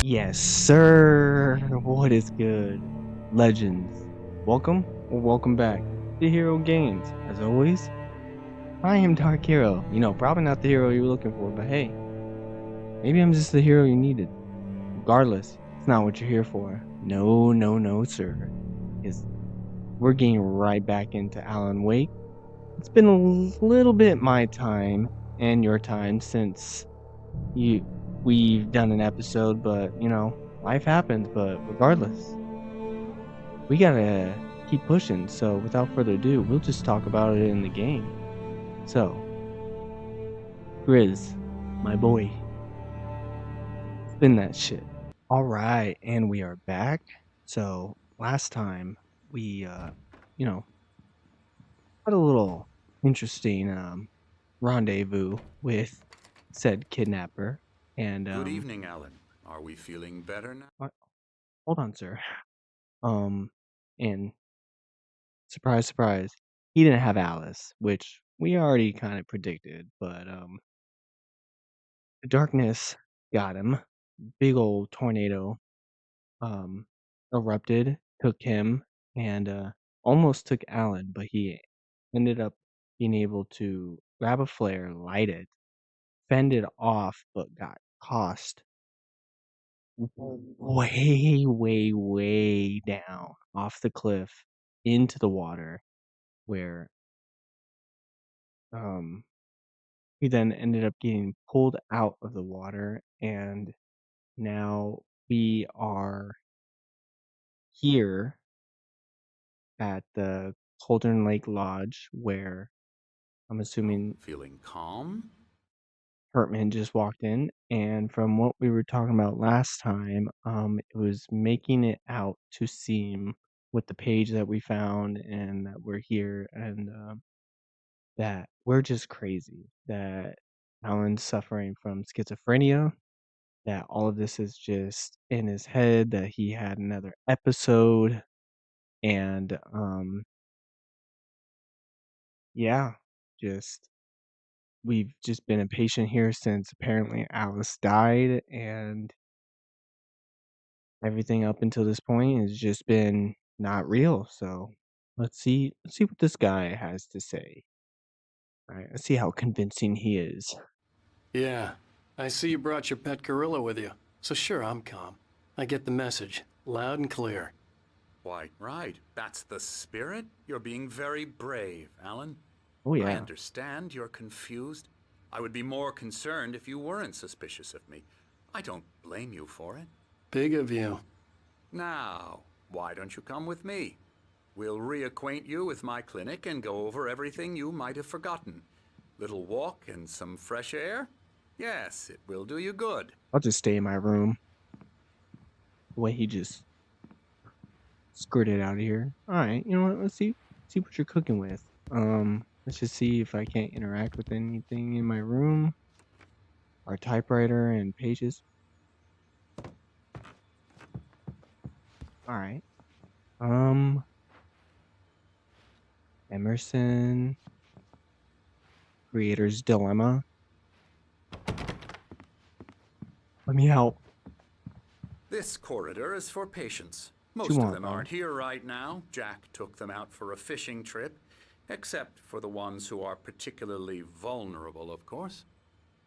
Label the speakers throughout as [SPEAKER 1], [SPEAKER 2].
[SPEAKER 1] Yes, sir. What is good? Legends. Welcome or welcome back to Hero Games. As always, I am Dark Hero. Probably not the hero you were looking for, but hey, maybe I'm just the hero you needed. Regardless, it's not what you're here for. No, no, no, sir. Because we're getting right back into Alan Wake. It's been a little bit my time and your time since you we've done an episode, but life happens. But regardless, we gotta keep pushing. So without further ado, we'll just talk about it in the game. So, Grizz, my boy, spin that shit. All right, and we are back. So last time we, you know, had a little interesting rendezvous with said kidnapper, and
[SPEAKER 2] Good evening, Alan. Are we feeling better now?
[SPEAKER 1] what- hold on, sir. Um, and surprise, surprise, he didn't have Alice, which we already kind of predicted, but the darkness got him. Big old tornado um erupted, took him, and almost took Alan, but he ended up being able to grab a flare, light it, fend it off, but got tossed way, way, way down off the cliff into the water where um he then ended up getting pulled out of the water, and now we are here at the Cauldron Lake Lodge where I'm
[SPEAKER 2] Oh,
[SPEAKER 1] assuming
[SPEAKER 2] feeling calm?
[SPEAKER 1] Hertman just walked in. And from what we were talking about last time, it was making it out to seem with the page that we found and that we're here and that we're just crazy, that Alan's suffering from schizophrenia, that all of this is just in his head, that he had another episode, and yeah, just we've just been impatient here since apparently Alice died, and everything up until this point has just been not real. So let's see what this guy has to say. All right, let's see how convincing he is.
[SPEAKER 3] Yeah, I see you brought your pet gorilla with you. So sure, I'm calm. I get the message, loud and clear.
[SPEAKER 2] Why, right. That's the spirit. You're being very brave, Alan.
[SPEAKER 1] Oh
[SPEAKER 2] I
[SPEAKER 1] yeah,
[SPEAKER 2] understand you're confused. I would be more concerned if you weren't suspicious of me. I don't blame you for it.
[SPEAKER 3] Big of you.
[SPEAKER 2] Now, why don't you come with me? We'll reacquaint you with my clinic and go over everything you might have forgotten. Little walk and some fresh air? Yes, it will do you good.
[SPEAKER 1] I'll just stay in my room. The way he just skirted out of here. All right, you know what? Let's see what you're cooking with. Let's just see if I can't interact with anything in my room. Our typewriter and pages. All right. Um, Emerson, Creator's Dilemma. Let me help.
[SPEAKER 2] This corridor is for patients.
[SPEAKER 1] What you
[SPEAKER 2] Most of
[SPEAKER 1] want,
[SPEAKER 2] them
[SPEAKER 1] bro?
[SPEAKER 2] aren't here right now. Jack took them out for a fishing trip, except for the ones who are particularly vulnerable, of course.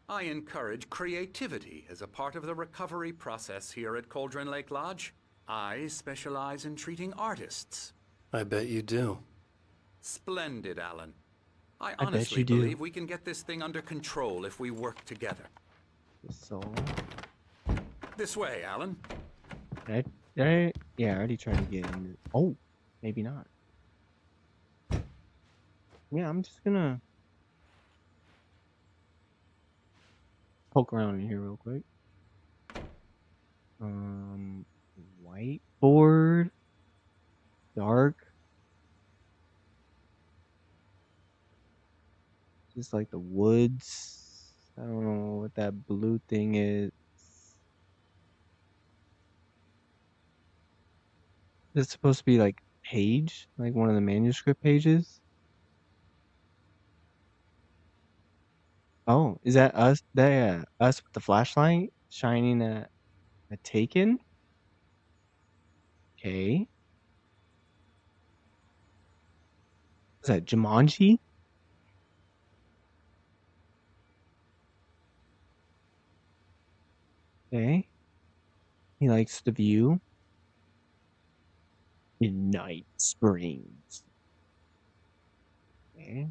[SPEAKER 2] I encourage creativity as a part of the recovery process here at Cauldron Lake Lodge. I specialize in treating artists.
[SPEAKER 3] I bet you do.
[SPEAKER 2] Splendid, Alan. I
[SPEAKER 1] I bet you
[SPEAKER 2] honestly
[SPEAKER 1] do.
[SPEAKER 2] believe we can get this thing under control if we work together.
[SPEAKER 1] The soul.
[SPEAKER 2] This way, Alan.
[SPEAKER 1] Yeah, I already tried to get in. Oh, maybe not. Yeah, I'm just gonna poke around in here real quick. Um, Whiteboard, dark, just like the woods. I don't know what that blue thing is. Is it supposed to be like page, like one of the manuscript pages? Oh, is that us? That yeah, us with the flashlight shining at. A Taken? Okay. Is that Jumanji? Okay. He likes the view. In Night Springs. Okay.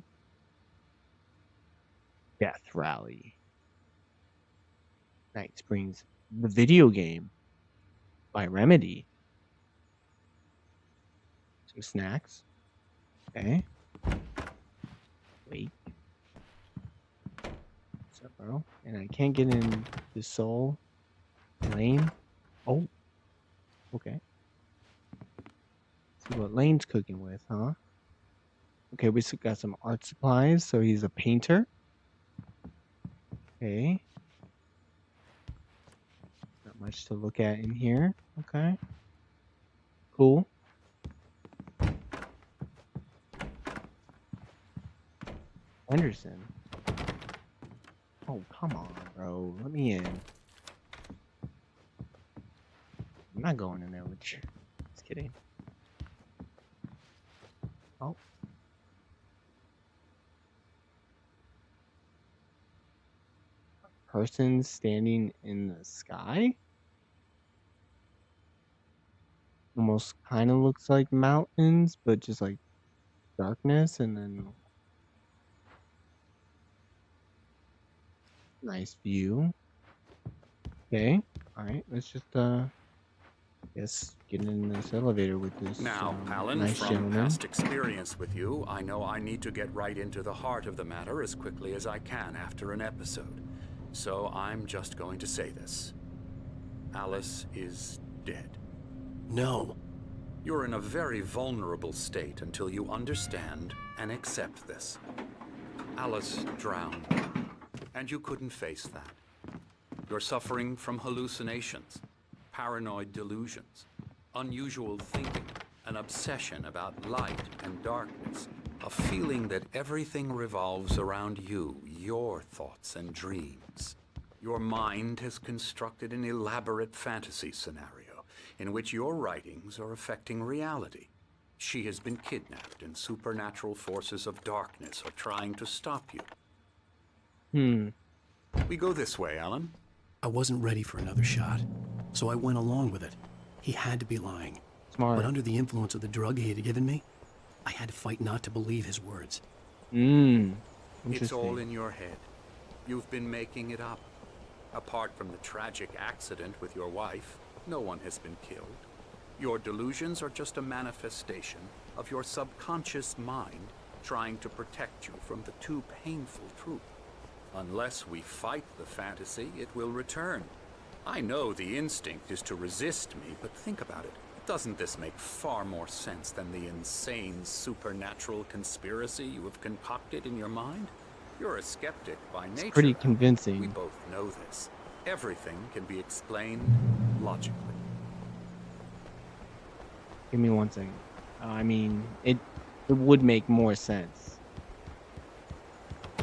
[SPEAKER 1] Death Rally. Night Springs. The video game by Remedy. Some snacks. Okay. Wait. What's up, bro? And I can't get in the soul lane. Oh. Okay. See what Lane's cooking with, huh? Okay, we got some art supplies, so he's a painter. Okay. Not much to look at in here. Okay. Cool. Henderson. Oh, come on, bro. Let me in. I'm not going in there with you. Just kidding. Oh. Person standing in the sky? Almost kind of looks like mountains, but just like darkness and then nice view. Okay. Alright, let's just guess get in this elevator with this
[SPEAKER 2] Now, Alan,
[SPEAKER 1] nice
[SPEAKER 2] from
[SPEAKER 1] gentleman.
[SPEAKER 2] past experience with you, I know I need to get right into the heart of the matter as quickly as I can after an episode. So I'm just going to say this. Alice is dead.
[SPEAKER 3] No.
[SPEAKER 2] You're in a very vulnerable state until you understand and accept this. Alice drowned, and you couldn't face that. You're suffering from hallucinations, paranoid delusions, unusual thinking, an obsession about light and darkness, a feeling that everything revolves around you, your thoughts and dreams. Your mind has constructed an elaborate fantasy scenario in which your writings are affecting reality. She has been kidnapped, and supernatural forces of darkness are trying to stop you. We go this way, Alan.
[SPEAKER 3] I wasn't ready for another shot, so I went along with it. He had to be lying.
[SPEAKER 1] Smart.
[SPEAKER 3] But under the influence of the drug he had given me, I had to fight not to believe his words.
[SPEAKER 1] Interesting.
[SPEAKER 2] It's all in your head. You've been making it up. Apart from the tragic accident with your wife, no one has been killed. Your delusions are just a manifestation of your subconscious mind trying to protect you from the too painful truth. Unless we fight the fantasy, it will return. I know the instinct is to resist me, but think about it. Doesn't this make far more sense than the insane supernatural conspiracy you have concocted in your mind? You're a skeptic by nature.
[SPEAKER 1] It's pretty convincing.
[SPEAKER 2] We both know this. Everything can be explained logically.
[SPEAKER 1] Give me 1 second. I mean, it would make more sense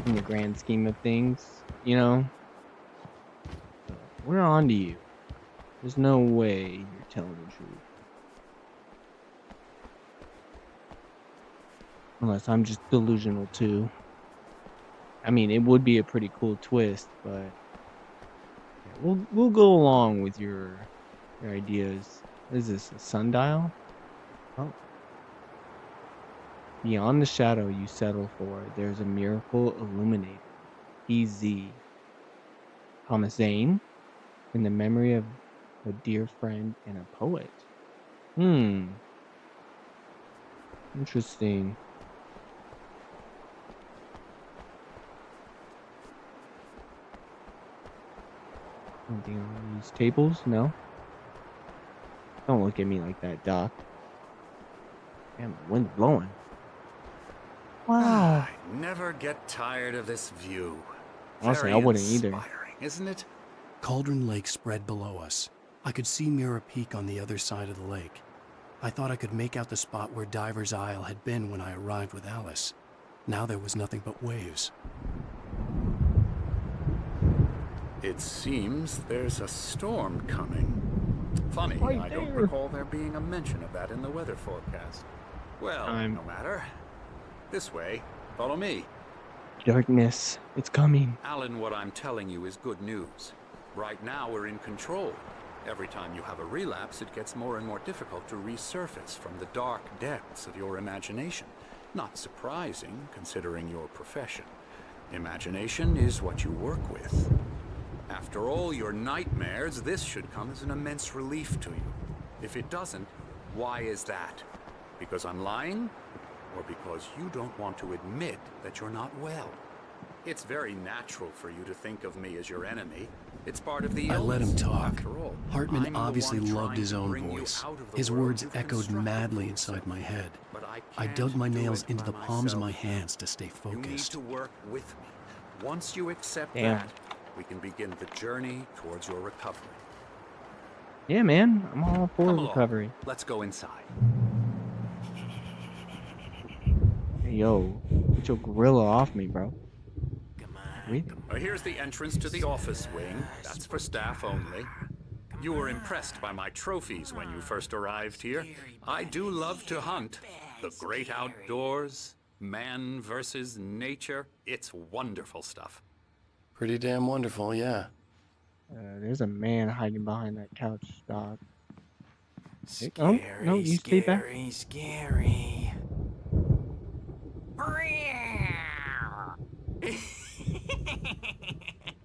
[SPEAKER 1] in the grand scheme of things, you know? So, we're on to you. There's no way you're telling the truth. Unless I'm just delusional too. I mean, it would be a pretty cool twist, but yeah, we'll go along with your ideas. Is this a sundial? Oh. Beyond the shadow you settle for, there's a miracle illuminated. EZ. Thomas Zane, in the memory of a dear friend and a poet. Interesting. Anything on these tables? No? Don't look at me like that, Doc. Damn, the wind's blowing. Wow.
[SPEAKER 2] I never get tired of this view.
[SPEAKER 1] Honestly,
[SPEAKER 2] Very
[SPEAKER 1] I wouldn't either.
[SPEAKER 2] inspiring, isn't it?
[SPEAKER 3] Cauldron Lake spread below us. I could see Mirror Peak on the other side of the lake. I thought I could make out the spot where Diver's Isle had been when I arrived with Alice. Now there was nothing but waves.
[SPEAKER 2] It seems there's a storm coming. Funny,
[SPEAKER 1] Right
[SPEAKER 2] I don't
[SPEAKER 1] there.
[SPEAKER 2] recall there being a mention of that in the weather forecast. Well, no matter. This way. Follow me.
[SPEAKER 1] Darkness. It's coming.
[SPEAKER 2] Alan, what I'm telling you is good news. Right now, we're in control. Every time you have a relapse, it gets more and more difficult to resurface from the dark depths of your imagination. Not surprising, considering your profession. Imagination is what you work with. After all your nightmares, this should come as an immense relief to you. If it doesn't, why is that? Because I'm lying? Or because you don't want to admit that you're not well? It's very natural for you to think of me as your enemy. It's part of the illness.
[SPEAKER 3] I let him talk.
[SPEAKER 2] After all,
[SPEAKER 3] Hartman
[SPEAKER 2] I'm the
[SPEAKER 3] obviously
[SPEAKER 2] one
[SPEAKER 3] loved
[SPEAKER 2] trying
[SPEAKER 3] his
[SPEAKER 2] to
[SPEAKER 3] own
[SPEAKER 2] bring you
[SPEAKER 3] voice.
[SPEAKER 2] out of the
[SPEAKER 3] His
[SPEAKER 2] world
[SPEAKER 3] words
[SPEAKER 2] you've
[SPEAKER 3] echoed
[SPEAKER 2] constructed
[SPEAKER 3] madly
[SPEAKER 2] for
[SPEAKER 3] inside
[SPEAKER 2] yourself.
[SPEAKER 3] my head.
[SPEAKER 2] But
[SPEAKER 3] I dug
[SPEAKER 2] can't
[SPEAKER 3] my
[SPEAKER 2] do
[SPEAKER 3] nails
[SPEAKER 2] it
[SPEAKER 3] into
[SPEAKER 2] by
[SPEAKER 3] the palms of my
[SPEAKER 2] myself.
[SPEAKER 3] hands to stay
[SPEAKER 2] You need
[SPEAKER 3] focused.
[SPEAKER 2] to work with me. Once you accept
[SPEAKER 1] Damn.
[SPEAKER 2] that, we can begin the journey towards your recovery.
[SPEAKER 1] Yeah, man. I'm all for
[SPEAKER 2] Come along.
[SPEAKER 1] recovery.
[SPEAKER 2] Let's go inside.
[SPEAKER 1] Hey, yo. Get your gorilla off me, bro.
[SPEAKER 3] Come on.
[SPEAKER 1] Really?
[SPEAKER 2] Here's the entrance to the office wing. That's for staff only. You were impressed by my trophies when you first arrived here. I do love to hunt. The great outdoors, man versus nature. It's wonderful stuff.
[SPEAKER 3] Pretty damn wonderful, yeah.
[SPEAKER 1] There's a man hiding behind that couch, dog. Hey,
[SPEAKER 4] Scary,
[SPEAKER 1] no, you stay back.
[SPEAKER 4] scary, scary.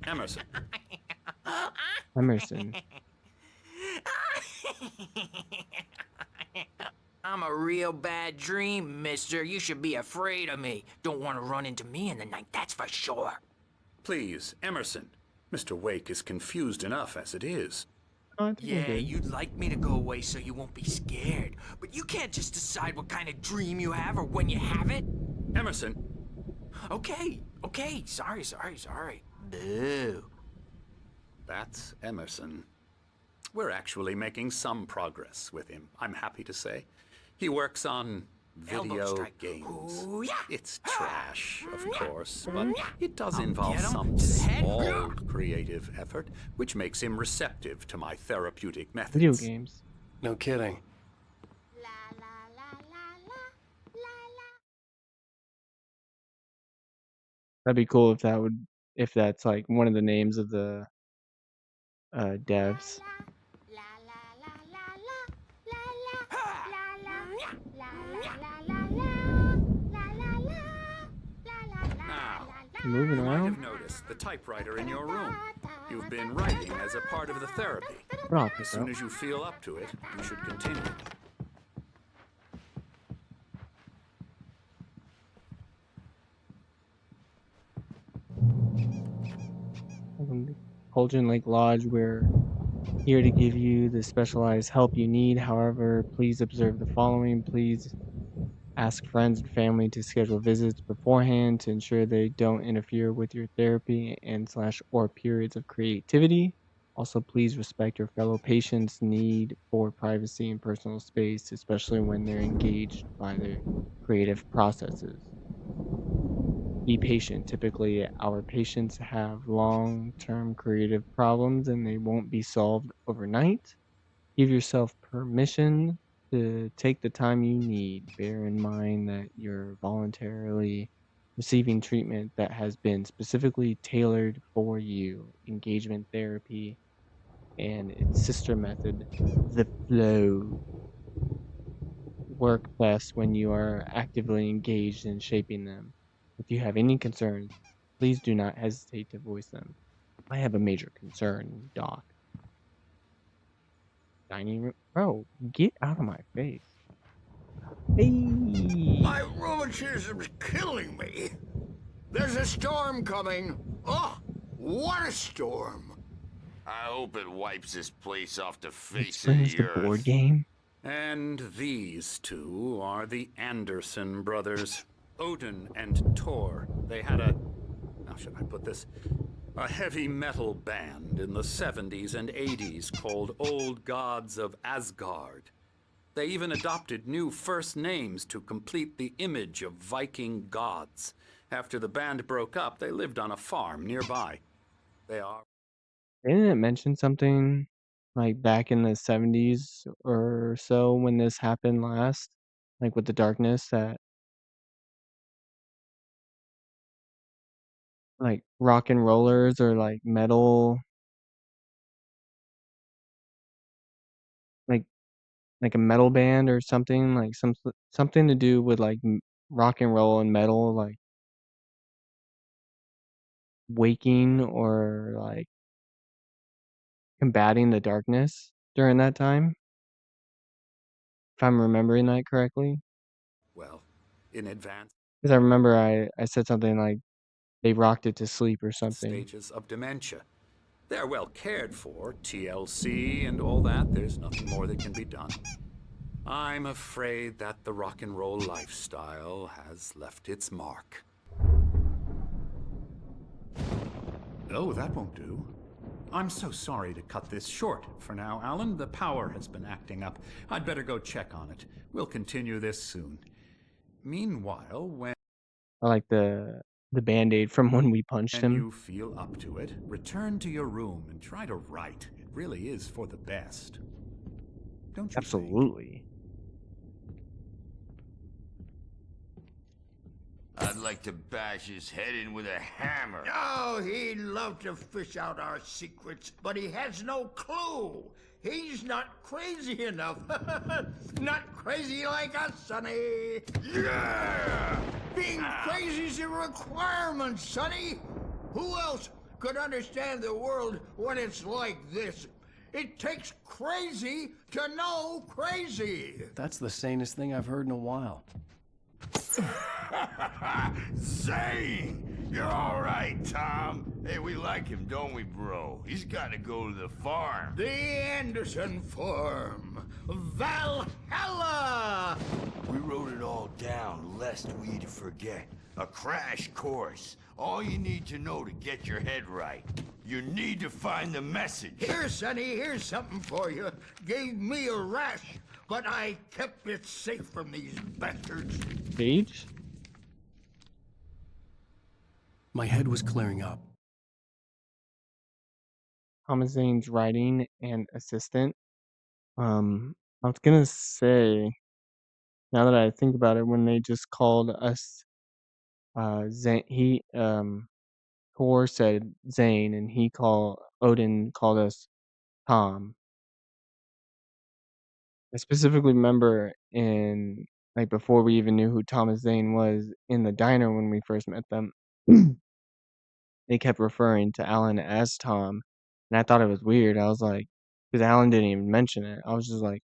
[SPEAKER 2] Emerson,
[SPEAKER 1] Emerson.
[SPEAKER 4] I'm a real bad dream, mister. You should be afraid of me. Don't want to run into me in the night, that's for sure.
[SPEAKER 2] please, Emerson. Mr. Wake is confused enough as it is.
[SPEAKER 1] Oh, I think I'm
[SPEAKER 4] Yeah,
[SPEAKER 1] good.
[SPEAKER 4] you'd like me to go away so you won't be scared. But you can't just decide what kind of dream you have or when you have it.
[SPEAKER 2] Emerson,
[SPEAKER 4] Okay, sorry. Boo.
[SPEAKER 2] that's Emerson. We're actually making some progress with him, I'm happy to say. He works on
[SPEAKER 4] Elbow
[SPEAKER 2] video
[SPEAKER 4] strike.
[SPEAKER 2] games.
[SPEAKER 4] Ooh, yeah.
[SPEAKER 2] It's trash, of course, but it does
[SPEAKER 4] I'll
[SPEAKER 2] involve
[SPEAKER 4] get 'em
[SPEAKER 2] some
[SPEAKER 4] to the head.
[SPEAKER 2] small creative effort, which makes him receptive to my therapeutic methods.
[SPEAKER 1] Video games.
[SPEAKER 3] No kidding.
[SPEAKER 1] That'd be cool if that's like one of the names of the devs.
[SPEAKER 2] Now,
[SPEAKER 1] Moving
[SPEAKER 2] you might have
[SPEAKER 1] around.
[SPEAKER 2] noticed the typewriter in your room. You've been writing as a part of the therapy.
[SPEAKER 1] Put off
[SPEAKER 2] As
[SPEAKER 1] it,
[SPEAKER 2] soon
[SPEAKER 1] bro.
[SPEAKER 2] as you feel up to it, you should continue.
[SPEAKER 1] Cauldron Lake Lodge, we're here to give you the specialized help you need. However, please observe the following. Please ask friends and family to schedule visits beforehand to ensure they don't interfere with your therapy and slash or periods of creativity. Also, please respect your fellow patients' need for privacy and personal space, especially when they're engaged by their creative processes. Be patient. Typically, our patients have long-term creative problems and they won't be solved overnight. Give yourself permission to take the time you need. Bear in mind that you're voluntarily receiving treatment that has been specifically tailored for you. Engagement therapy and its sister method, the flow, work best when you are actively engaged in shaping them. If you have any concerns, please do not hesitate to voice them. I have a major concern, Doc. Dining room. Bro, get out of my face. Hey!
[SPEAKER 5] My rheumatism's killing me. There's a storm coming. Oh, what a storm.
[SPEAKER 6] I hope it wipes this place off the
[SPEAKER 1] It
[SPEAKER 6] face of
[SPEAKER 1] springs
[SPEAKER 6] the
[SPEAKER 1] the board
[SPEAKER 6] earth.
[SPEAKER 1] game.
[SPEAKER 2] And these two are the Anderson brothers, Odin and Tor. They had how should I put this? A heavy metal band in the 70s and 80s called Old Gods of Asgard. They even adopted new first names to complete the image of Viking gods. After the band broke up, they lived on a farm nearby. They are
[SPEAKER 1] Didn't it mention something like back in the 70s or so when this happened last? Like with the darkness that like rock and rollers or like metal, like like a metal band or something, like something to do with like rock and roll and metal, like waking or like combating the darkness during that time, if I'm remembering that correctly.
[SPEAKER 2] Well, in advanced
[SPEAKER 1] Because I remember I said something like they rocked it to sleep or something.
[SPEAKER 2] stages of dementia. They're well cared for, TLC and all that. There's nothing more that can be done. I'm afraid that the rock and roll lifestyle has left its mark.
[SPEAKER 7] Oh, that won't do. I'm so sorry to cut this short for now, Alan. The power has been acting up. I'd better go check on it. We'll continue this soon. Meanwhile, when
[SPEAKER 1] I like the Band-Aid from when we punched him.
[SPEAKER 7] you feel up to it, return to your room and try to write. It really is for the best. Don't you think?
[SPEAKER 1] Absolutely.
[SPEAKER 6] I'd like to bash his head in with a hammer.
[SPEAKER 5] Oh, he'd love to fish out our secrets, but he has no clue. He's not crazy enough. Not crazy like us, Sonny.
[SPEAKER 6] Yeah!
[SPEAKER 5] Being crazy's a requirement, Sonny. Who else could understand the world when it's like this? It takes crazy to know crazy.
[SPEAKER 3] That's the sanest thing I've heard in a while.
[SPEAKER 6] Zane! You're all right, Tom. Hey, we like him, don't we, bro? He's got to go to the farm.
[SPEAKER 5] The Anderson Farm. Valhalla!
[SPEAKER 6] We wrote it all down, lest we'd forget. A crash course. All you need to know to get your head right. You need to find the message.
[SPEAKER 5] Here, Sonny, here's something for you. Gave me a rash, but I kept it safe from these bastards.
[SPEAKER 1] Page?
[SPEAKER 3] My head was clearing up.
[SPEAKER 1] Thomas Zane's writing and assistant. I was gonna say, now that I think about it, when they just called us, Zane, Thor said Zane, and Odin called us Tom. I specifically remember like, before we even knew who Thomas Zane was, in the diner when we first met them, they kept referring to Alan as Tom, and I thought it was weird. I was like, because Alan didn't even mention it. I was just like,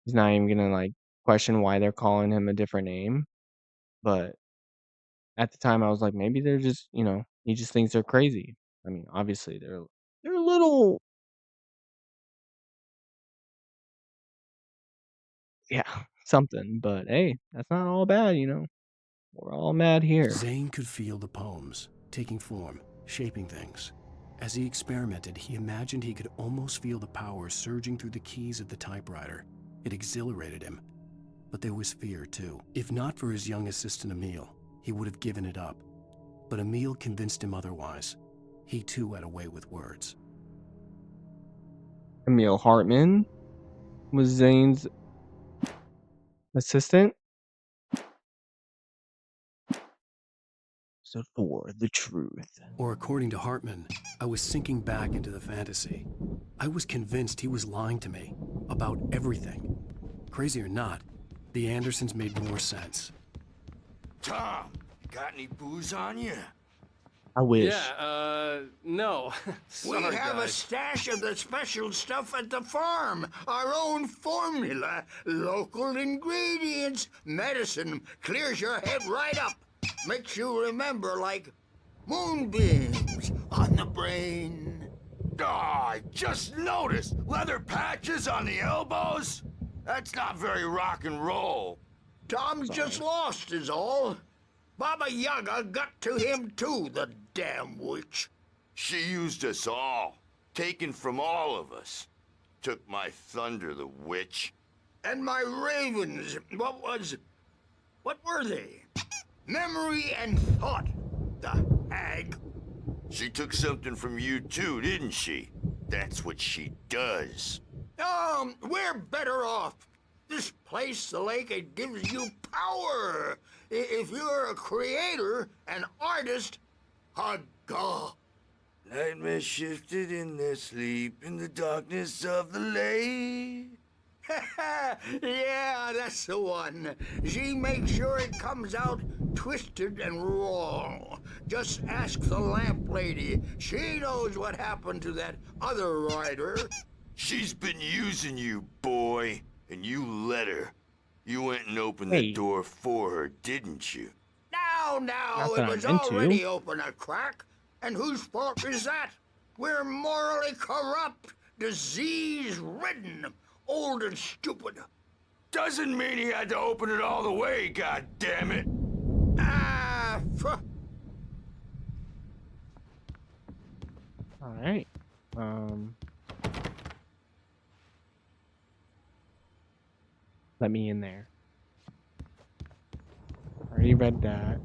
[SPEAKER 1] he's not even gonna, like, question why they're calling him a different name. But at the time, I was like, maybe they're just, he just thinks they're crazy. I mean, obviously, they're a little, yeah, something. But hey, that's not all bad, We're all mad here.
[SPEAKER 3] Zane could feel the poems, taking form, shaping things. As he experimented, he imagined he could almost feel the power surging through the keys of the typewriter. It exhilarated him. But there was fear, too. If not for his young assistant Emil, he would have given it up. But Emil convinced him otherwise. He, too, had a way with words.
[SPEAKER 1] Emil Hartman was Zane's assistant. So for the truth.
[SPEAKER 3] Or according to Hartman, I was sinking back into the fantasy. I was convinced he was lying to me about everything. Crazy or not, the Andersons made more sense.
[SPEAKER 6] Tom, got any booze on you?
[SPEAKER 1] I wish.
[SPEAKER 3] No.
[SPEAKER 5] We have a stash of the special stuff at the farm. Our own formula. Local ingredients. Medicine clears your head right up. Makes you remember like moonbeams on the brain.
[SPEAKER 6] Oh, I just noticed. Leather patches on the elbows? That's not very rock and roll.
[SPEAKER 5] Tom's just lost is all. Baba Yaga got to him too, the damn witch.
[SPEAKER 6] She used us all. Taken from all of us. Took my thunder, the witch.
[SPEAKER 5] And my ravens, what were they? Memory and thought, the hag.
[SPEAKER 6] She took something from you too, didn't she? That's what she does.
[SPEAKER 5] We're better off. This place, the lake, it gives you power. If you're a creator, an artist, a god.
[SPEAKER 6] Nightmares shifted in their sleep in the darkness of the lake.
[SPEAKER 5] Yeah, that's the one. She makes sure it comes out twisted and wrong. Just ask the lamp lady. She knows what happened to that other rider.
[SPEAKER 6] She's been using you, boy, and you let her. You went and opened the
[SPEAKER 1] Hey.
[SPEAKER 6] door for her, didn't you?
[SPEAKER 5] Now,
[SPEAKER 1] Not
[SPEAKER 5] it
[SPEAKER 1] that
[SPEAKER 5] was
[SPEAKER 1] I'm into.
[SPEAKER 5] already open a crack. And whose fault is that? We're morally corrupt, disease-ridden, old and stupid.
[SPEAKER 6] Doesn't mean he had to open it all the way, goddammit.
[SPEAKER 1] All right. Let me in there. Already read that.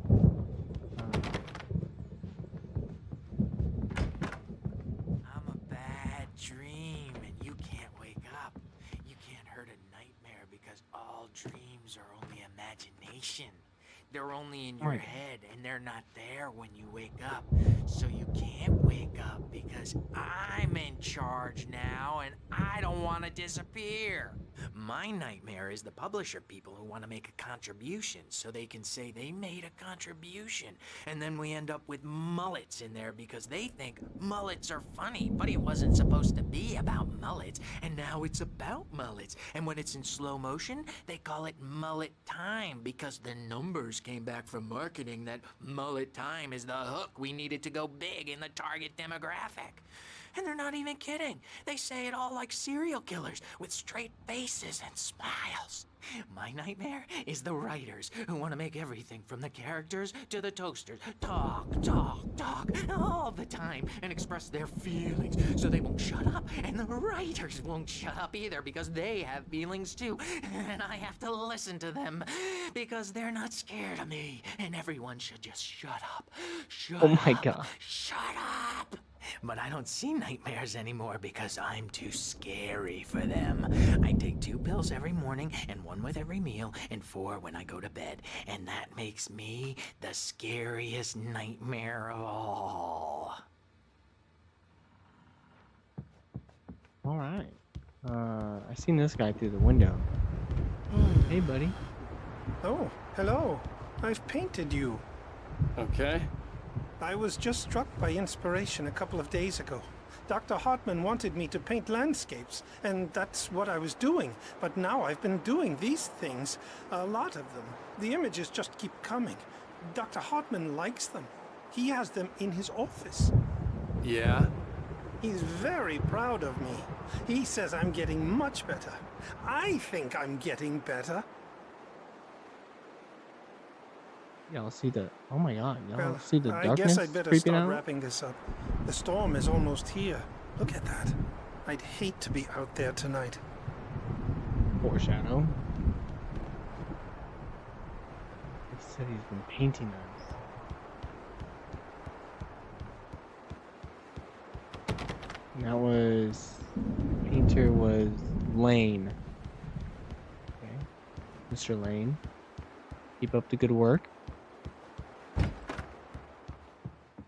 [SPEAKER 4] I'm a bad dream, and you can't wake up. You can't hurt a nightmare because all dreams are only imagination. They're only in your
[SPEAKER 1] Right.
[SPEAKER 4] head, and they're not there when you wake up. So you can't wake up because I'm in charge now, and I don't want to disappear. My nightmare is the publisher people who want to make a contribution so they can say they made a contribution. And then we end up with mullets in there because they think mullets are funny, but it wasn't supposed to be about mullets, and now it's about mullets. And when it's in slow motion, they call it mullet time because the numbers came back from marketing that mullet time is the hook we needed to go big in the target demographic. And they're not even kidding. They say it all like serial killers with straight faces and smiles. My nightmare is the writers who want to make everything from the characters to the toasters talk all the time and express their feelings so they won't shut up. And the writers won't shut up either because they have feelings too. And I have to listen to them because they're not scared of me. And everyone should just shut up. Shut
[SPEAKER 1] Oh my
[SPEAKER 4] up.
[SPEAKER 1] God.
[SPEAKER 4] Shut up. But I don't see nightmares anymore because I'm too scary for them. I take 2 pills every morning and 1 with every meal and 4 when I go to bed. And that makes me the scariest nightmare of all.
[SPEAKER 1] All right. I seen this guy through the window. Hey, buddy.
[SPEAKER 8] Oh, hello. I've painted you.
[SPEAKER 9] Okay.
[SPEAKER 8] I was just struck by inspiration a couple of days ago. Dr. Hartman wanted me to paint landscapes, and that's what I was doing. But now I've been doing these things, a lot of them. The images just keep coming. Dr. Hartman likes them. He has them in his office.
[SPEAKER 9] Yeah?
[SPEAKER 8] He's very proud of me. He says I'm getting much better. I think I'm getting better.
[SPEAKER 1] Y'all see the? Oh my God! Y'all
[SPEAKER 8] Well,
[SPEAKER 1] see the
[SPEAKER 8] I
[SPEAKER 1] darkness
[SPEAKER 8] guess I'd better
[SPEAKER 1] creeping
[SPEAKER 8] start
[SPEAKER 1] out?
[SPEAKER 8] wrapping this up. The storm is almost here. Look at that. I'd hate to be out there tonight.
[SPEAKER 1] Foreshadow. He said he's been painting us. And that was painter was Lane. Okay, Mr. Lane. Keep up the good work.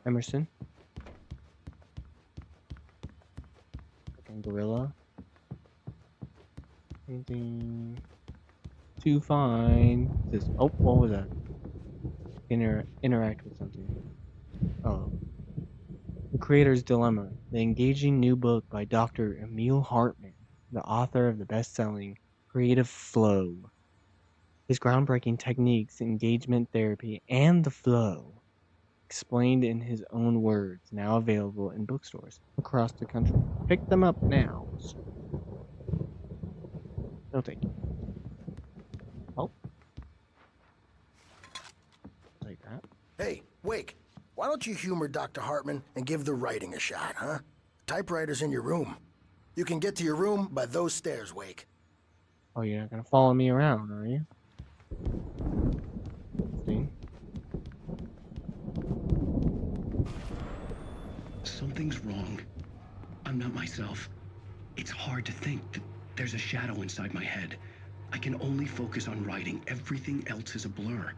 [SPEAKER 1] Emerson. Fucking gorilla. Anything too fine. This. Oh, what was that? Interact with something. Oh. The Creator's Dilemma. The engaging new book by Dr. Emil Hartman, the author of the best-selling Creative Flow. His groundbreaking techniques, engagement therapy, and the flow, explained in his own words, now available in bookstores across the country. Pick them up now. No thank you. Oh. Like that.
[SPEAKER 10] Hey, Wake, why don't you humor Dr. Hartman and give the writing a shot, huh? Typewriter's in your room. You can get to your room by those stairs, Wake.
[SPEAKER 1] Oh, you're not gonna follow me around, are you? See?
[SPEAKER 3] Something's wrong. I'm not myself. It's hard to think that there's a shadow inside my head. I can only focus on writing. Everything else is a blur.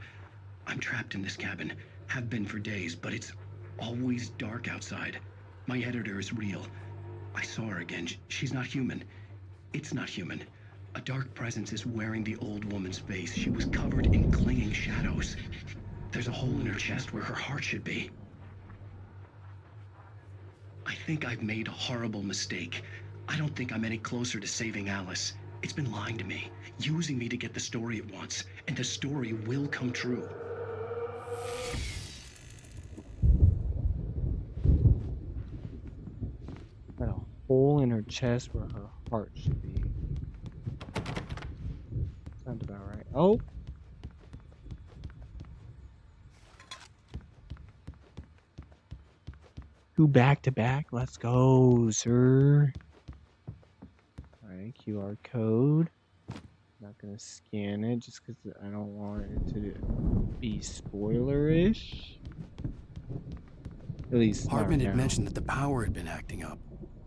[SPEAKER 3] I'm trapped in this cabin. Have been for days, but it's always dark outside. My editor is real. I saw her again. She's not human. It's not human. A dark presence is wearing the old woman's face. She was covered in clinging shadows. There's a hole in her chest where her heart should be. I think I've made a horrible mistake. I don't think I'm any closer to saving Alice. It's been lying to me, using me to get the story it wants, and the story will come true.
[SPEAKER 1] Got a hole in her chest where her heart should be. Sounds about right. Oh! Two back to back. Let's go, sir. Alright, QR code. Not gonna scan it just because I don't want it to be spoilerish. At least
[SPEAKER 3] Hartman
[SPEAKER 1] not
[SPEAKER 3] had
[SPEAKER 1] now.
[SPEAKER 3] mentioned that the power had been acting up.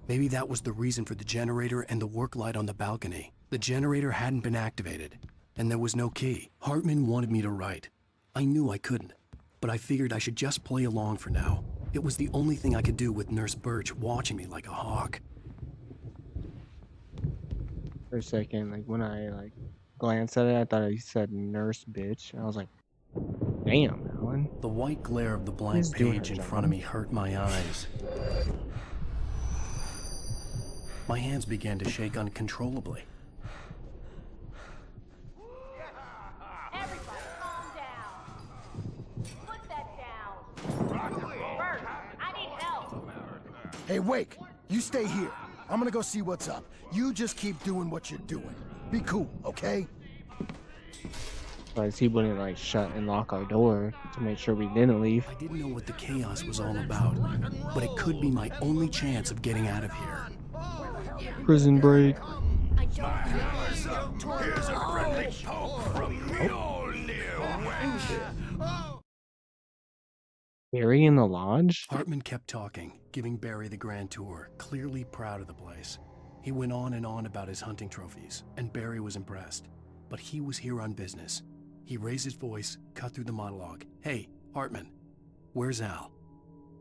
[SPEAKER 3] Maybe that was the reason for the generator and the work light on the balcony. The generator hadn't been activated, and there was no key. Hartman wanted me to write. I knew I couldn't, but I figured I should just play along for now. It was the only thing I could do with Nurse Birch watching me like a hawk.
[SPEAKER 1] For a second, like when I glanced at it, I thought he said nurse bitch. And I was like, damn, Alan.
[SPEAKER 3] The white glare of the blank
[SPEAKER 1] He's doing
[SPEAKER 3] page
[SPEAKER 1] her
[SPEAKER 3] in
[SPEAKER 1] job.
[SPEAKER 3] front of me hurt my eyes. My hands began to shake uncontrollably.
[SPEAKER 11] Everybody calm down. Put that down. Bert, I need help.
[SPEAKER 10] Hey, Wake, you stay here. I'm gonna go see what's up. You just keep doing what you're doing. Be cool, okay?
[SPEAKER 1] Because he wouldn't like shut and lock our door to make sure we didn't leave.
[SPEAKER 3] I didn't know what the chaos was all about, but it could be my only chance of getting out of here.
[SPEAKER 1] Prison break.
[SPEAKER 11] I don't know.
[SPEAKER 6] Here's a friendly poke from Mjolnir, wench.
[SPEAKER 1] Barry in the lodge?
[SPEAKER 3] Hartman kept talking, giving Barry the grand tour, clearly proud of the place. He went on and on about his hunting trophies, and Barry was impressed. But he was here on business. He raised his voice, cut through the monologue. Hey, Hartman, where's Al?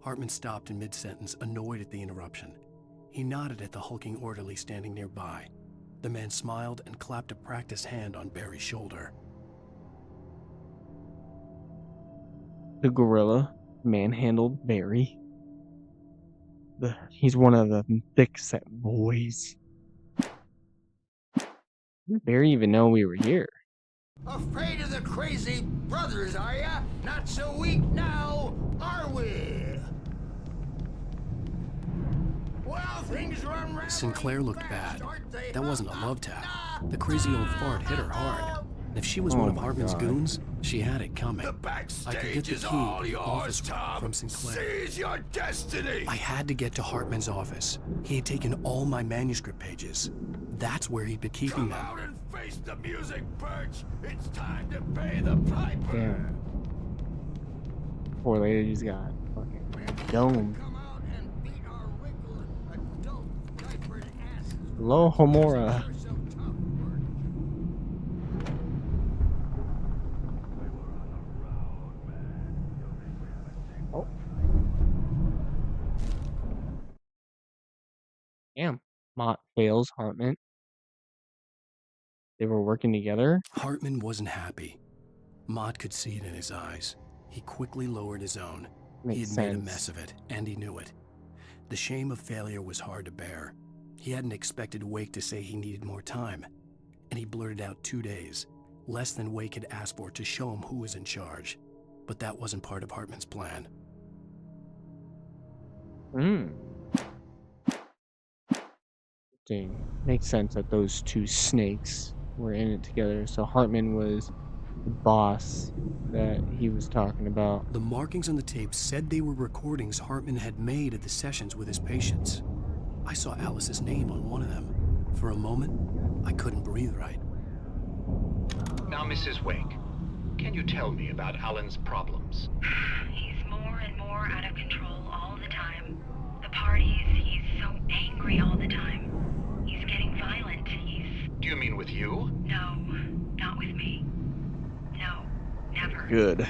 [SPEAKER 3] Hartman stopped in mid-sentence, annoyed at the interruption. He nodded at the hulking orderly standing nearby. The man smiled and clapped a practiced hand on Barry's shoulder.
[SPEAKER 1] The gorilla manhandled Barry. He's one of the thick-set boys. Did Barry even know we were here?
[SPEAKER 5] Afraid of the crazy brothers, are ya? Not so weak now, are we? Well, things run round.
[SPEAKER 3] Sinclair looked bad. That wasn't a love tap. The crazy old fart hit her hard. And if she was one of
[SPEAKER 1] my
[SPEAKER 3] Hartman's
[SPEAKER 1] God.
[SPEAKER 3] goons, she had it coming.
[SPEAKER 6] The
[SPEAKER 3] I could
[SPEAKER 6] backstage
[SPEAKER 3] get the
[SPEAKER 6] is
[SPEAKER 3] key
[SPEAKER 6] all
[SPEAKER 3] to the
[SPEAKER 6] yours,
[SPEAKER 3] office
[SPEAKER 6] Tom.
[SPEAKER 3] from Sinclair.
[SPEAKER 6] Seize your destiny.
[SPEAKER 3] I had to get to Hartman's office. He had taken all my manuscript pages. That's where he'd been keeping
[SPEAKER 6] Come
[SPEAKER 3] them.
[SPEAKER 6] out and face the music, Birch. It's time to pay the piper.
[SPEAKER 1] Damn. Poor lady's got fucking domed.
[SPEAKER 5] Come out and beat our wrinkled, adult, diapered asses.
[SPEAKER 1] Hello, Homora.
[SPEAKER 5] You're so tough, Bert.
[SPEAKER 1] Oh. Damn. Mott fails Hartman. They were working together.
[SPEAKER 3] Hartman wasn't happy. Mott could see it in his eyes. He quickly lowered his own. He
[SPEAKER 1] Makes
[SPEAKER 3] had made a
[SPEAKER 1] sense.
[SPEAKER 3] mess of it, and he knew it. The shame of failure was hard to bear. He hadn't expected Wake to say he needed more time, and he blurted out 2 days, less than Wake had asked for to show him who was in charge. But that wasn't part of Hartman's plan.
[SPEAKER 1] Interesting. Makes sense that those two snakes were in it together. So Hartman was the boss that he was talking about.
[SPEAKER 3] The markings on the tape said they were recordings Hartman had made at the sessions with his patients. I saw Alice's name on one of them. For a moment, I couldn't breathe right.
[SPEAKER 12] Now, Mrs. Wake, can you tell me about Alan's problems?
[SPEAKER 13] He's more and more out of control all the time. The
[SPEAKER 12] you?
[SPEAKER 13] No, not with me. No, never.
[SPEAKER 1] Good.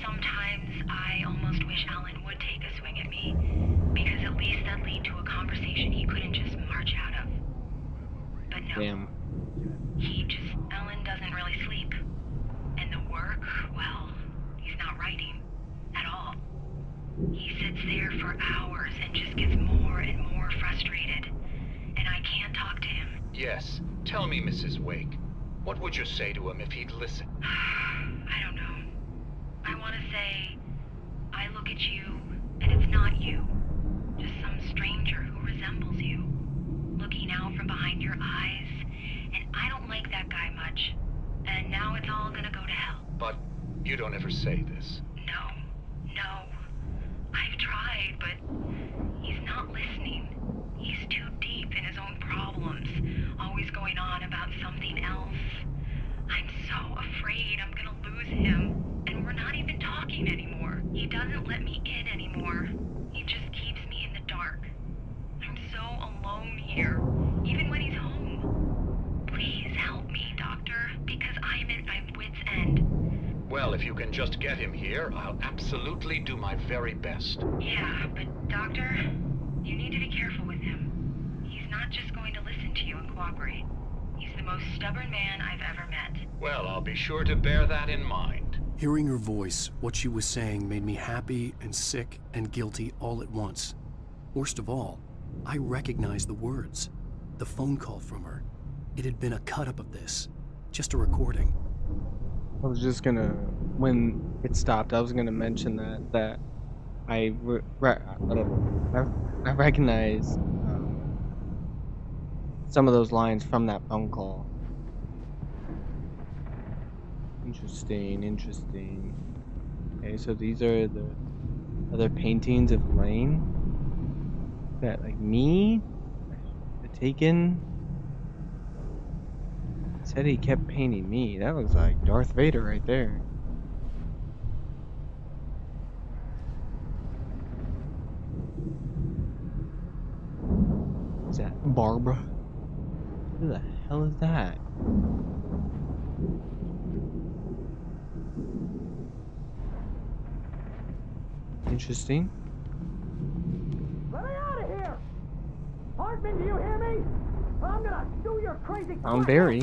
[SPEAKER 13] Sometimes I almost wish Alan would take a swing at me, because at least that'd lead to a conversation he couldn't just march out of. But no.
[SPEAKER 1] Damn.
[SPEAKER 13] Alan doesn't really sleep. And the work, well, he's not writing at all. He sits there for hours and just gets more and more frustrated. And I can't talk to him.
[SPEAKER 12] Yes. Tell me, Mrs. Wake. What would you say to him if he'd listen?
[SPEAKER 13] I don't know. I want to say, I look at you, and it's not you. Just some stranger who resembles you. Looking out from behind your eyes. And I don't like that guy much. And now it's all gonna go to hell.
[SPEAKER 12] But you don't ever say this.
[SPEAKER 13] No. I've tried, but he's not listening. He's too deep in his own problems, always going on about something else. I'm so afraid I'm gonna lose him, and we're not even talking anymore. He doesn't let me in anymore. He just keeps me in the dark. I'm so alone here, even when he's home. Please help me, Doctor, because I'm at my wit's end.
[SPEAKER 12] Well, if you can just get him here, I'll absolutely do my very best.
[SPEAKER 13] Yeah, but Doctor, you need to be careful with him. He's not just going to listen to you and cooperate. He's the most stubborn man I've ever met.
[SPEAKER 12] Well, I'll be sure to bear that in mind.
[SPEAKER 3] Hearing her voice, what she was saying made me happy and sick and guilty all at once. Worst of all, I recognized the words. The phone call from her. It had been a cut-up of this. Just a recording.
[SPEAKER 1] I was just gonna, when it stopped, I was gonna mention that I recognize some of those lines from that phone call. Interesting. Okay, so these are the other paintings of Lane that, like, me had taken. Said he kept painting me. That looks like Darth Vader right there. Is that Barbara? Who the hell is that? Interesting.
[SPEAKER 14] Let me out of here! Hartman, do you hear me? I'm gonna do your crazy.
[SPEAKER 1] I'm Barry.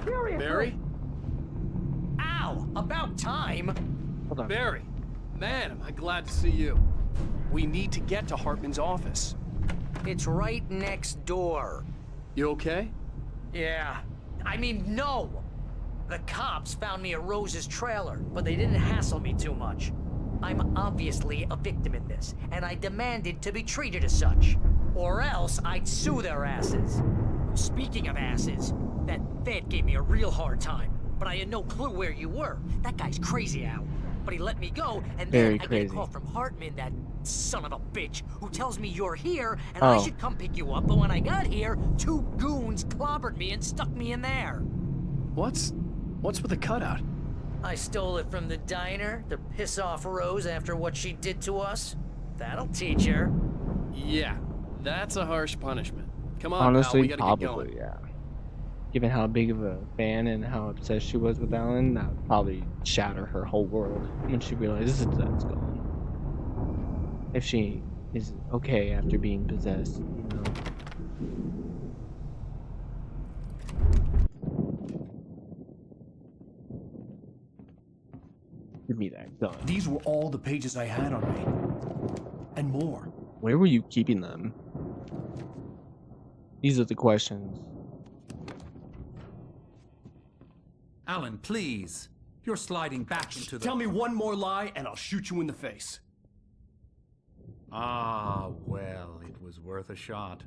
[SPEAKER 14] Seriously.
[SPEAKER 9] Barry?
[SPEAKER 4] Ow! About time!
[SPEAKER 1] Hold on.
[SPEAKER 9] Barry! Man, am I glad to see you.
[SPEAKER 3] We need to get to Hartman's office.
[SPEAKER 4] It's right next door.
[SPEAKER 9] You okay?
[SPEAKER 4] Yeah. I mean, no! The cops found me at Rose's trailer, but they didn't hassle me too much. I'm obviously a victim in this, and I demanded to be treated as such. Or else I'd sue their asses. Speaking of asses, that vet gave me a real hard time, but I had no clue where you were. That guy's crazy, Al. But he let me go, and then I get a call from Hartman, that son of a bitch, who tells me you're here, and I should come pick you up, but when I got here, 2 goons clobbered me and stuck me in there.
[SPEAKER 3] What's with the cutout?
[SPEAKER 4] I stole it from the diner to piss off Rose after what she did to us. That'll teach her.
[SPEAKER 9] Yeah, that's a harsh punishment. Come on,
[SPEAKER 1] honestly,
[SPEAKER 9] pal, we gotta
[SPEAKER 1] probably,
[SPEAKER 9] get going.
[SPEAKER 1] yeah. Given how big of a fan and how obsessed she was with Alan, that would probably shatter her whole world when she realizes that's gone. If she is okay after being possessed, you know. Give me that gun.
[SPEAKER 3] These were all the pages I had on me. And more.
[SPEAKER 1] Where were you keeping them? These are the questions.
[SPEAKER 7] Alan, please. You're sliding back into the...
[SPEAKER 3] Tell me one more lie and I'll shoot you in the face.
[SPEAKER 7] Ah, well, it was worth a shot.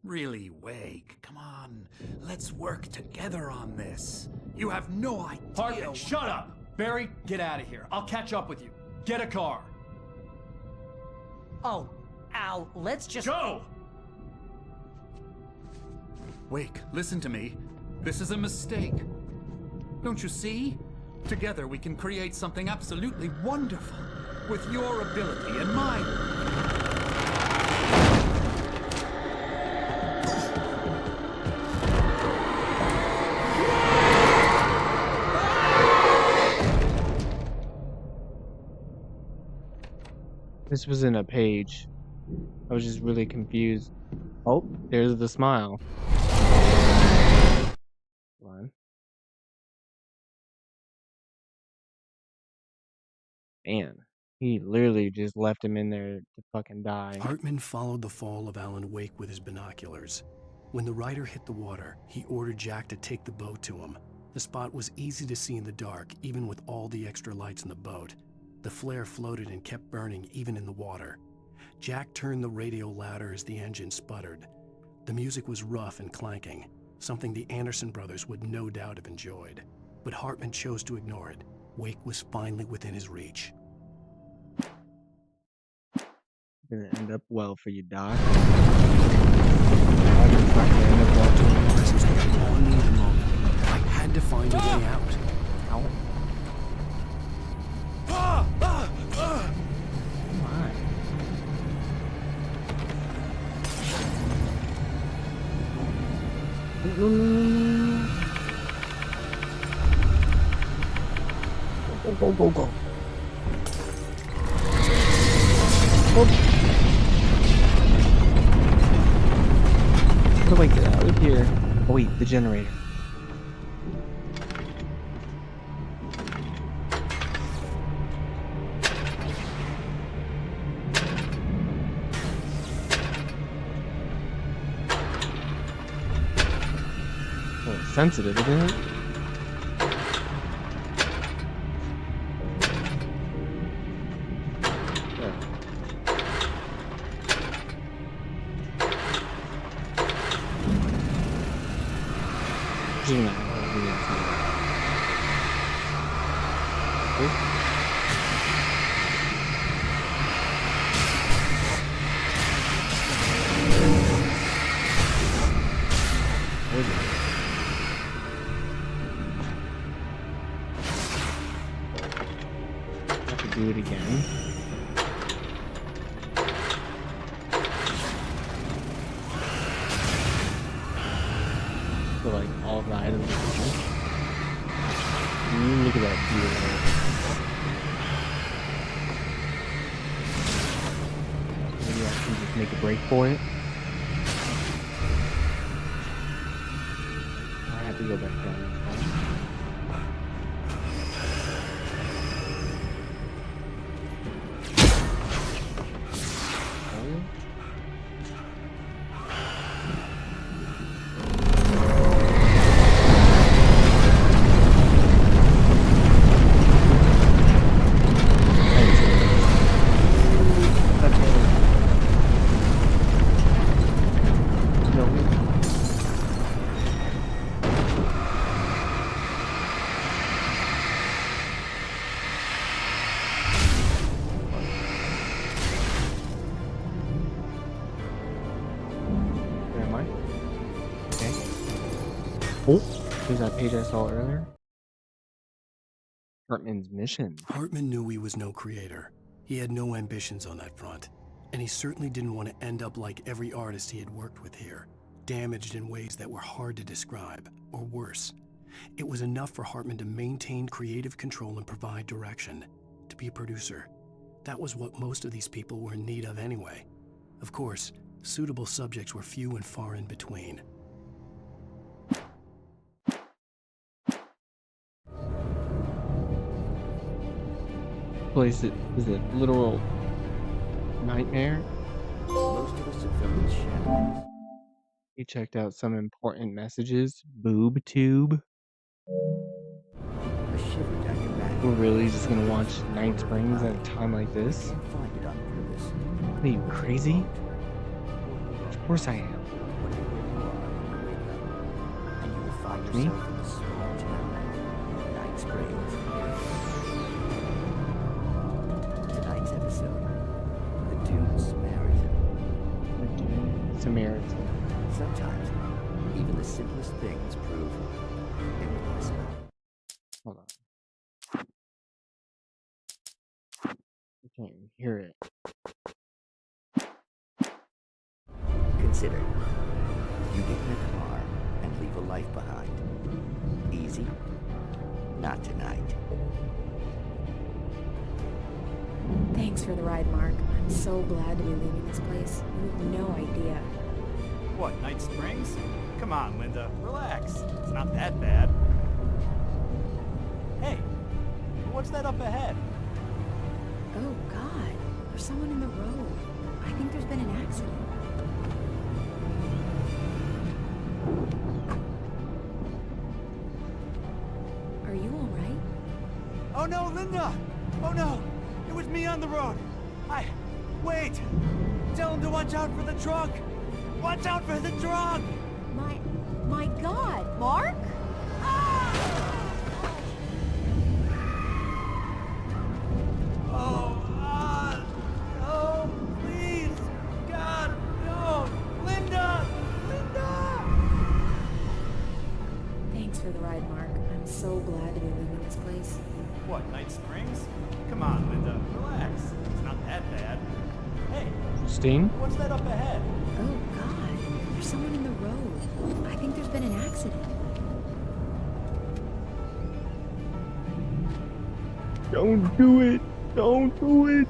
[SPEAKER 7] Really, Wake, come on. Let's work together on this. You have no idea...
[SPEAKER 3] Hartman, shut up! Barry, get out of here. I'll catch up with you. Get a car.
[SPEAKER 4] Oh, Al, let's just...
[SPEAKER 3] Go!
[SPEAKER 7] Wake, listen to me. This is a mistake. Don't you see? Together we can create something absolutely wonderful. With your ability and mine.
[SPEAKER 1] This wasn't a page. I was just really confused. Oh, there's the smile. Line. Man, he literally just left him in there to fucking die.
[SPEAKER 3] Hartman followed the fall of Alan Wake with his binoculars. When the rider hit the water, he ordered Jack to take the boat to him. The spot was easy to see in the dark, even with all the extra lights in the boat. The flare floated and kept burning even in the water. Jack turned the radio louder as the engine sputtered. The music was rough and clanking, something the Anderson brothers would no doubt have enjoyed. But Hartman chose to ignore it. Wake was finally within his reach.
[SPEAKER 1] Gonna end up well for you, Doc. It's not gonna end up well for you.
[SPEAKER 3] This was a long moment. I had to find a way out.
[SPEAKER 1] Ow. My. Go, go, go, go. How do I get out of here? Oh wait, the generator. Oh, it's sensitive, isn't it? Have to do it again. So like all the items are different. Look at that view. Maybe I can just make a break for it. I have to go back down. Oh, there's that page I saw earlier. Hartman's mission.
[SPEAKER 3] Hartman knew he was no creator. He had no ambitions on that front. And he certainly didn't want to end up like every artist he had worked with here, damaged in ways that were hard to describe, or worse. It was enough for Hartman to maintain creative control and provide direction, to be a producer. That was what most of these people were in need of anyway. Of course, suitable subjects were few and far in between.
[SPEAKER 1] Place it is a literal nightmare.
[SPEAKER 15] Most of us have felt its shadows.
[SPEAKER 1] He checked out some important messages. Boob tube.
[SPEAKER 15] A shiver down your back.
[SPEAKER 1] We're really just gonna watch Night Springs at a time like this?
[SPEAKER 15] Can't find it on purpose.
[SPEAKER 1] Are you crazy? Of course I am.
[SPEAKER 15] Wonder where you are when you wake up, and you will find
[SPEAKER 1] Me?
[SPEAKER 15] yourself in a small town, Night Springs. Tonight's episode, The Doomed Samaritan.
[SPEAKER 1] The Doomed Samaritan.
[SPEAKER 15] Sometimes, even the simplest things prove impossible.
[SPEAKER 1] Hold on. I can't even hear it.
[SPEAKER 15] Consider, you get in a car and leave a life behind. Easy? Not tonight.
[SPEAKER 16] Thanks, Thanks for the ride, Mark. I'm so glad to be leaving this place. You have no idea.
[SPEAKER 17] What, Night Springs? Come on, Linda, relax. It's not that bad. Hey, what's that up ahead?
[SPEAKER 16] Oh, God. There's someone in the road. I think there's been an accident. Are you all right?
[SPEAKER 17] Oh no, Linda! Oh no! It was me on the road! Wait! Tell him to watch out for the truck! Watch out for the truck!
[SPEAKER 16] My God, Mark?
[SPEAKER 17] Oh, please! God, no! Linda! Linda!
[SPEAKER 16] Thanks for the ride, Mark. I'm so glad to be leaving this place.
[SPEAKER 17] What, Night Springs? Come on, Linda, relax. It's not that bad. Hey,
[SPEAKER 1] Christine?
[SPEAKER 17] what's that up ahead?
[SPEAKER 16] Oh, God. There's someone in the road. I think there's been an accident.
[SPEAKER 1] Don't do it. Don't do it.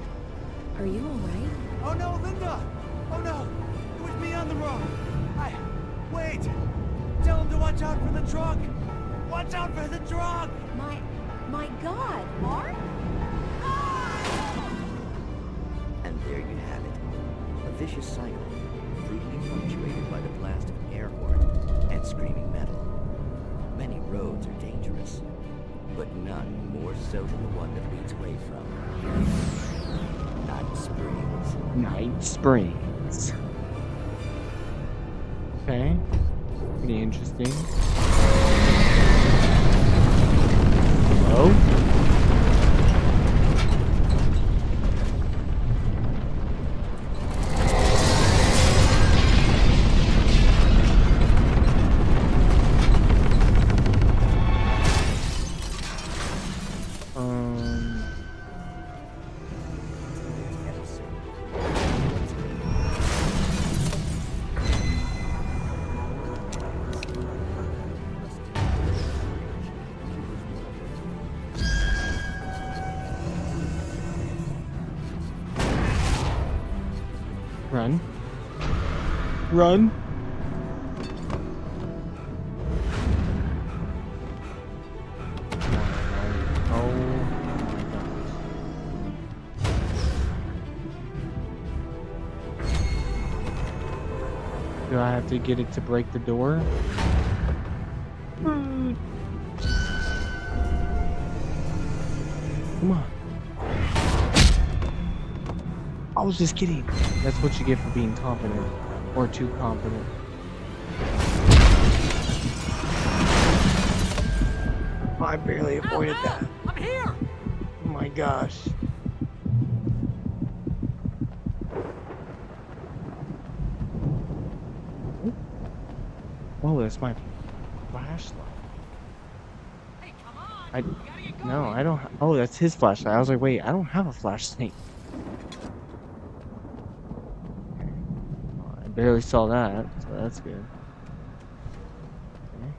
[SPEAKER 16] Are you all right?
[SPEAKER 17] Oh no, Linda! Oh no! It was me on the road! Wait! Tell him to watch out for the truck! Watch out for the truck!
[SPEAKER 16] My God, Mark?
[SPEAKER 15] And there you have it. A vicious cycle, brutally punctuated by the blast of an air horn and screaming metal. Many roads are dangerous, but none more so than the one that leads away from Night Springs.
[SPEAKER 1] Night Springs. Okay. Pretty interesting. Hello? Run. Run. Oh my gosh. Do I have to get it to break the door? Come on. I was just kidding. That's what you get for being confident. Or too confident. I barely avoided that.
[SPEAKER 14] I'm here!
[SPEAKER 1] Oh my gosh. Oh, that's my flashlight.
[SPEAKER 14] Hey, come on!
[SPEAKER 1] No, I don't. Oh, that's his flashlight. I was like, wait, I don't have a flashlight. I barely saw that, so that's good. Okay.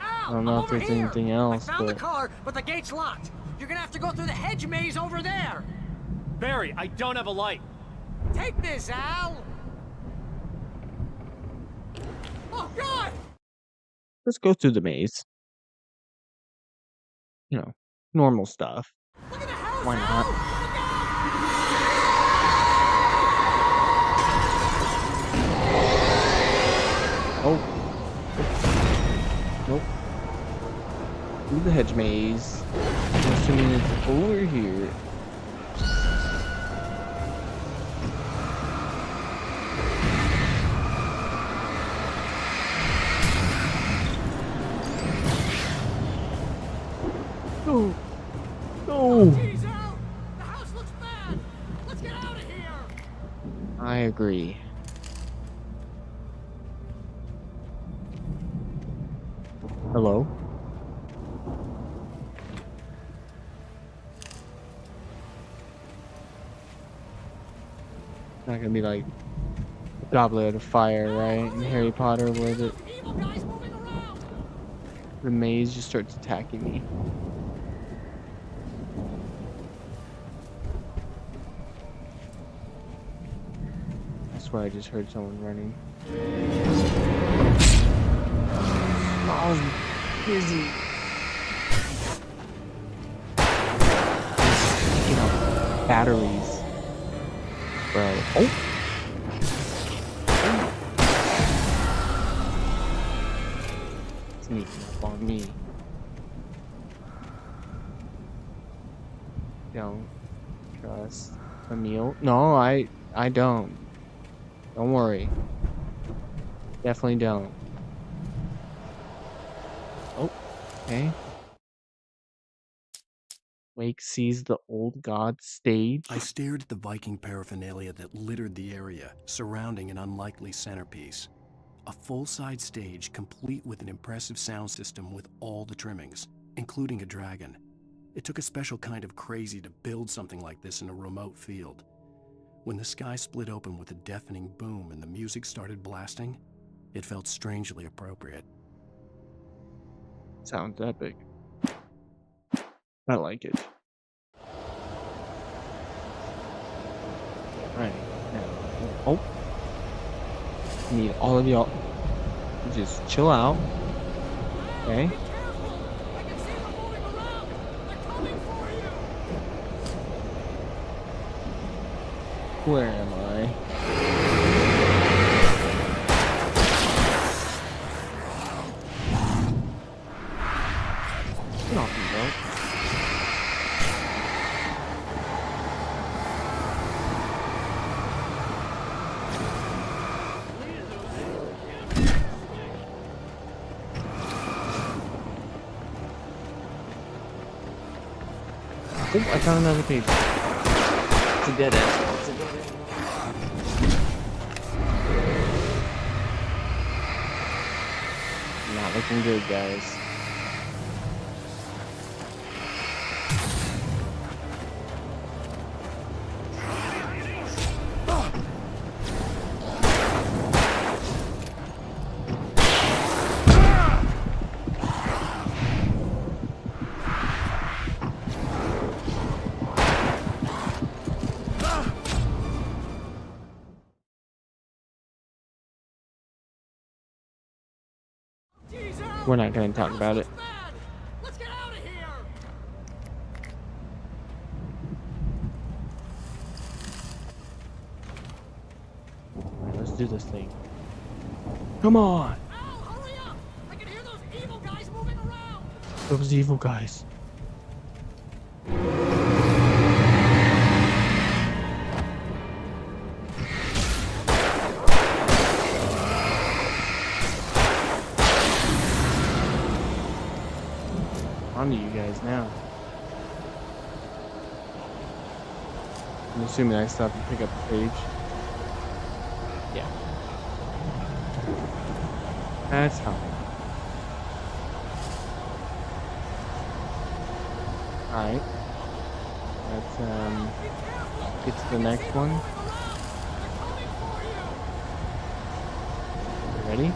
[SPEAKER 1] I don't know if there's anything else,
[SPEAKER 14] I found the
[SPEAKER 1] but
[SPEAKER 14] car, but the gate's locked. You're gonna have to go through the hedge maze over there.
[SPEAKER 17] Barry, I don't have a light.
[SPEAKER 14] Take this, Al. Oh God!
[SPEAKER 1] let's go through the maze. You know, normal stuff. Why not? Oh. Nope. Through the hedge maze. I'm assuming it's over here. No. No.
[SPEAKER 14] Geez, Al! The house looks bad. Let's get out of here.
[SPEAKER 1] I agree. Hello? Not gonna be like Goblet of Fire, right? In Harry Potter, where the maze just starts attacking me. swear I just heard someone running. I was busy. Picking up batteries. Bro. Oh! Sneaking up on me. Don't trust Emil. No, I don't. Don't worry. Definitely don't. Oh, okay. Wake sees the old god stage.
[SPEAKER 3] I stared at the Viking paraphernalia that littered the area, surrounding an unlikely centerpiece. A full-size stage complete with an impressive sound system with all the trimmings, including a dragon. It took a special kind of crazy to build something like this in a remote field. When the sky split open with a deafening boom and the music started blasting, it felt strangely appropriate.
[SPEAKER 1] Sounds epic. I like it. Alright, now. Oh. Need all of y'all to just chill out. Okay. Where am I? Get off me, bro. Oh, I found another page. It's a dead end. It's a dead end. Not looking good, guys. We're not going to talk about it.
[SPEAKER 14] Let's get out of here.
[SPEAKER 1] Alright, let's do this thing. Come on!
[SPEAKER 14] Al, hurry up! I can hear those evil guys moving around.
[SPEAKER 1] Those evil guys. On to you guys now. I'm assuming I still have to pick up the page. Yeah. That's fine. Alright. Let's get to the next one. Ready?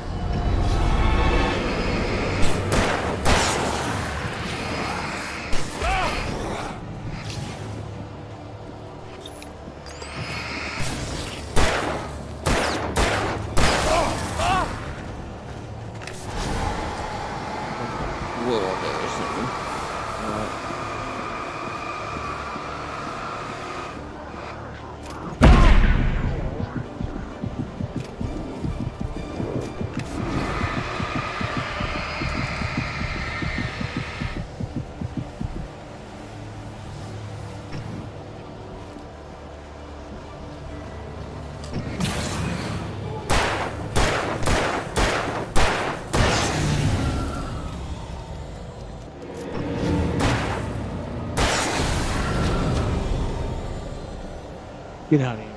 [SPEAKER 1] Get out of here.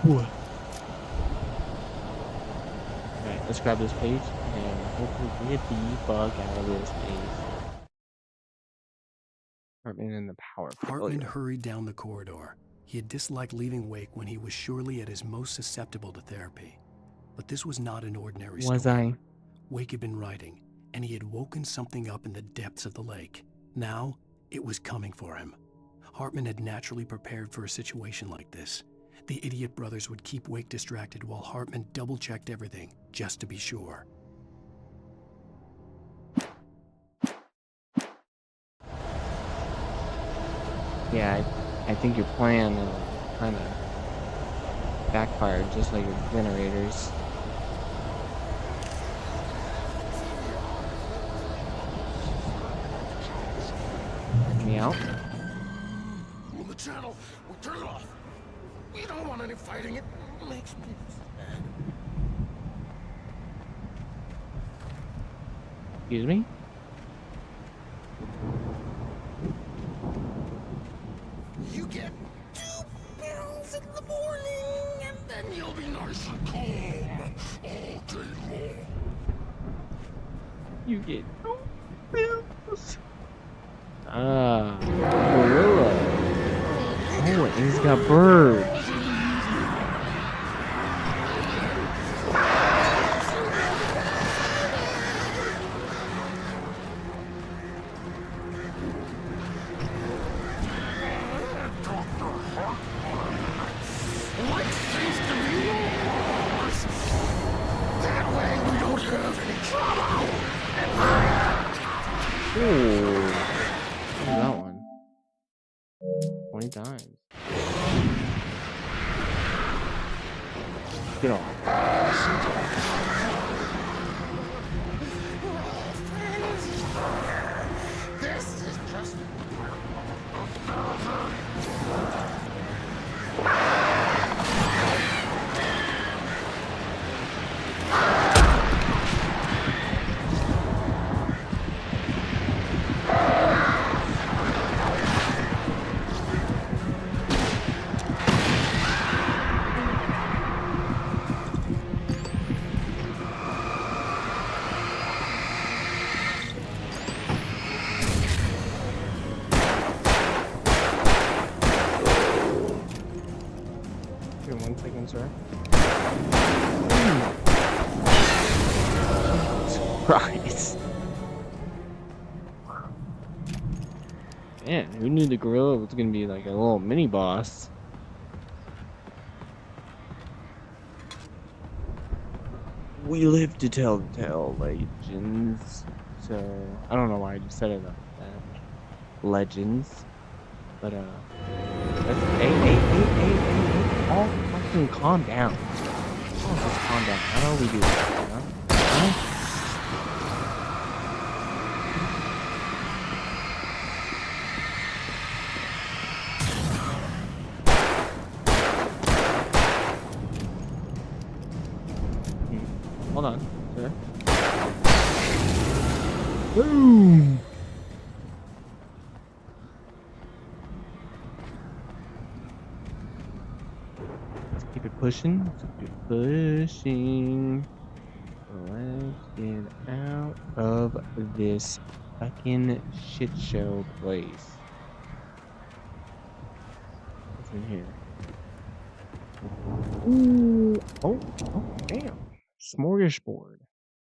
[SPEAKER 1] What? Alright, let's grab this page and hopefully get the fuck out of this place. Hartman in the power
[SPEAKER 3] Hartman
[SPEAKER 1] pavilion.
[SPEAKER 3] hurried down the corridor. He had disliked leaving Wake when he was surely at his most susceptible to therapy. But this was not an ordinary storm.
[SPEAKER 1] Was I?
[SPEAKER 3] Wake had been writing, and he had woken something up in the depths of the lake. Now, it was coming for him. Hartman had naturally prepared for a situation like this. The idiot brothers would keep Wake distracted while Hartman double-checked everything, just to be sure.
[SPEAKER 1] Yeah, I think your plan kind of backfired, just like your generators. Me out.
[SPEAKER 10] Move the channel. We'll turn it off. We don't want any fighting. It makes me sad.
[SPEAKER 1] Excuse me?
[SPEAKER 10] You get 2 pills in the morning, and then you'll be nice and calm all day long.
[SPEAKER 1] You get 2 pills. Ah, gorilla. Oh, and he's got birds.
[SPEAKER 10] Life seems to be yours. That way we don't have any trouble.
[SPEAKER 1] Ooh. That one. 20 times. Get off.
[SPEAKER 10] This is just...
[SPEAKER 1] Give me 1 second, sir. Jesus Christ. Man, who knew the gorilla was gonna be like a little mini boss? We live to tell the tale, legends. So, I don't know why I just said it like that. Legends. But, hey. All fucking calm down. Oh, just calm down. How do we do that, huh? Hold on, sir. Boom! Let's keep it pushing. Let's keep it pushing. Let's get out of this fucking shit show place. What's in here? Ooh. Oh, damn. Smorgasbord.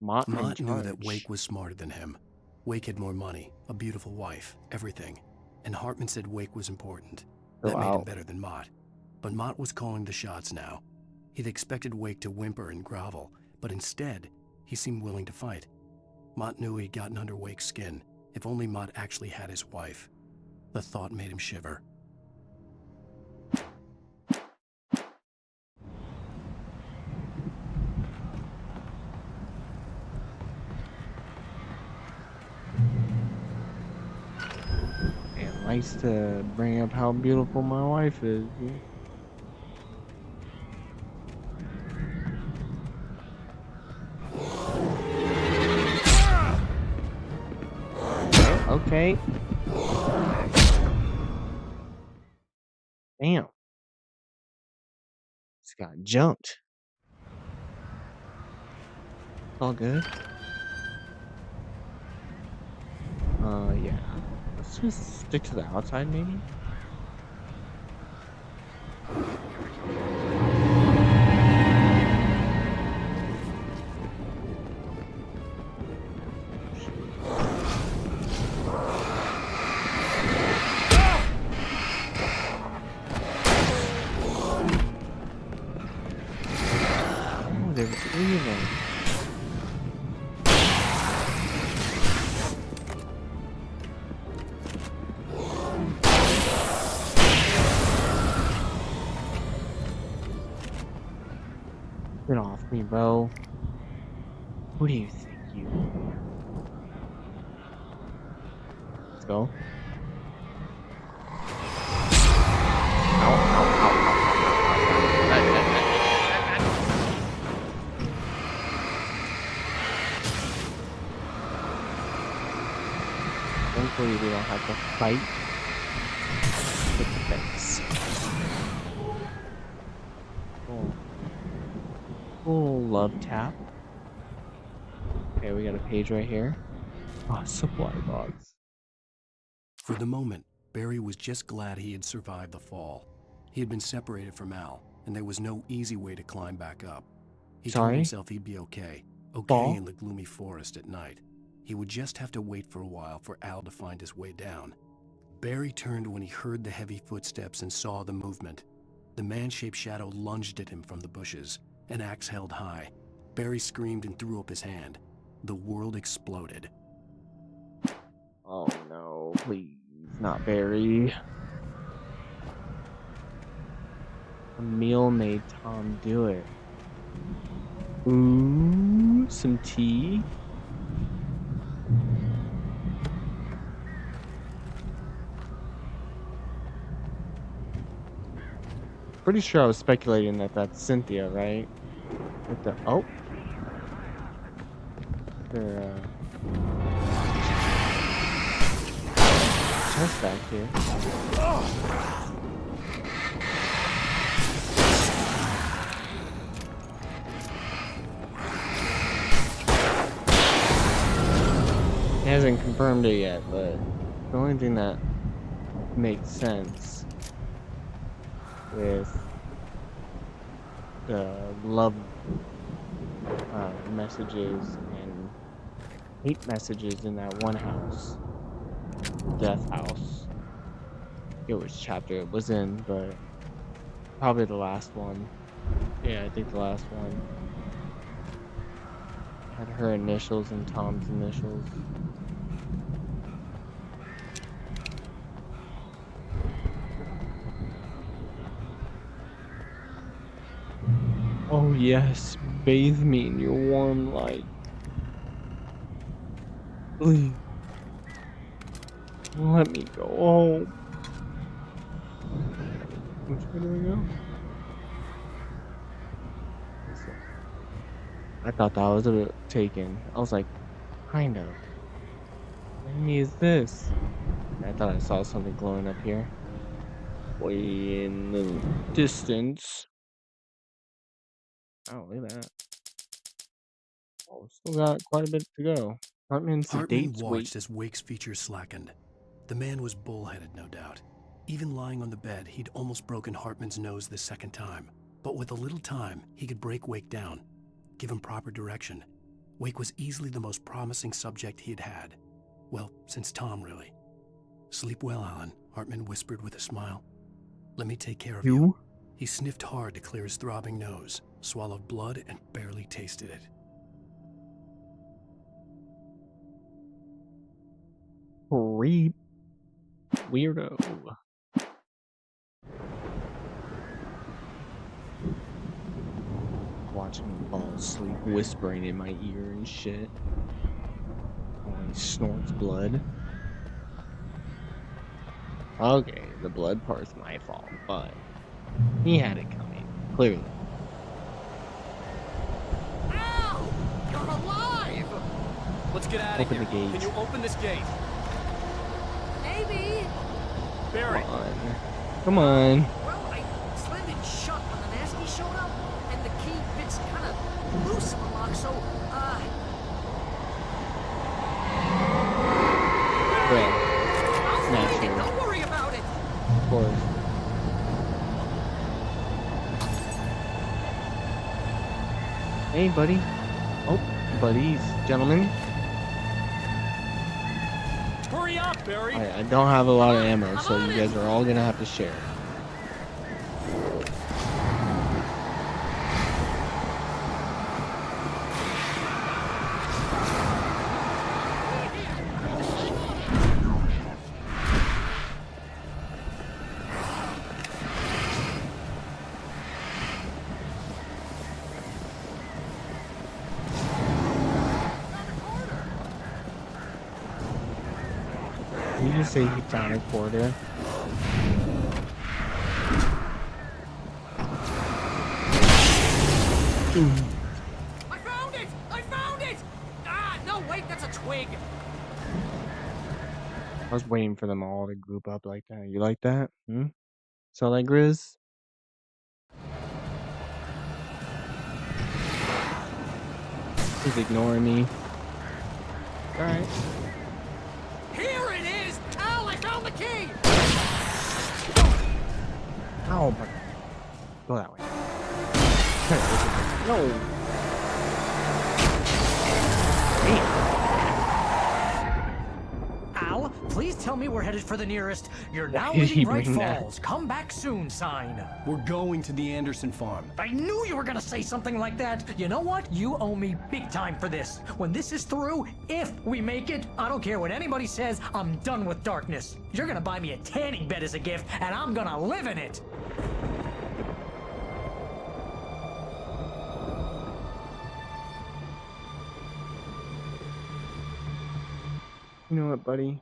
[SPEAKER 3] Mott knew that Wake was smarter than him. Wake had more money, a beautiful wife, everything. And Hartman said Wake was important. That made him better than Mott. But Mott was calling the shots now. He'd expected Wake to whimper and grovel, but instead, he seemed willing to fight. Mott knew he'd gotten under Wake's skin. If only Mott actually had his wife. The thought made him shiver.
[SPEAKER 1] Nice to bring up how beautiful my wife is. Okay. Damn. Just got jumped. All good. Yeah. Let's just stick to the outside, maybe? Three of them. Get off me, bro. Who do you think you are? Let's go. Ow, ow, ow, ow, ow, ow, ow. Thankfully, we don't have to fight with the fence. Cool love tap. Okay, we got a page right here. Oh, supply box.
[SPEAKER 3] For the moment, Barry was just glad he had survived the fall. He had been separated from Al, and there was no easy way to climb back up. He told himself he'd be okay in the gloomy forest at night. He would just have to wait for a while for Al to find his way down. Barry turned when he heard the heavy footsteps and saw the movement. The man-shaped shadow lunged at him from the bushes, an axe held high. Barry screamed and threw up his hand. The world exploded.
[SPEAKER 1] Oh no, please, not Barry. Emil made Tom do it. Ooh, some tea. Pretty sure I was speculating that that's Cynthia, right? With the chest back here. He hasn't confirmed it yet, but the only thing that makes sense with the love messages and hate messages in that one house, death house. I forget which chapter it was in, but probably the last one. Yeah, I think the last one had her initials and Tom's initials. Oh yes, bathe me in your warm light. Please. Let me go home. Which way do we go? I thought that was a bit taken. I was like, kind of. What enemy is this? I thought I saw something glowing up here. Way in the distance. Oh, look at that. Oh, still got quite a bit to go. Hartman
[SPEAKER 3] watched as Wake's features slackened. The man was bullheaded, no doubt. Even lying on the bed, he'd almost broken Hartman's nose the second time. But with a little time, he could break Wake down, give him proper direction. Wake was easily the most promising subject he had had. Well, since Tom, really. Sleep well, Alan, Hartman whispered with a smile. Let me take care of you. He sniffed hard to clear his throbbing nose, swallowed blood, and barely tasted it.
[SPEAKER 1] Creep. Weirdo. Watching him fall asleep, whispering in my ear and shit. While he snorts blood. Okay, the blood part's my fault, but he had it coming, clearly.
[SPEAKER 14] Ow! You're alive!
[SPEAKER 9] Let's get out of here.
[SPEAKER 1] Open the gate.
[SPEAKER 9] Can you open this gate?
[SPEAKER 14] Maybe.
[SPEAKER 9] Barry.
[SPEAKER 1] Come on.
[SPEAKER 14] Well, I slammed it shut when the nasty showed up, and the key fits kind of loose in the lock, so,
[SPEAKER 1] Naturally.
[SPEAKER 14] Don't worry about it.
[SPEAKER 1] Of course. Hey, buddy. Oh, buddies, gentlemen.
[SPEAKER 9] Hurry up, Barry.
[SPEAKER 1] I don't have a lot of ammo, so you guys are all gonna have to share. just say he found a quarter?
[SPEAKER 4] I found it! I found it! Ah, no, wait, that's a twig.
[SPEAKER 1] I was waiting for them all to group up like that. You like that? Hmm? So like Grizz? He's ignoring me. Alright.
[SPEAKER 4] Here it is! Cal, I found the key!
[SPEAKER 1] Oh my. Go that way. No.
[SPEAKER 18] Al, please tell me we're headed for the nearest "You're now
[SPEAKER 1] Why did he
[SPEAKER 18] leaving Bright
[SPEAKER 1] bring that?
[SPEAKER 18] Falls. Come back soon" sign.
[SPEAKER 3] We're going to the Anderson farm.
[SPEAKER 18] I knew you were gonna say something like that. You know what? You owe me big time for this. When this is through, if we make it, I don't care what anybody says, I'm done with darkness. You're gonna buy me a tanning bed as a gift, and I'm gonna live in it.
[SPEAKER 1] You know what, buddy?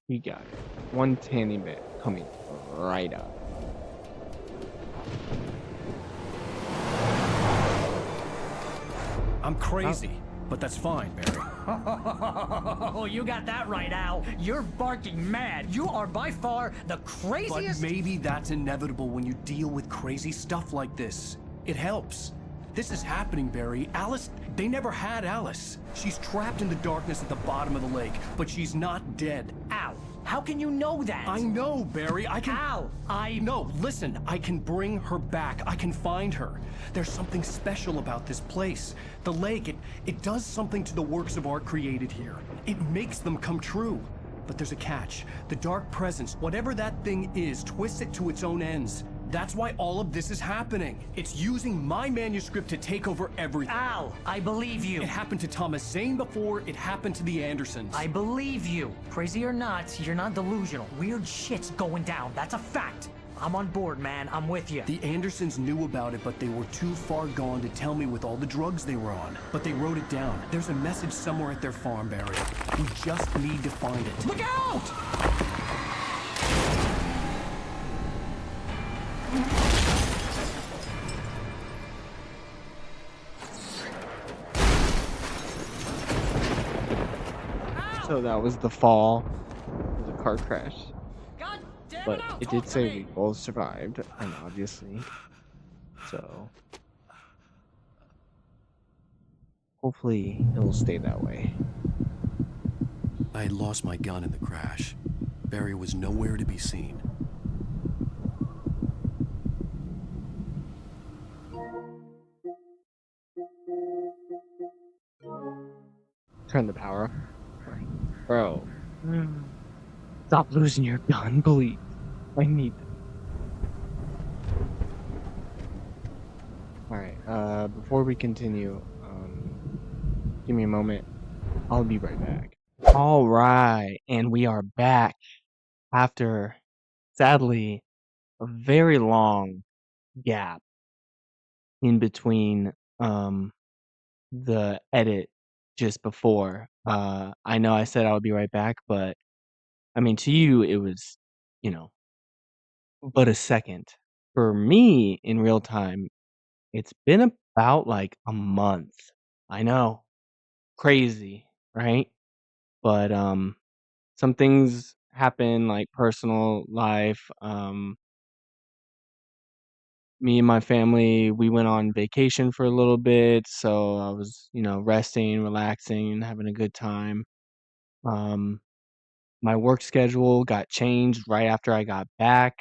[SPEAKER 1] You got it. One tanning bed coming right up.
[SPEAKER 3] I'm crazy, but that's fine, Barry.
[SPEAKER 18] Oh, you got that right, Al. You're barking mad. You are by far the craziest.
[SPEAKER 3] But maybe that's inevitable when you deal with crazy stuff like this. It helps. This is happening, Barry. Alice, they never had Alice. She's trapped in the darkness at the bottom of the lake, but she's not dead.
[SPEAKER 18] Al, how can you know that?
[SPEAKER 3] I know, Barry. I can...
[SPEAKER 18] Al,
[SPEAKER 3] No, listen. I can bring her back. I can find her. There's something special about this place. The lake, it does something to the works of art created here. It makes them come true. But there's a catch. The dark presence, whatever that thing is, twists it to its own ends. That's why all of this is happening. It's using my manuscript to take over everything.
[SPEAKER 18] Al, I believe you.
[SPEAKER 3] It happened to Thomas Zane before, it happened to the Andersons.
[SPEAKER 18] I believe you. Crazy or not, you're not delusional. Weird shit's going down. That's a fact. I'm on board, man. I'm with you.
[SPEAKER 3] The Andersons knew about it, but they were too far gone to tell me with all the drugs they were on. But they wrote it down. There's a message somewhere at their farm, Barry. We just need to find it.
[SPEAKER 18] Look out!
[SPEAKER 1] So that was the fall. The car crash.
[SPEAKER 18] God damn
[SPEAKER 1] But
[SPEAKER 18] Al,
[SPEAKER 1] it
[SPEAKER 18] talk
[SPEAKER 1] did
[SPEAKER 18] to
[SPEAKER 1] say
[SPEAKER 18] me.
[SPEAKER 1] we both survived, and obviously. So hopefully it'll stay that way.
[SPEAKER 3] I had lost my gun in the crash. Barry was nowhere to be seen.
[SPEAKER 1] Turn the power up. Bro. Stop losing your gun, please. I need it. Alright, before we continue, give me a moment. I'll be right back. Alright, and we are back after, sadly, a very long gap in between the edit just before. I know I said I would be right back, but I mean to you it was, you know, but a second. For me in real time, it's been about like a month. I know. Crazy, right? But some things happen like personal life. Me and my family, we went on vacation for a little bit, so I was, resting, relaxing, having a good time. Um, my work schedule got changed right after I got back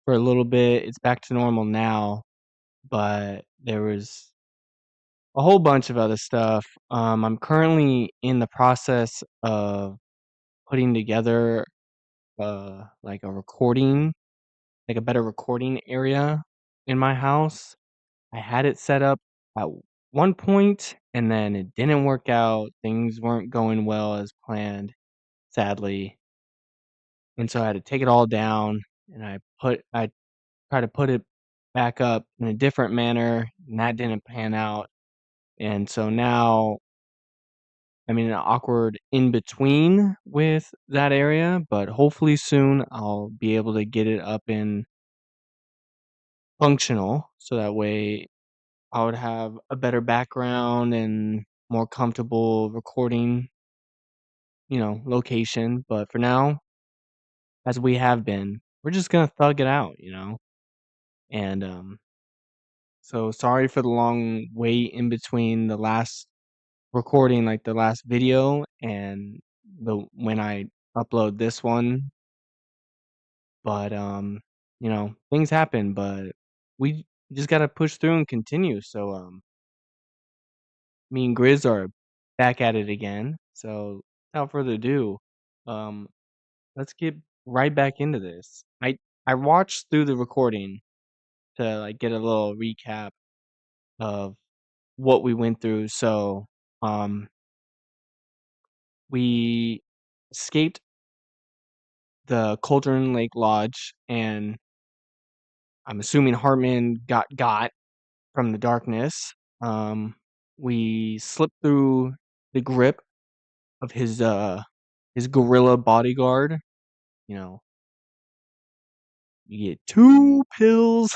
[SPEAKER 1] for a little bit. It's back to normal now, but there was a whole bunch of other stuff. I'm currently in the process of putting together like a recording, like a better recording area in my house. I had it set up at one point and then it didn't work out. Things weren't going well as planned, sadly. And so I had to take it all down and I tried to put it back up in a different manner and that didn't pan out. And so now I'm in an awkward in between with that area, but hopefully soon I'll be able to get it up and functional so that way I would have a better background and more comfortable recording, location. But for now, as we have been, we're just gonna thug it out. And so sorry for the long wait in between the last recording, like the last video, and the when I upload this one. But things happen, but we just gotta push through and continue. So me and Grizz are back at it again. So without further ado, um, let's get right back into this. I watched through the recording to like get a little recap of what we went through. So um, we escaped the Cauldron Lake Lodge, and I'm assuming Hartman got from the darkness. We slipped through the grip of his gorilla bodyguard. You know, you get 2 pills.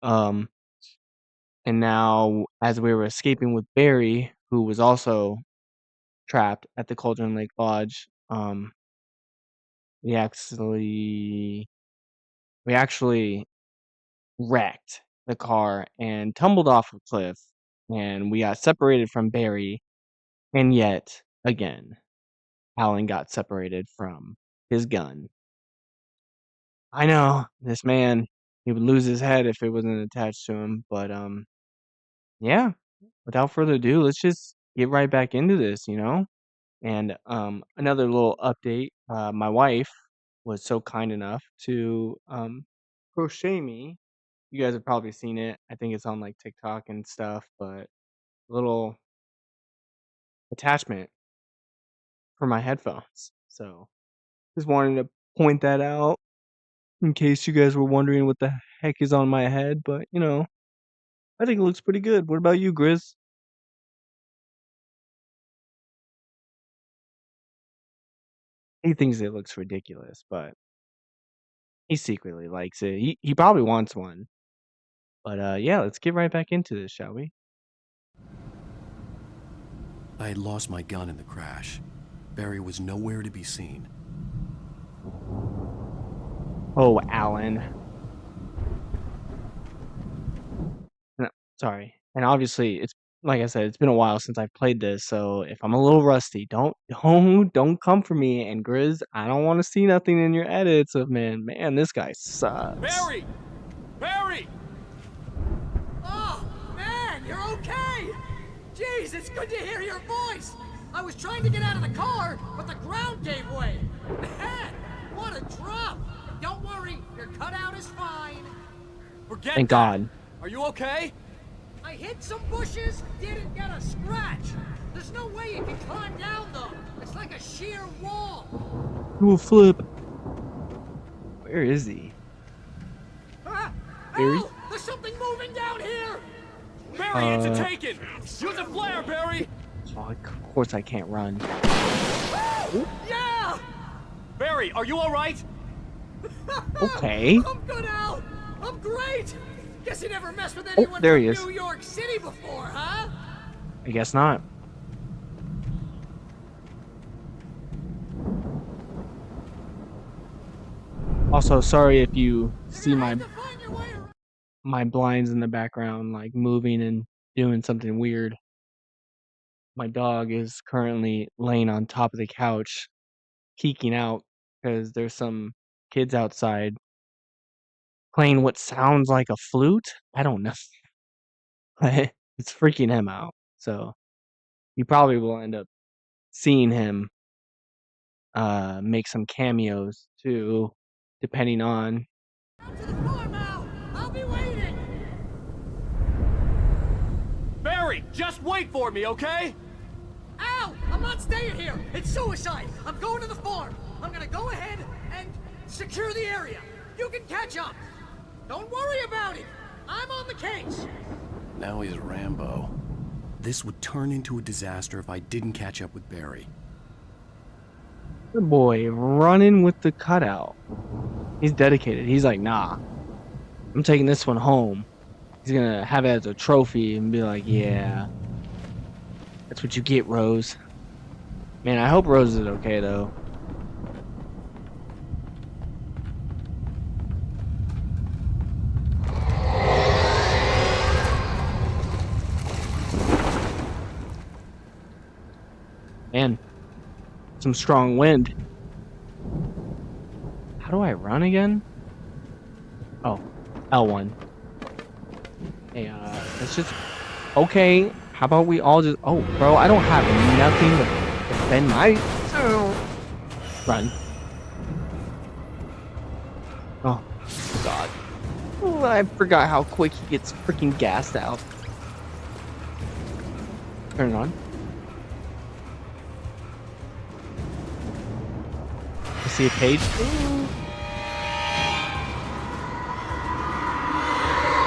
[SPEAKER 1] Um, and now as we were escaping with Barry, who was also trapped at the Cauldron Lake Lodge, we actually wrecked the car and tumbled off a cliff, and we got separated from Barry, and yet again, Alan got separated from his gun. I know, this man, he would lose his head if it wasn't attached to him, but yeah, without further ado, let's just get right back into this. And another little update, my wife was so kind enough to crochet me. You guys have probably seen it. I think it's on like TikTok and stuff, but little attachment for my headphones. So just wanted to point that out in case you guys were wondering what the heck is on my head. But I think it looks pretty good. What about you, Grizz? He thinks it looks ridiculous, but he secretly likes it. He probably wants one. But yeah, let's get right back into this, shall we?
[SPEAKER 3] I had lost my gun in the crash. Barry was nowhere to be seen.
[SPEAKER 1] Oh, Alan. No, sorry. And obviously, it's like I said, it's been a while since I've played this, so if I'm a little rusty, don't come for me. And Grizz, I don't want to see nothing in your edits of man, this guy sucks.
[SPEAKER 17] Barry! Barry! Oh, man, you're okay! Jeez, it's good to hear your voice! I was trying to get out of the car, but the ground gave way. Man, what a drop! Don't worry, your cutout is fine. Forget
[SPEAKER 1] Thank God.
[SPEAKER 17] Are you okay? I hit some bushes, didn't get a scratch. There's no way you can climb down, though. It's like a sheer wall.
[SPEAKER 1] Do a flip. Where is he? Barry?
[SPEAKER 17] Ow! There's something moving down here! Barry, it's a taken! Use a flare, Barry!
[SPEAKER 1] Oh, of course I can't run.
[SPEAKER 17] Yeah! Barry, are you alright?
[SPEAKER 1] Okay.
[SPEAKER 17] I'm good now! I'm great! Guess you never messed with anyone
[SPEAKER 1] there
[SPEAKER 17] from
[SPEAKER 1] he is.
[SPEAKER 17] New York City before, huh?
[SPEAKER 1] I guess not. Also, sorry if you see my blinds in the background, like moving and doing something weird. My dog is currently laying on top of the couch, peeking out because there's some kids outside playing what sounds like a flute. I don't know. It's freaking him out. So you probably will end up seeing him make some cameos too, depending on.
[SPEAKER 17] To the farm, Al! I'll be waiting! Barry, just wait for me, okay? Al! I'm not staying here! It's suicide! I'm going to the farm! I'm gonna go ahead and secure the area! You can catch up! Don't worry about it! I'm on the case!
[SPEAKER 3] Now he's Rambo. This would turn into a disaster if I didn't catch up with Barry.
[SPEAKER 1] The boy running with the cutout. He's dedicated. He's like, nah, I'm taking this one home. He's gonna have it as a trophy and be like, yeah, that's what you get, Rose. Man, I hope Rose is okay, though. Man, some strong wind. How do I run again? Oh, L1. Hey, let's just... Okay, how about we all just... Oh, bro, I don't have nothing to defend my... Run. Oh, God. Oh, I forgot how quick he gets freaking gassed out. Turn it on. I see a page.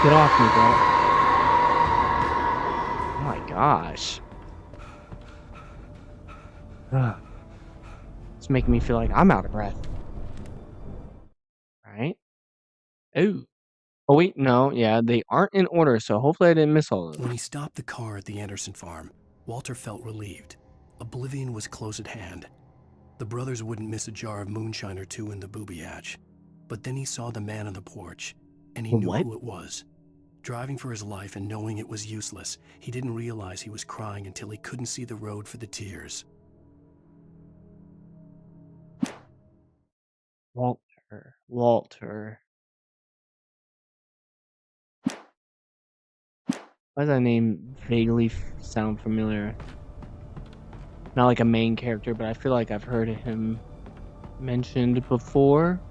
[SPEAKER 1] Get off me, bro. Oh my gosh. It's making me feel like I'm out of breath. Alright. Oh. Oh wait, no, yeah, they aren't in order, so hopefully I didn't miss all of them.
[SPEAKER 3] When he stopped the car at the Anderson farm, Walter felt relieved. Oblivion was close at hand. The brothers wouldn't miss a jar of moonshine or two in the booby hatch. But then he saw the man on the porch, and he knew who it was. Driving for his life and knowing it was useless, he didn't realize he was crying until he couldn't see the road for the tears.
[SPEAKER 1] Walter. Why does that name vaguely sound familiar? Not like a main character, but I feel like I've heard him mentioned before.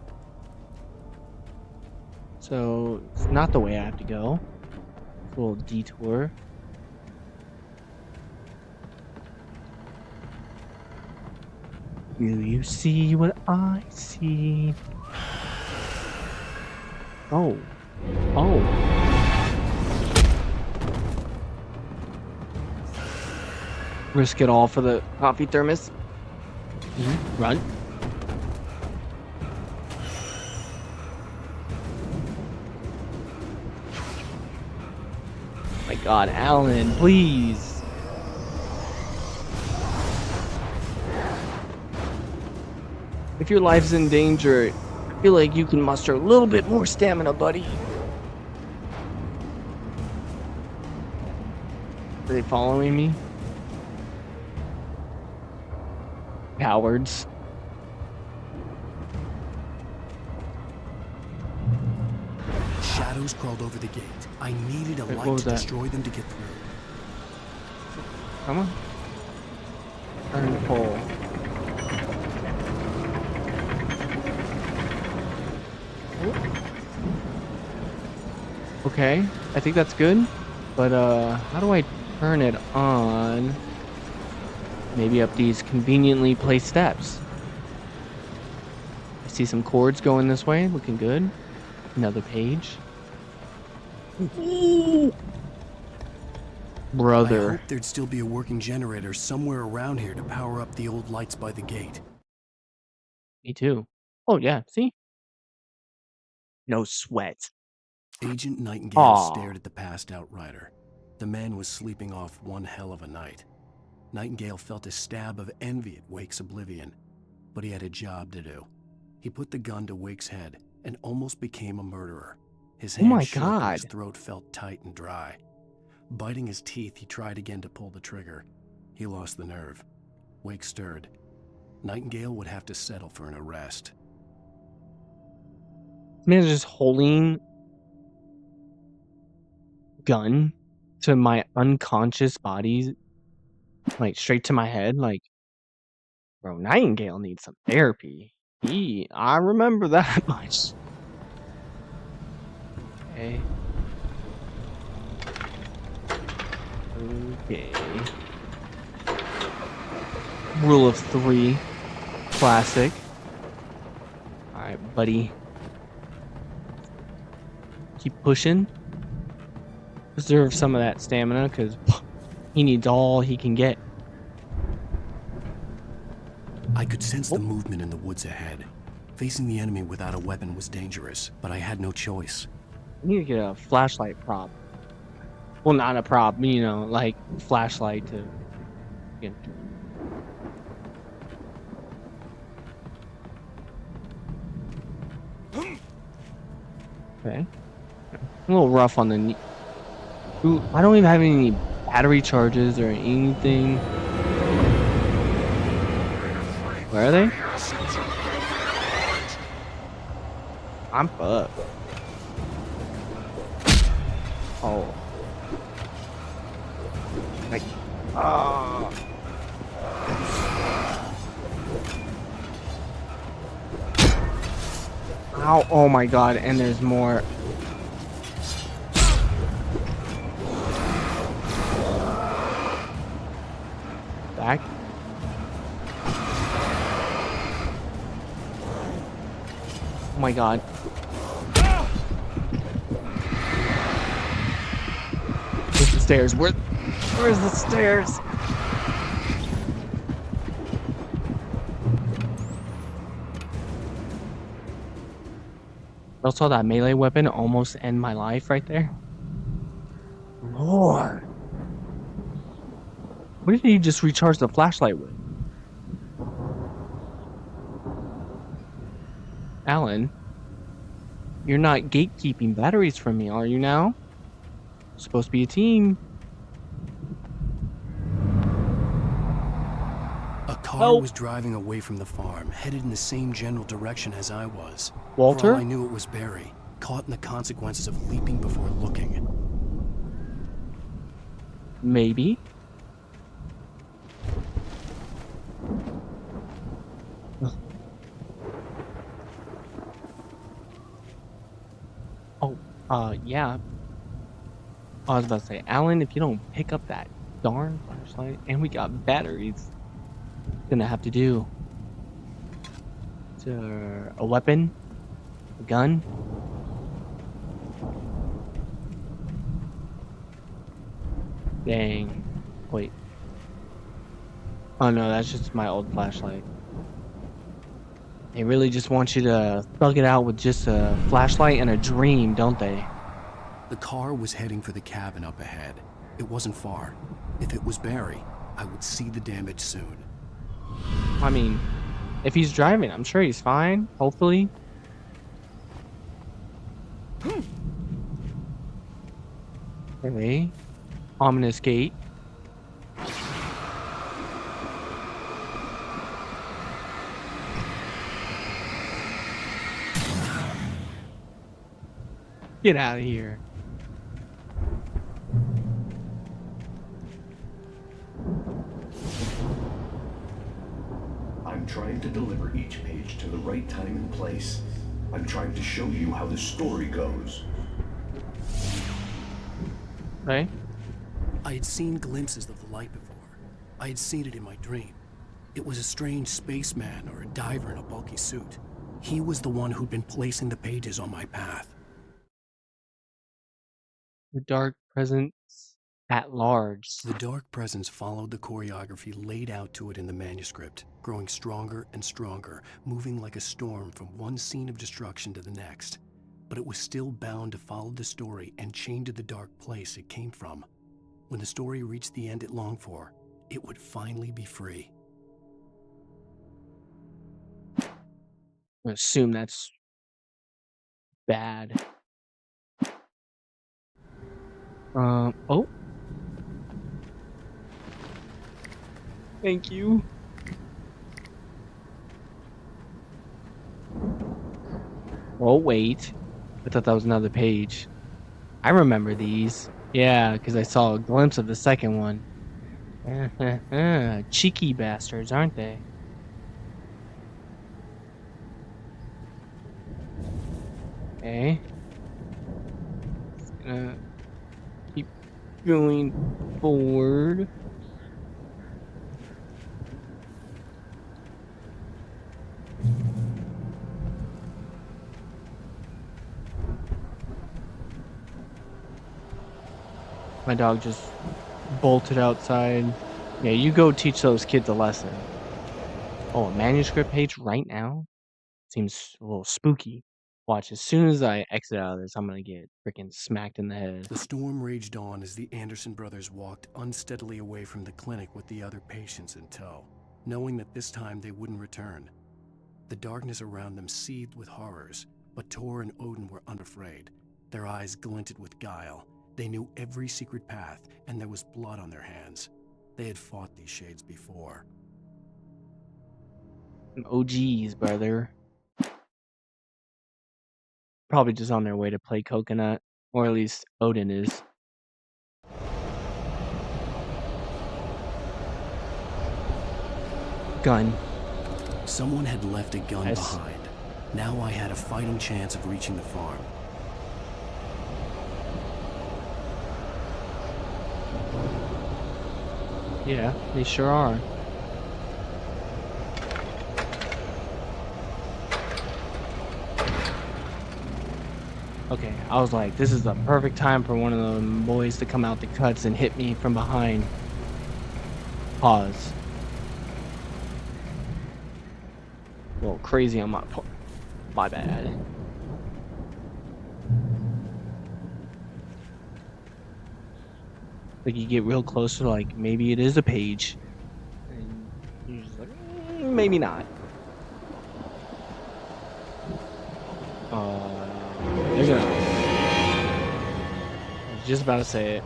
[SPEAKER 1] So, it's not the way I have to go. It's a little detour. Do you see what I see? Oh. Oh. Risk it all for the coffee thermos. Run. My God, Alan, please. If your life's in danger, I feel like you can muster a little bit more stamina, buddy. Are they following me? Cowards.
[SPEAKER 3] Shadows crawled over the gate. I needed a light to destroy them to get through.
[SPEAKER 1] Come on. Turn the pole. Okay, I think that's good. But how do I turn it on? Maybe up these conveniently placed steps. I see some cords going this way, looking good. Another page. Brother.
[SPEAKER 3] I hoped there'd still be a working generator somewhere around here to power up the old lights by the gate.
[SPEAKER 1] Me too. Oh yeah, see? No sweat.
[SPEAKER 3] Agent Nightingale stared at the passed out rider. The man was sleeping off one hell of a night. Nightingale felt a stab of envy at Wake's oblivion, but he had a job to do. He put the gun to Wake's head and almost became a murderer. His hands shook and his throat felt tight and dry. Biting his teeth, he tried again to pull the trigger. He lost the nerve. Wake stirred. Nightingale would have to settle for an arrest.
[SPEAKER 1] This man's just holding gun to my unconscious body, like straight to my head. Like, bro, Nightingale needs some therapy. I remember that much. Okay. Okay. Rule of 3. Classic. Alright, buddy. Keep pushing. Preserve some of that stamina, because He needs all he can get.
[SPEAKER 3] I could sense the movement in the woods ahead. Facing the enemy without a weapon was dangerous, but I had no choice.
[SPEAKER 1] I need to get a flashlight prop. Well, not a prop, you know, like flashlight to. You know. Okay. A little rough on the knee. Ooh, I don't even have any battery charges or anything. Where are they? I'm fucked. Oh. Like, Ow, oh my god, and there's more. Back. Oh my god. Where's the stairs? Where's the stairs? I saw that melee weapon almost end my life right there. Lord. What did he just recharge the flashlight with? Alan, you're not gatekeeping batteries from me, are you now? Supposed to be a team.
[SPEAKER 3] A car was driving away from the farm, headed in the same general direction as I was.
[SPEAKER 1] Walter?
[SPEAKER 3] For all I knew, it was Barry, caught in the consequences of leaping before looking.
[SPEAKER 1] Maybe. Oh, yeah. I was about to say, Alan, if you don't pick up that darn flashlight, and we got batteries, gonna have to do a weapon, a gun. Dang. Wait. Oh no, that's just my old flashlight. They really just want you to thug it out with just a flashlight and a dream, don't they?
[SPEAKER 3] The car was heading for the cabin up ahead. It wasn't far. If it was Barry, I would see the damage soon.
[SPEAKER 1] I mean, if he's driving, I'm sure he's fine, hopefully. Okay. Ominous gate. Get out of here.
[SPEAKER 19] I'm trying to deliver each page to the right time and place. I'm trying to show you how the story goes.
[SPEAKER 1] Okay.
[SPEAKER 3] I had seen glimpses of the light before. I had seen it in my dream. It was a strange spaceman or a diver in a bulky suit. He was the one who'd been placing the pages on my path.
[SPEAKER 1] The dark presence at large.
[SPEAKER 3] The dark presence followed the choreography laid out to it in the manuscript, growing stronger and stronger, moving like a storm from one scene of destruction to the next. But it was still bound to follow the story and chained to the dark place it came from. When the story reached the end it longed for, it would finally be free.
[SPEAKER 1] I assume that's bad. Oh. Thank you. Oh, wait. I thought that was another page. I remember these. Yeah, because I saw a glimpse of the second one. Cheeky bastards, aren't they? Okay. Just gonna keep going forward. My dog just bolted outside. Yeah, you go teach those kids a lesson. Oh, a manuscript page right now? Seems a little spooky. Watch, as soon as I exit out of this, I'm gonna get freaking smacked in the head.
[SPEAKER 3] The storm raged on as the Anderson brothers walked unsteadily away from the clinic with the other patients in tow, knowing that this time they wouldn't return. The darkness around them seethed with horrors, but Tor and Odin were unafraid. Their eyes glinted with guile. They knew every secret path, and there was blood on their hands. They had fought these shades before.
[SPEAKER 1] OGs, brother. Probably just on their way to play Coconut, or at least Odin is. Gun.
[SPEAKER 3] Someone had left a gun
[SPEAKER 1] Yes.
[SPEAKER 3] behind. Now I had a fighting chance of reaching the farm.
[SPEAKER 1] Yeah, they sure are. Okay, I was like, this is the perfect time for one of them boys to come out the cuts and hit me from behind. Pause. A little crazy on my part. My bad. Like, you get real close to, like, maybe it is a page. And you're just like, maybe not. They're gonna... I was just about to say it.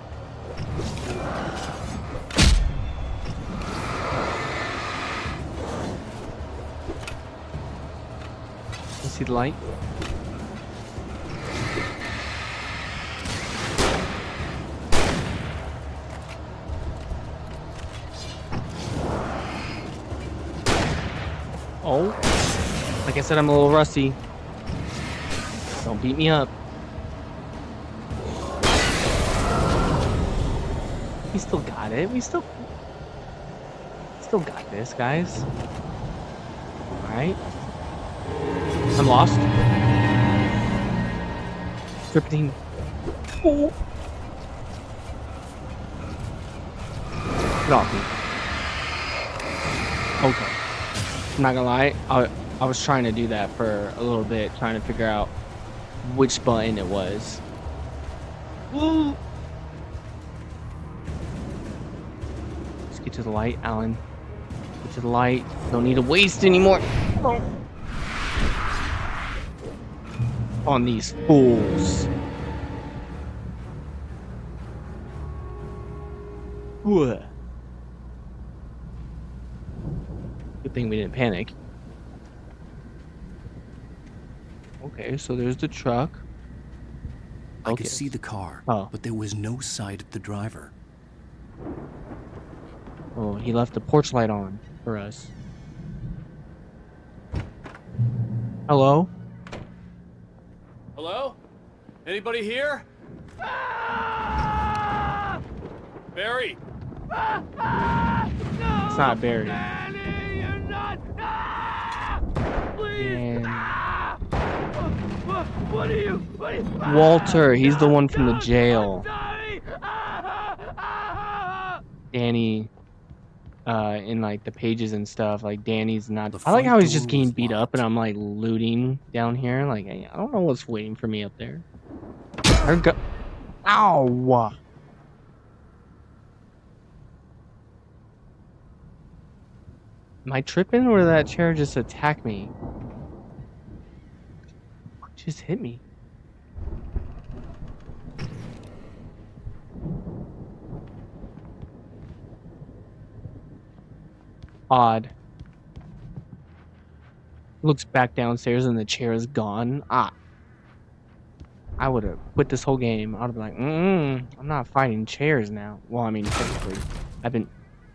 [SPEAKER 1] You see the light? Oh, like I said, I'm a little rusty. Don't beat me up. We still got it. We still got this, guys. Alright. I'm lost. Dripping. Oh. Get off me. Okay. I'm not gonna lie. I was trying to do that for a little bit, trying to figure out which button it was. Ooh. Let's get to the light, Alan. Get to the light. Don't need to waste anymore. Oh. On these fools. Ooh. Good thing we didn't panic. Okay, so there's the truck.
[SPEAKER 3] I could see the car, but there was no sight of the driver.
[SPEAKER 1] Oh, he left the porch light on for us. Hello?
[SPEAKER 9] Hello? Anybody here? Barry!
[SPEAKER 1] It's not Barry. And
[SPEAKER 14] What are you?
[SPEAKER 1] Walter, he's the one from the jail. Danny, in like the pages and stuff, like Danny's not. I like how he's just getting beat up, and I'm like looting down here. Like I don't know what's waiting for me up there. Ow! Am I tripping, or did that chair just attack me? What just hit me? Odd. Looks back downstairs and the chair is gone. Ah. I would have quit this whole game. I would have been like, I'm not fighting chairs now. Well, I mean, technically, I've been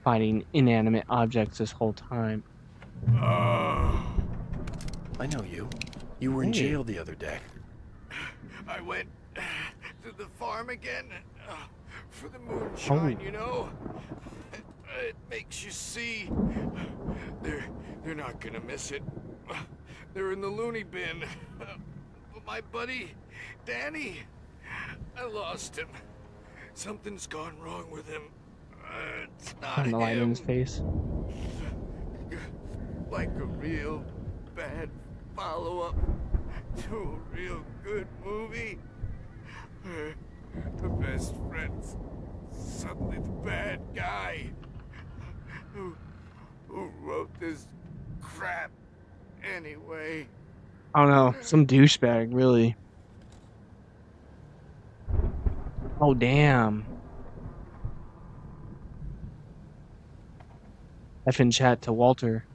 [SPEAKER 1] fighting inanimate objects this whole time.
[SPEAKER 3] I know you. You were in jail the other day.
[SPEAKER 6] I went to the farm again for the moonshine, you know? It makes you see. They're not gonna miss it. They're in the loony bin. But my buddy, Danny, I lost him. Something's gone wrong with him. It's not
[SPEAKER 1] Turn the light in his
[SPEAKER 6] him.
[SPEAKER 1] face.
[SPEAKER 6] Like a real bad follow-up to a real good movie. Where the best friend's suddenly the bad guy. Who wrote this crap anyway?
[SPEAKER 1] I don't know. Some douchebag, really. Oh, damn. F in chat to Walter.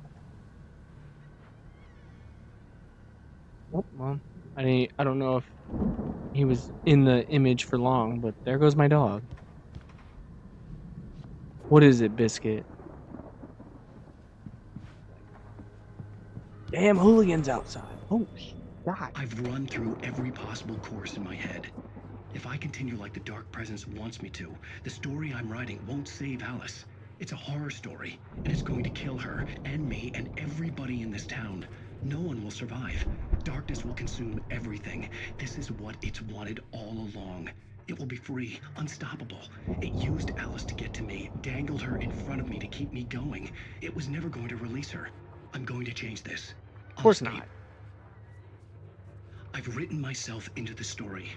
[SPEAKER 1] Oh, well, I don't know if he was in the image for long, but there goes my dog. What is it, Biscuit? Damn hooligans outside. Oh, God.
[SPEAKER 3] I've run through every possible course in my head. If I continue like the Dark Presence wants me to, the story I'm writing won't save Alice. It's a horror story, and it's going to kill her, and me, and everybody in this town. No one will survive. Darkness will consume everything. This is what it's wanted all along. It will be free, unstoppable. It used Alice to get to me, dangled her in front of me to keep me going. It was never going to release her. I'm going to change this.
[SPEAKER 1] Of course not.
[SPEAKER 3] I've written myself into the story.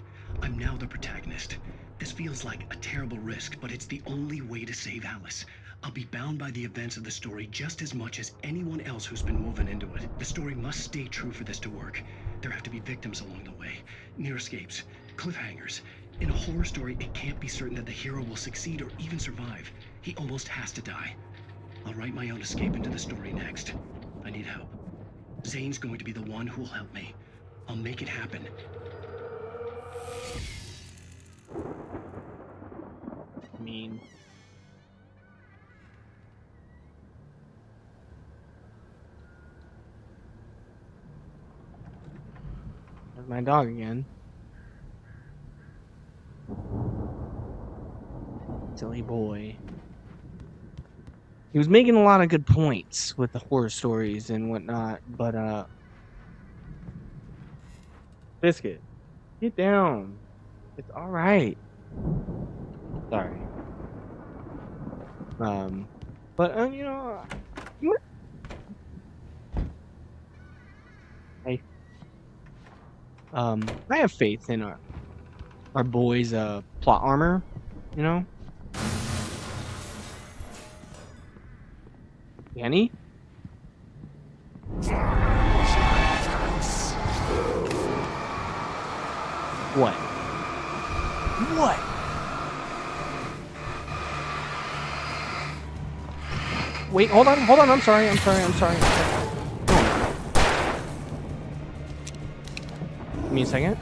[SPEAKER 3] I'm now the protagonist. This feels like a terrible risk, but it's the only way to save Alice. I'll be bound by the events of the story just as much as anyone else who's been woven into it. The story must stay true for this to work. There have to be victims along the way, near escapes, cliffhangers. In a horror story, it can't be certain that the hero will succeed or even survive. He almost has to die. I'll write my own escape into the story next. I need help. Zane's going to be the one who will help me. I'll make it happen.
[SPEAKER 1] Mean. There's my dog again. Silly boy. He was making a lot of good points with the horror stories and whatnot, but Biscuit, get down. It's all right. Sorry. But you know, what? Hey. I have faith in our boys' plot armor. You know. Danny? What? What? Wait, hold on. I'm sorry. Give me a second.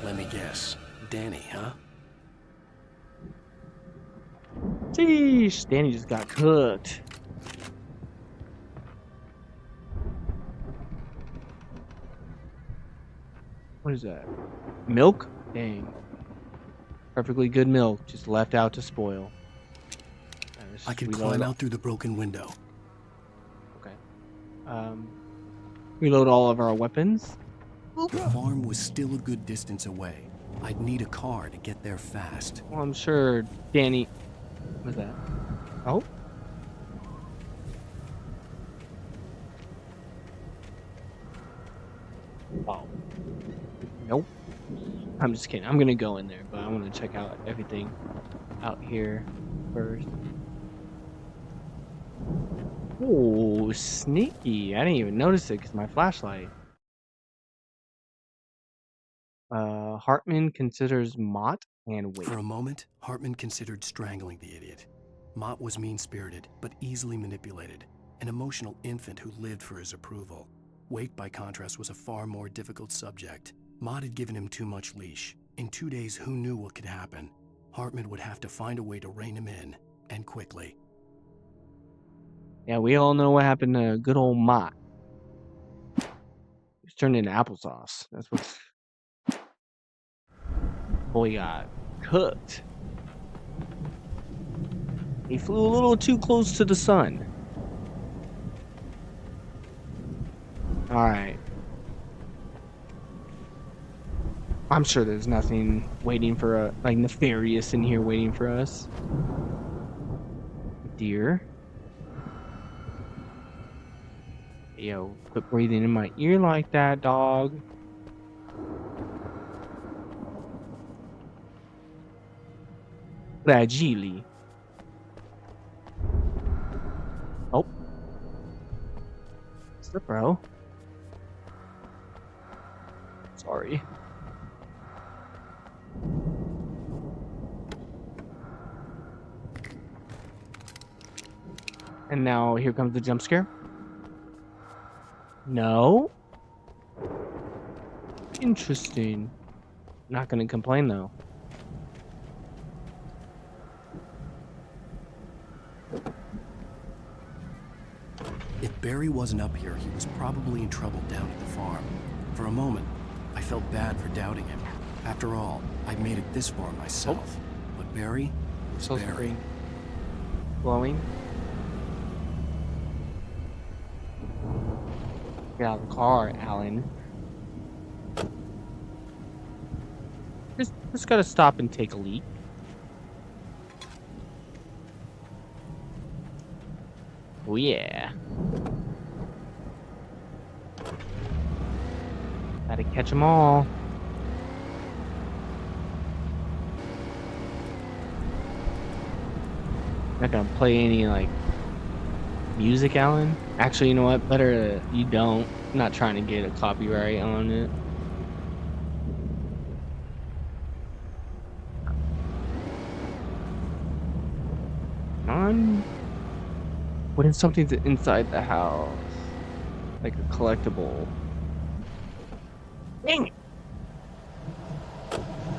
[SPEAKER 3] Let me guess. Danny, huh?
[SPEAKER 1] Sheesh, Danny just got cooked. What is that? Milk? Dang. Perfectly good milk, just left out to spoil.
[SPEAKER 3] I can climb out through the broken window.
[SPEAKER 1] Okay. Reload all of our weapons.
[SPEAKER 3] The farm was still a good distance away. I'd need a car to get there fast.
[SPEAKER 1] Well, I'm sure Danny... What's that? Oh? Wow. Nope. I'm just kidding. I'm gonna go in there, but I want to check out everything out here first. Oh, sneaky. I didn't even notice it because my flashlight. Hartman considers Mott and Wade.
[SPEAKER 3] For a moment, Hartman considered strangling the idiot. Mott was mean-spirited, but easily manipulated. An emotional infant who lived for his approval. Wake, by contrast, was a far more difficult subject. Mott had given him too much leash. In 2 days, who knew what could happen? Hartman would have to find a way to rein him in, and quickly.
[SPEAKER 1] Yeah, we all know what happened to good old Mott. He's turned into applesauce. That's what... Boy got cooked. He flew a little too close to the sun. Alright. I'm sure there's nothing waiting for like nefarious in here waiting for us. Dear. Yo, quit breathing in my ear like that, dog. Fragili. Oh. What's up, bro? Sorry. And now here comes the jump scare. No. Interesting. Not gonna complain though.
[SPEAKER 3] If Barry wasn't up here, he was probably in trouble down at the farm. For a moment, I felt bad for doubting him. After all, I made it this far myself. But Barry was Barry.
[SPEAKER 1] Glowing. Get out of the car, Alan. Just gotta stop and take a leak. Oh yeah. Gotta catch them all. Not gonna play any like music, Alan. Actually, you know what? Better you don't. I'm not trying to get a copyright on it. What if something's inside the house? Like a collectible. Dang it!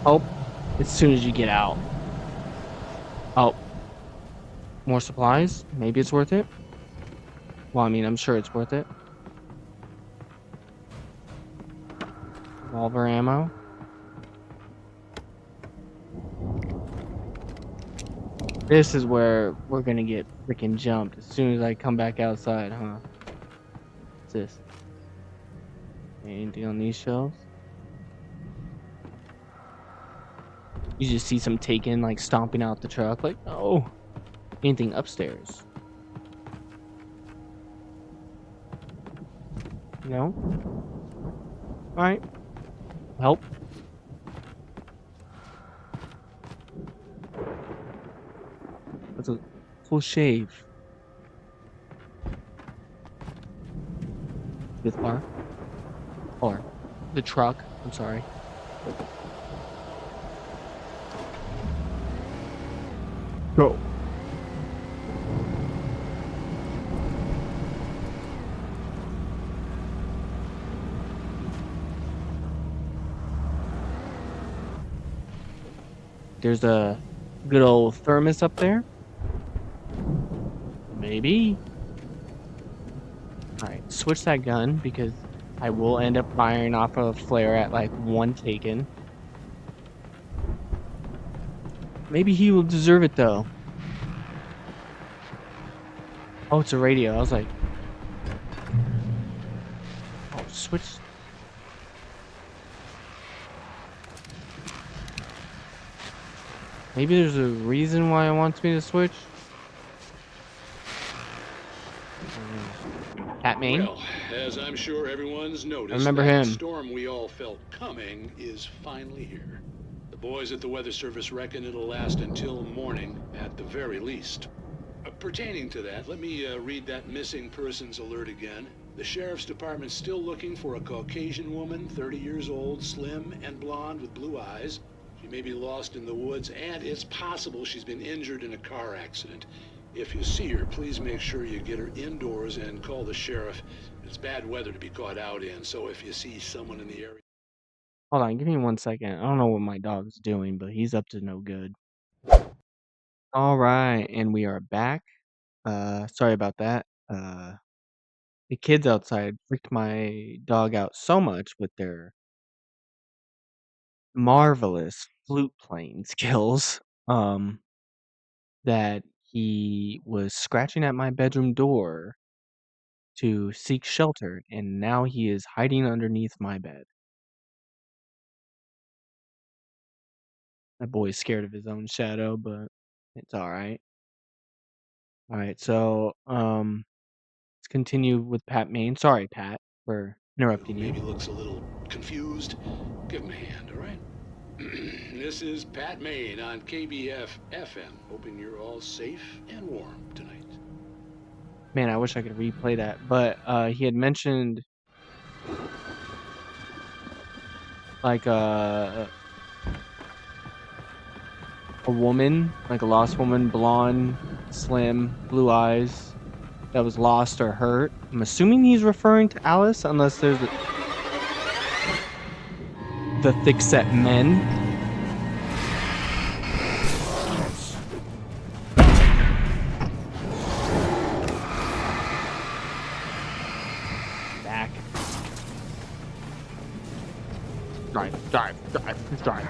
[SPEAKER 1] Oh, as soon as you get out. Oh. More supplies? Maybe it's worth it? Well, I mean, I'm sure it's worth it. Revolver ammo. This is where we're gonna get freaking jumped as soon as I come back outside, huh? What's this? Anything on these shelves? You just see some taken, like, stomping out the truck, like, oh. Anything upstairs? No? Alright. Help. That's a full shave. This car. Or the truck. I'm sorry. Go. There's a good old thermos up there. Maybe. Alright, switch that gun because I will end up firing off a flare at like one taken. Maybe he will deserve it though. Oh, it's a radio. I was like, oh, switch. Maybe there's a reason why it wants me to switch. Catman.
[SPEAKER 20] Well, as I'm sure everyone's noticed,
[SPEAKER 1] I remember
[SPEAKER 20] that
[SPEAKER 1] him.
[SPEAKER 20] storm we all felt coming is finally here. The boys at the Weather Service reckon it'll last until morning at the very least. Pertaining to that, let me read that missing persons alert again. The Sheriff's Department's still looking for a Caucasian woman, 30 years old, slim and blonde with blue eyes. She may be lost in the woods, and it's possible she's been injured in a car accident. If you see her, please make sure you get her indoors and call the sheriff. It's bad weather to be caught out in, so if you see someone in the area...
[SPEAKER 1] Hold on, give me 1 second. I don't know what my dog's doing, but he's up to no good. Alright, and we are back. Sorry about that. The kids outside freaked my dog out so much with their marvelous flute playing skills, that he was scratching at my bedroom door to seek shelter, and now he is hiding underneath my bed. That boy's scared of his own shadow, but it's alright. Alright, so, let's continue with Pat Main. Sorry, Pat, for interrupting you.
[SPEAKER 20] Maybe looks a little confused. Give him a hand, all right? This is Pat Main on KBF FM. Hoping you're all safe and warm tonight.
[SPEAKER 1] Man, I wish I could replay that, but he had mentioned like a woman, like a lost woman, blonde, slim, blue eyes, that was lost or hurt. I'm assuming he's referring to Alice, unless there's the thick-set men. Back. Drive.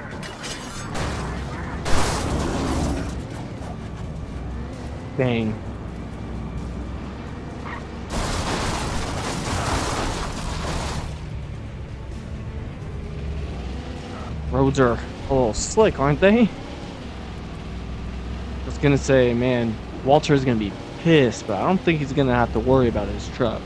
[SPEAKER 1] Dang. Roads are a little slick, aren't they? I was gonna say, man, Walter's gonna be pissed, but I don't think he's gonna have to worry about his truck.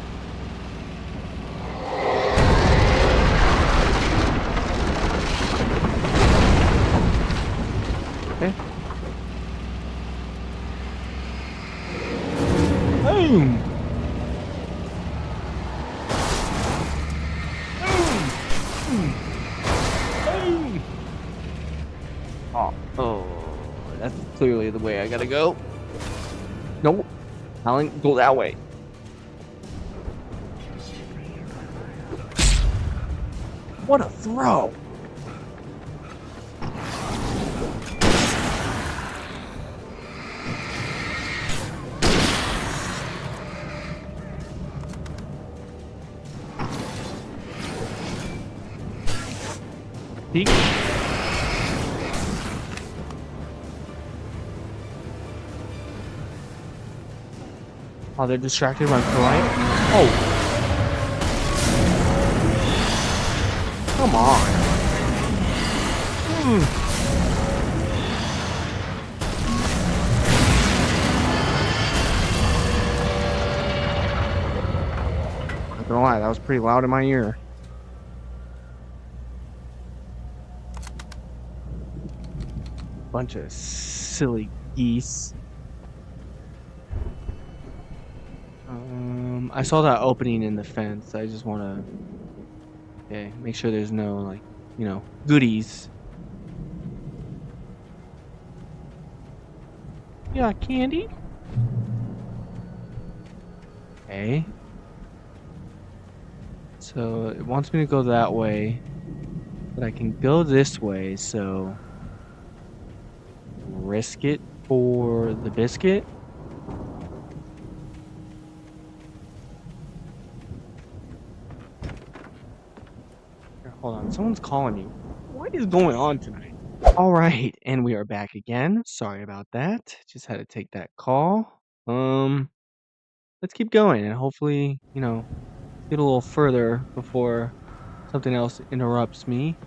[SPEAKER 1] Okay. Boom! Oh, that's clearly the way I gotta go. Nope. Alan, go that way. What a throw! Peek. Oh, they're distracted by right. Oh. Come on. Not gonna lie, that was pretty loud in my ear. Bunch of silly geese. I saw that opening in the fence. I just want to, make sure there's no, like, you know, goodies. Yeah, candy. Okay. So it wants me to go that way, but I can go this way. So risk it for the biscuit. Hold on, someone's calling me. What is going on tonight? Alright, and we are back again. Sorry about that. Just had to take that call. Let's keep going and hopefully, you know, get a little further before something else interrupts me.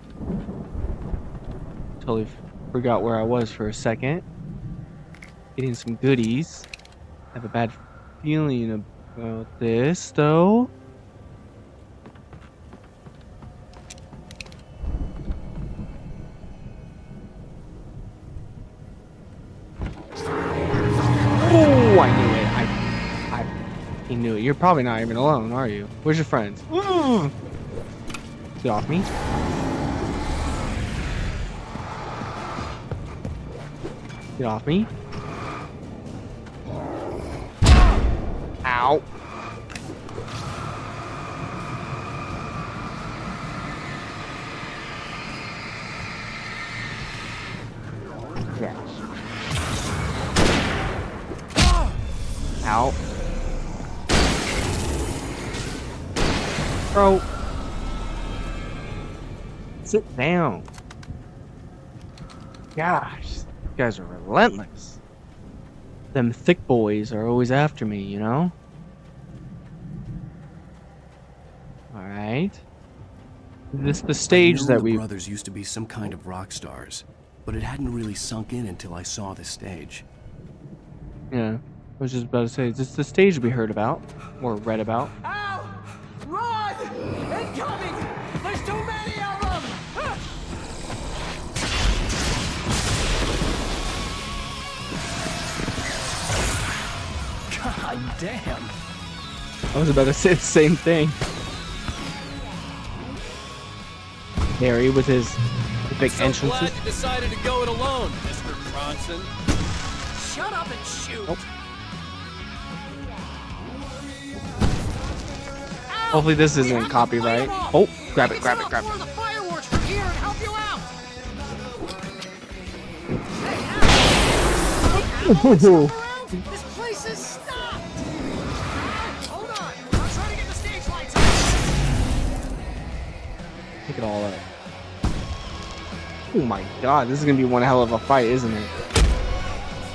[SPEAKER 1] Totally forgot where I was for a second. Getting some goodies. I have a bad feeling about this, though. Oh, I knew it. I knew it. You're probably not even alone, are you? Where's your friends? Ooh. Get off me. Get off me. Ow. Yes. Ow. Bro. Sit down. Gosh, these guys are relentless. Them thick boys are always after me, you know? Alright. Is this the stage that
[SPEAKER 3] the brothers used to be some kind of rock stars. but it hadn't really sunk in until I saw the stage.
[SPEAKER 1] Yeah, I was just about to say, is this the stage we heard about or read about?
[SPEAKER 17] Al! Run! Incoming! There's too many of them!
[SPEAKER 18] God damn.
[SPEAKER 1] I was about to say the same thing. Harry with his big entrances.
[SPEAKER 9] Glad you decided to go it alone, Mr. Bronson.
[SPEAKER 17] Shut up and shoot!
[SPEAKER 1] Oh. Hopefully this isn't copyright. Oh, grab it, grab it, grab it.
[SPEAKER 17] The fireworks from here and help you out. This place is stopped. Hold on, I'm trying to get the stage lights on.
[SPEAKER 1] Pick it all up. Oh my god, this is gonna be one hell of a fight, isn't it?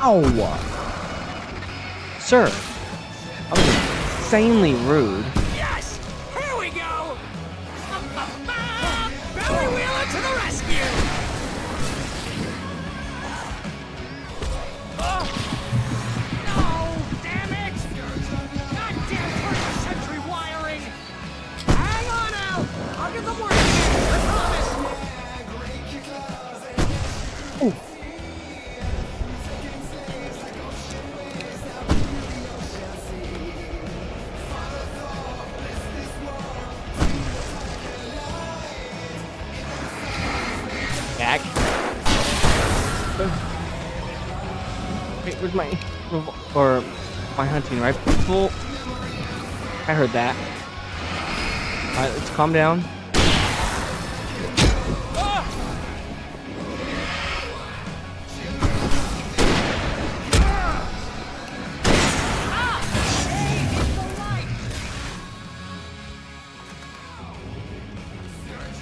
[SPEAKER 1] Ow! Sir, that was insanely rude.
[SPEAKER 17] Yes! Here we go! Barry Wheeler to the rescue! Oh! No! Damn it! Goddamn 20th century wiring! Hang on, Al! I'll get them working! I promise!
[SPEAKER 1] Oh. Back. Wait, where's my or my hunting rifle? I heard that. All right, let's calm down.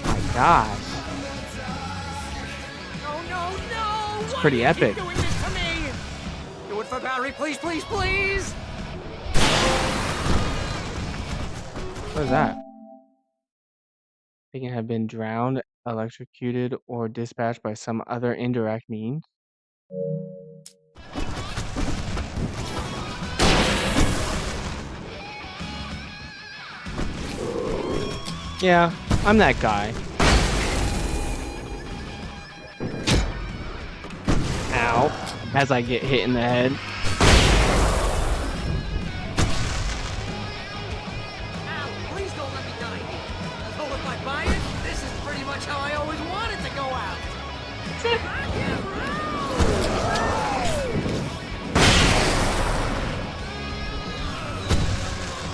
[SPEAKER 1] My gosh. It's pretty epic.
[SPEAKER 17] Doing this to me? Do it for Barry, please, please, please!
[SPEAKER 1] What is that? They can have been drowned, electrocuted, or dispatched by some other indirect means. Yeah, I'm that guy. Ow. As I get hit in the head.
[SPEAKER 17] Al, please don't let me die. Although if I buy it, this is pretty much how I always wanted to go out.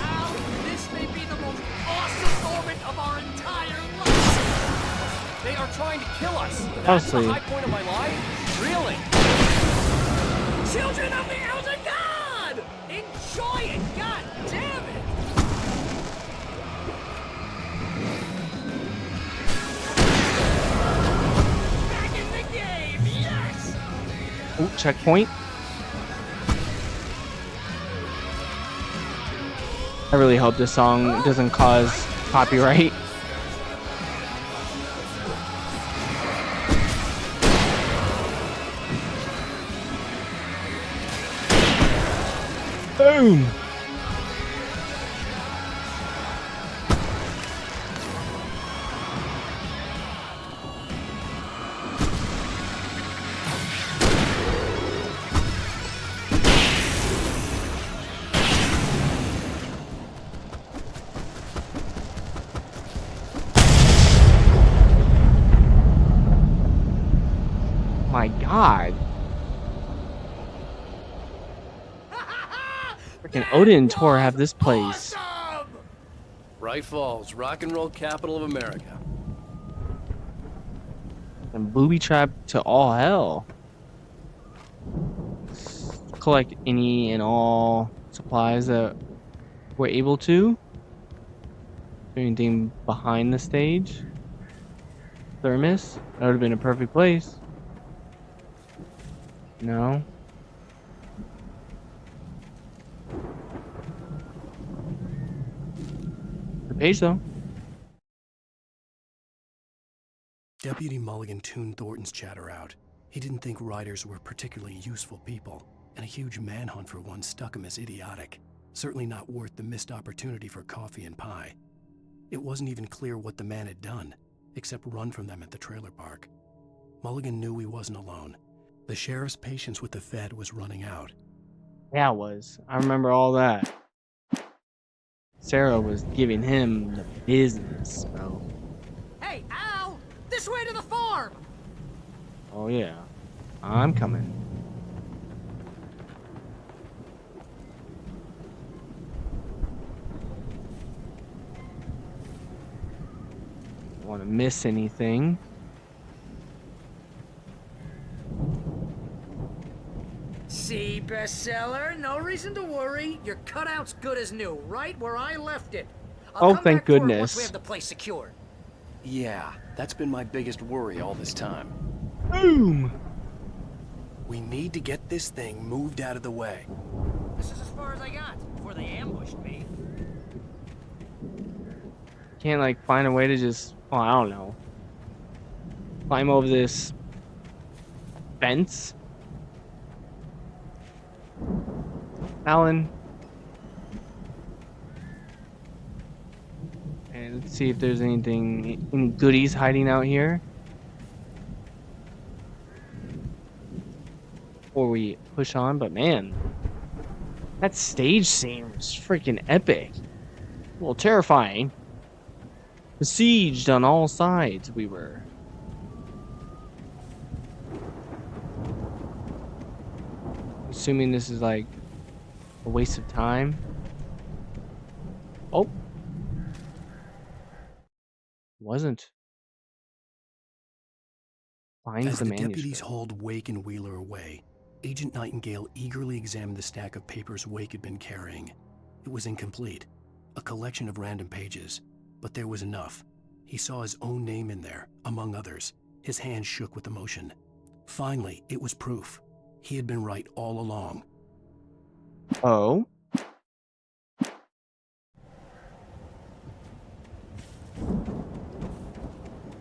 [SPEAKER 17] Al, this may be the most awesome moment of our entire life.
[SPEAKER 9] They are trying to kill us. That's
[SPEAKER 1] Mostly.
[SPEAKER 9] the high point of my life? Really?
[SPEAKER 17] Children of the Elder God! Enjoy it, god damn it! Back in the game, yes!
[SPEAKER 1] Oh, checkpoint. I really hope this song doesn't cause copyright. Boom! My God. Freaking Odin and Tor have this place.
[SPEAKER 9] Bright Falls, rock and roll capital of America.
[SPEAKER 1] And booby trap to all hell. Collect any and all supplies that we're able to. Anything behind the stage? Thermos? That would have been a perfect place. No. The page though.
[SPEAKER 3] Deputy Mulligan tuned Thornton's chatter out. He didn't think writers were particularly useful people, and a huge manhunt for one struck him as idiotic. Certainly not worth the missed opportunity for coffee and pie. It wasn't even clear what the man had done, except run from them at the trailer park. Mulligan knew he wasn't alone. The sheriff's patience with the Fed was running out.
[SPEAKER 1] Yeah, it was. I remember all that. Sarah was giving him the business, bro.
[SPEAKER 17] Hey, Al! This way to the farm!
[SPEAKER 1] Oh yeah, I'm coming. Don't want to miss anything.
[SPEAKER 17] See, bestseller? No reason to worry. Your cutout's good as new, right where I left it. I'll
[SPEAKER 1] Oh,
[SPEAKER 17] come
[SPEAKER 1] thank
[SPEAKER 17] back for it once we
[SPEAKER 1] goodness.
[SPEAKER 17] have the place secured.
[SPEAKER 3] Yeah, that's been my biggest worry all this time.
[SPEAKER 1] Boom!
[SPEAKER 3] We need to get this thing moved out of the way.
[SPEAKER 17] This is as far as I got before they ambushed me.
[SPEAKER 1] Can't like find a way to just, oh, I don't know, climb over this fence. Alan. And let's see if there's any goodies hiding out here. Before we push on, but man, that stage scene was freaking epic. Well, terrifying. Besieged on all sides, we were. Assuming this is like a waste of time. Oh. Wasn't. Finds
[SPEAKER 3] As
[SPEAKER 1] the
[SPEAKER 3] the
[SPEAKER 1] manuscript.
[SPEAKER 3] deputies hauled Wake and Wheeler away, Agent Nightingale eagerly examined the stack of papers Wake had been carrying. It was incomplete, a collection of random pages, but there was enough. He saw his own name in there, among others. His hand shook with emotion. Finally, it was proof. He had been right all along.
[SPEAKER 1] Oh?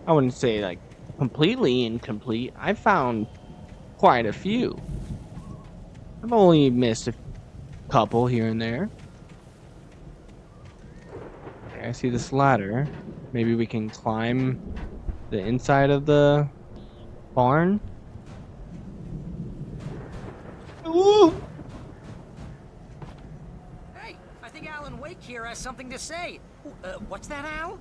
[SPEAKER 1] I wouldn't say like completely incomplete. I found quite a few. I've only missed a couple here and there. Okay, I see this ladder. Maybe we can climb the inside of the barn. Ooh!
[SPEAKER 17] Hey, I think Alan Wake here has something to say. What's that, Al?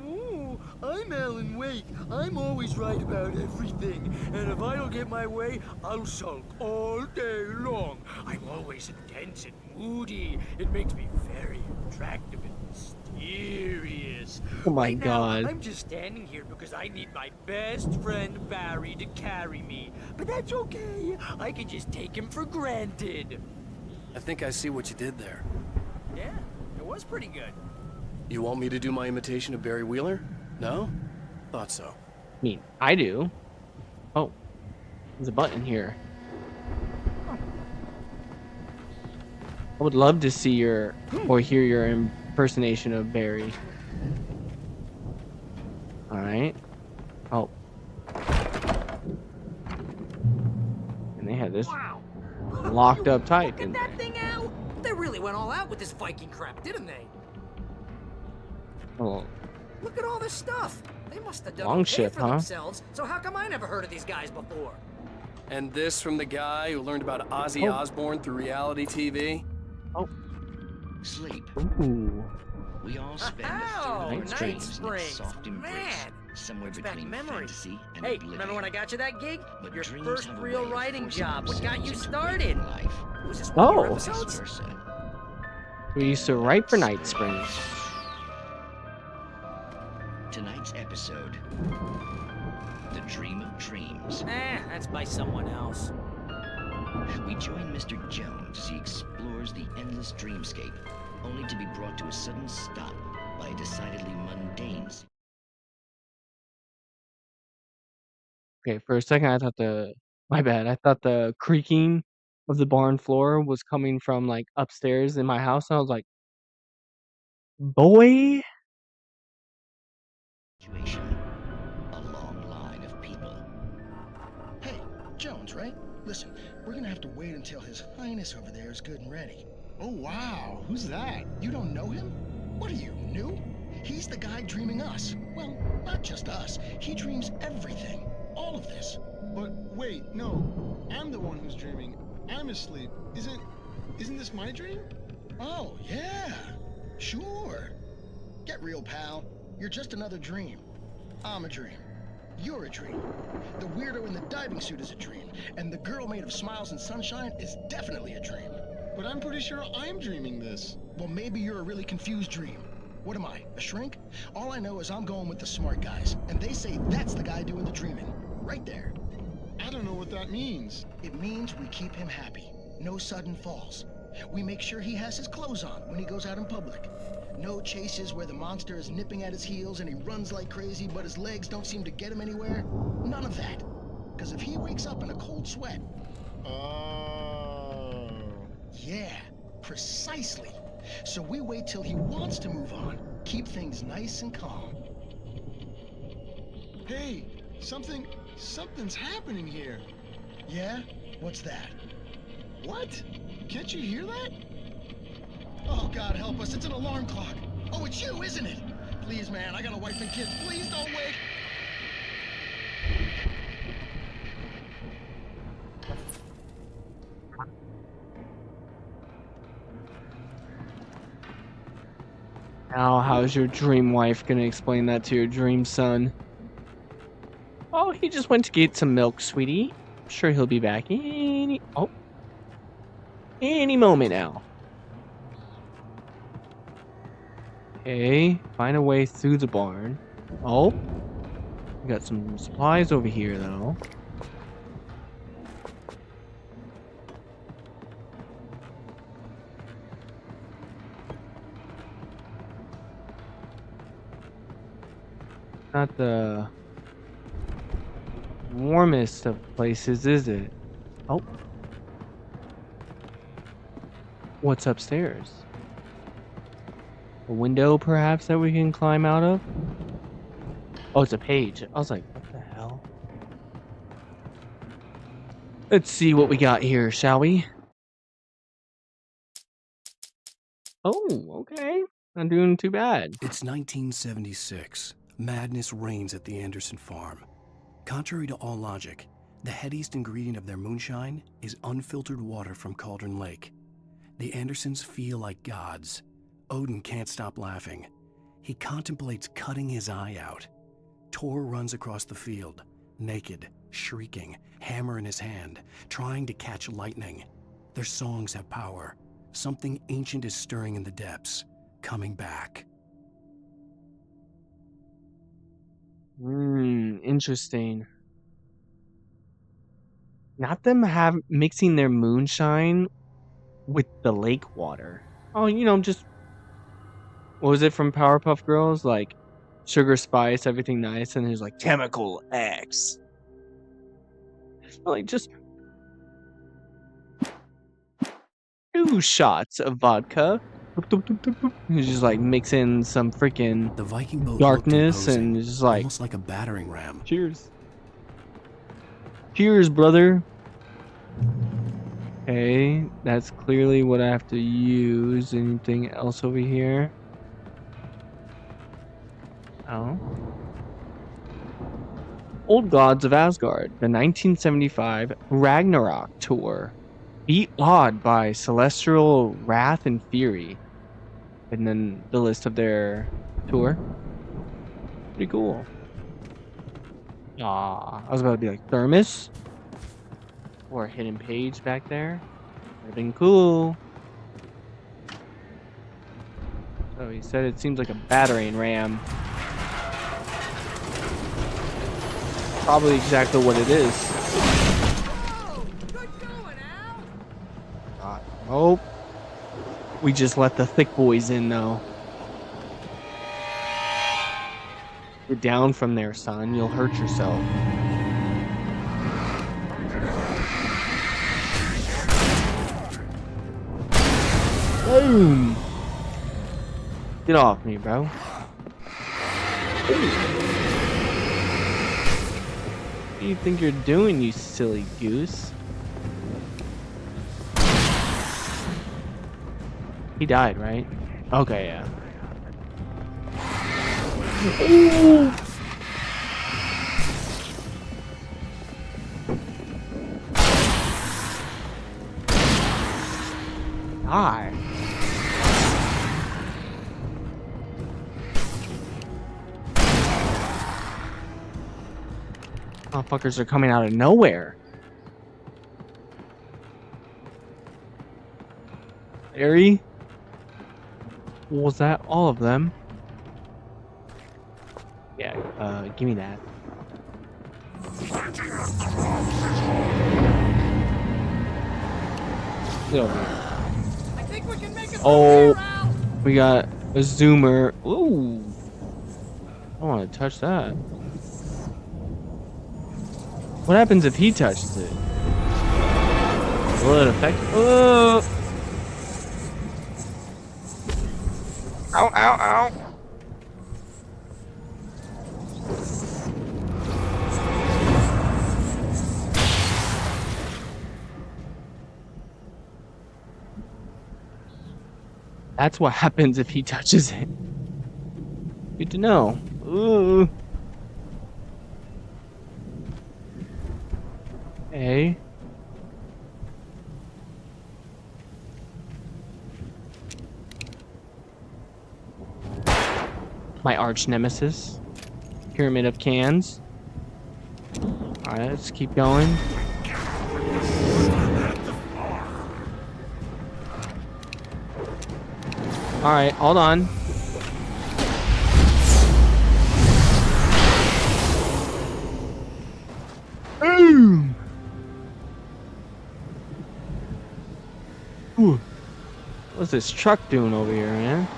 [SPEAKER 21] Oh, I'm Alan Wake. I'm always right about everything. And if I don't get my way, I'll sulk all day long. I'm always intense and moody. It makes me very attractive and mysterious.
[SPEAKER 1] Oh my
[SPEAKER 21] right
[SPEAKER 1] God.
[SPEAKER 21] Now, I'm just standing here because I need my best friend Barry to carry me. But that's okay. I can just take him for granted.
[SPEAKER 3] I think I see what you did there.
[SPEAKER 17] Yeah, it was pretty good.
[SPEAKER 3] You want me to do my imitation of Barry Wheeler? No? Thought so.
[SPEAKER 1] I mean, I do. Oh, there's a button here. I would love to see your or hear your impersonation of Barry. All right. Oh. And they had this locked up tight, didn't
[SPEAKER 17] That
[SPEAKER 1] they?
[SPEAKER 17] thing, Al? They really went all out with this Viking crap, didn't they?
[SPEAKER 1] Oh,
[SPEAKER 17] Look at all this stuff. They must have done
[SPEAKER 1] Long
[SPEAKER 17] okay
[SPEAKER 1] ship,
[SPEAKER 17] for
[SPEAKER 1] huh?
[SPEAKER 17] themselves. So how come I never heard of these guys before?
[SPEAKER 3] And this from the guy who learned about Ozzy Osbourne through reality TV?
[SPEAKER 1] Oh.
[SPEAKER 15] Sleep.
[SPEAKER 1] Ooh.
[SPEAKER 15] We all spend
[SPEAKER 17] Oh,
[SPEAKER 15] a
[SPEAKER 17] Night
[SPEAKER 15] third of our days in a
[SPEAKER 17] Springs.
[SPEAKER 15] soft embrace,
[SPEAKER 17] Man.
[SPEAKER 15] somewhere
[SPEAKER 17] Brings back
[SPEAKER 15] between
[SPEAKER 17] memories.
[SPEAKER 15] fantasy and
[SPEAKER 17] Hey,
[SPEAKER 15] oblivion.
[SPEAKER 17] remember when I got you that gig?
[SPEAKER 15] But
[SPEAKER 17] Your
[SPEAKER 15] dreams
[SPEAKER 17] first
[SPEAKER 15] have a
[SPEAKER 17] real
[SPEAKER 15] way of
[SPEAKER 17] writing
[SPEAKER 15] forcing
[SPEAKER 17] job. What got you
[SPEAKER 15] themselves into
[SPEAKER 17] started?
[SPEAKER 15] waking life.
[SPEAKER 17] Was this one of your
[SPEAKER 1] Oh.
[SPEAKER 17] episodes?
[SPEAKER 15] Vice versa.
[SPEAKER 1] We used to write for Night Springs.
[SPEAKER 15] Tonight's episode, The Dream of Dreams.
[SPEAKER 17] That's by someone else.
[SPEAKER 15] We join Mr. Jones as he explores the endless dreamscape, only to be brought to a sudden stop by a decidedly mundane.
[SPEAKER 1] Okay, for a second I thought my bad. I thought the creaking of the barn floor was coming from like upstairs in my house, and I was like, boy.
[SPEAKER 15] Situation. A long line of people. Hey,
[SPEAKER 10] dreams, right? Listen, we're gonna have to wait until His Highness over there is good and ready.
[SPEAKER 2] Oh, wow. Who's that?
[SPEAKER 10] You don't know him? What are you, new? He's the guy dreaming us. Well, not just us. He dreams everything. All of this.
[SPEAKER 2] But wait, no. I'm the one who's dreaming. I'm asleep. Isn't this my dream?
[SPEAKER 10] Oh, yeah. Sure. Get real, pal. You're just another dream. I'm a dream. You're a dream. The weirdo in the diving suit is a dream. And the girl made of smiles and sunshine is definitely a dream.
[SPEAKER 2] But I'm pretty sure I'm dreaming this.
[SPEAKER 10] Well, maybe you're a really confused dream. What am I, a shrink? All I know is I'm going with the smart guys, and they say that's the guy doing the dreaming. Right there.
[SPEAKER 2] I don't know what that means.
[SPEAKER 10] It means we keep him happy. No sudden falls. We make sure he has his clothes on when he goes out in public. No chases where the monster is nipping at his heels and he runs like crazy, but his legs don't seem to get him anywhere. None of that. Because if he wakes up in a cold sweat...
[SPEAKER 2] Oh...
[SPEAKER 10] Yeah, precisely. So we wait till he wants to move on. Keep things nice and calm.
[SPEAKER 2] Hey, something's happening here.
[SPEAKER 10] Yeah? What's that?
[SPEAKER 2] What? Can't you hear that?
[SPEAKER 10] Oh, God help us, it's an alarm clock. Oh, it's you, isn't it? Please, man, I got a wife and kids. Please don't wake.
[SPEAKER 1] Now, how's your dream wife gonna explain that to your dream son? Oh, he just went to get some milk, sweetie. I'm sure he'll be back any moment now. Okay, find a way through the barn. Oh, we got some supplies over here though. Not the warmest of places, is it? Oh. What's upstairs? A window, perhaps, that we can climb out of? Oh, it's a page. I was like, what the hell? Let's see what we got here, shall we? Oh, okay. Not doing too bad.
[SPEAKER 3] It's 1976. Madness reigns at the Anderson farm. Contrary to all logic, the headiest ingredient of their moonshine is unfiltered water from Cauldron Lake. The Andersons feel like gods. Odin can't stop laughing. He contemplates cutting his eye out. Tor runs across the field, naked, shrieking, hammer in his hand, trying to catch lightning. Their songs have power. Something ancient is stirring in the depths, coming back.
[SPEAKER 1] Interesting. Not them mixing their moonshine with the lake water. Oh, just... What was it from Powerpuff Girls? Like, sugar, spice, everything nice, and there's like, chemical X. Like, just... 2 shots of vodka. You just like mix in some freaking
[SPEAKER 3] the Viking boat
[SPEAKER 1] darkness and just like
[SPEAKER 3] almost like a battering ram.
[SPEAKER 1] Cheers. Cheers, brother. Okay, that's clearly what I have to use. Anything else over here? Oh. Old Gods of Asgard, the 1975 Ragnarok tour. Be awed by celestial wrath and fury. And then the list of their tour. Pretty cool. I was about to be like Thermos. Or a hidden page back there. Would have been cool. So he said it seems like a battering ram. Probably exactly what it is. Oh, we just let the thick boys in, though. Get down from there, son. You'll hurt yourself. Boom! Get off me, bro. Ooh. do you think you're doing, you silly goose? He died, right? Okay, yeah. Ooh. Die. Motherfuckers are coming out of nowhere. Harry? Was that all of them? Yeah, give me that. Get over here.
[SPEAKER 17] I think we can make it
[SPEAKER 1] Oh,
[SPEAKER 17] through here, Al.
[SPEAKER 1] we got a zoomer. Ooh. I don't want to touch that. What happens if he touches it? Will it affect? Oh! Ow, ow, ow! That's what happens if he touches it. Good to know. Ooh. Hey. My arch nemesis. Pyramid of cans. Alright, let's keep going. Alright, hold on. Boom! Ooh. What's this truck doing over here, man?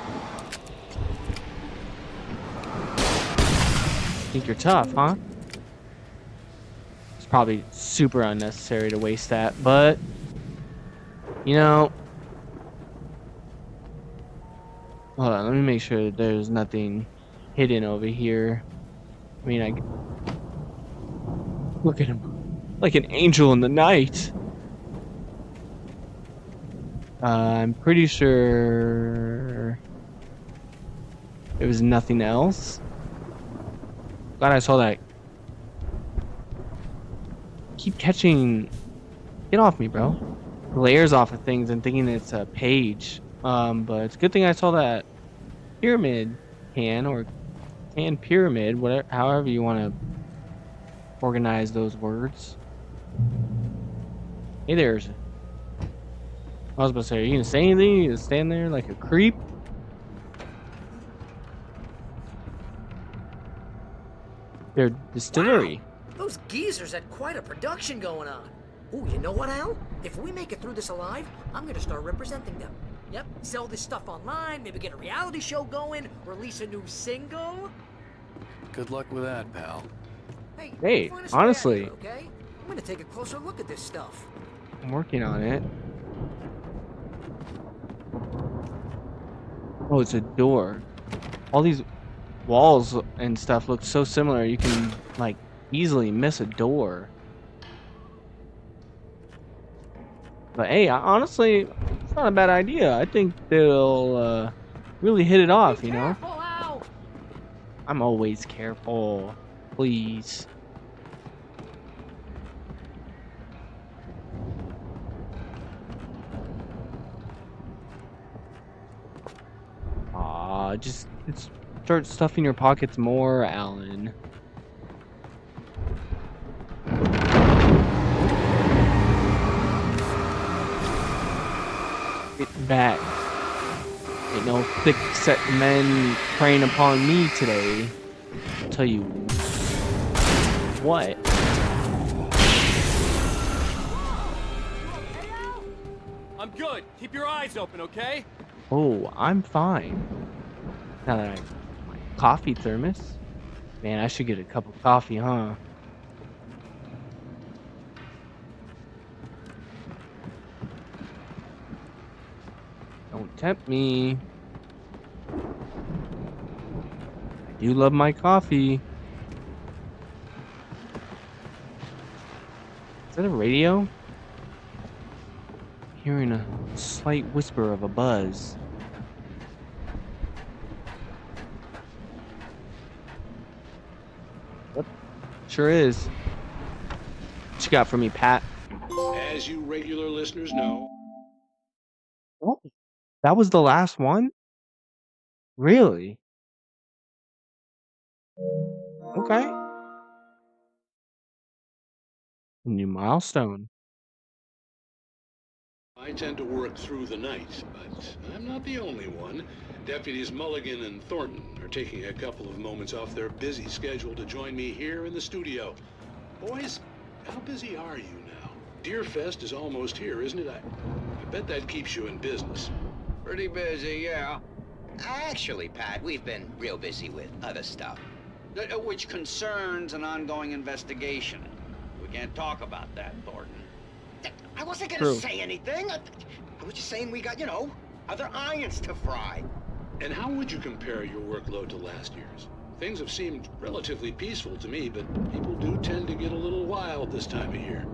[SPEAKER 1] Think you're tough, huh? It's probably super unnecessary to waste that, but you know, hold on, let me make sure that there's nothing hidden over here. I mean, look at him, like an angel in the night. I'm pretty sure there was nothing else. Glad I saw that. Keep catching. Get off me, bro. Layers off of things and thinking it's a page. But it's a good thing I saw that pyramid can or can pyramid, whatever, however you want to organize those words. Hey there. I was about to say, are you gonna say anything? You gonna stand there like a creep? Their distillery.
[SPEAKER 18] Wow. Those geezers had quite a production going on. Ooh, you know what, Al? If we make it through this alive, I'm gonna start representing them. Yep, sell this stuff online, maybe get a reality show going, release a new single.
[SPEAKER 3] Good luck with that, pal.
[SPEAKER 1] Hey, honestly,
[SPEAKER 18] here, okay? I'm gonna take a closer look at this stuff.
[SPEAKER 1] I'm working on it. Oh, it's a door. All these walls and stuff look so similar. You can like easily miss a door. But hey, honestly, it's not a bad idea. I think they'll really hit it off, you know? I'm always careful. Please. Just start stuffing your pockets more, Alan. Get back. Ain't no thick-set men preying upon me today. I'll tell you what.
[SPEAKER 9] I'm good. Keep your eyes open, okay?
[SPEAKER 1] Oh, I'm fine. Now that I have my coffee thermos. Man, I should get a cup of coffee, huh? Don't tempt me. I do love my coffee. Is that a radio? Hearing a slight whisper of a buzz. Yep, sure is. What you got for me, Pat?
[SPEAKER 20] As you regular listeners know.
[SPEAKER 1] Oh, that was the last one? Really? Okay. New milestone.
[SPEAKER 20] I tend to work through the night, but I'm not the only one. Deputies Mulligan and Thornton are taking a couple of moments off their busy schedule to join me here in the studio. Boys, how busy are you now? Deerfest is almost here, isn't it? I bet that keeps you in business.
[SPEAKER 8] Pretty busy, yeah. Actually, Pat, we've been real busy with other stuff, which concerns an ongoing investigation. We can't talk about that, Thornton. I wasn't gonna
[SPEAKER 1] True.
[SPEAKER 8] say anything. I was just saying we got, you know, other irons to fry.
[SPEAKER 20] And how would you compare your workload to last year's? Things have seemed relatively peaceful to me, but people do tend to get a little wild this time of year.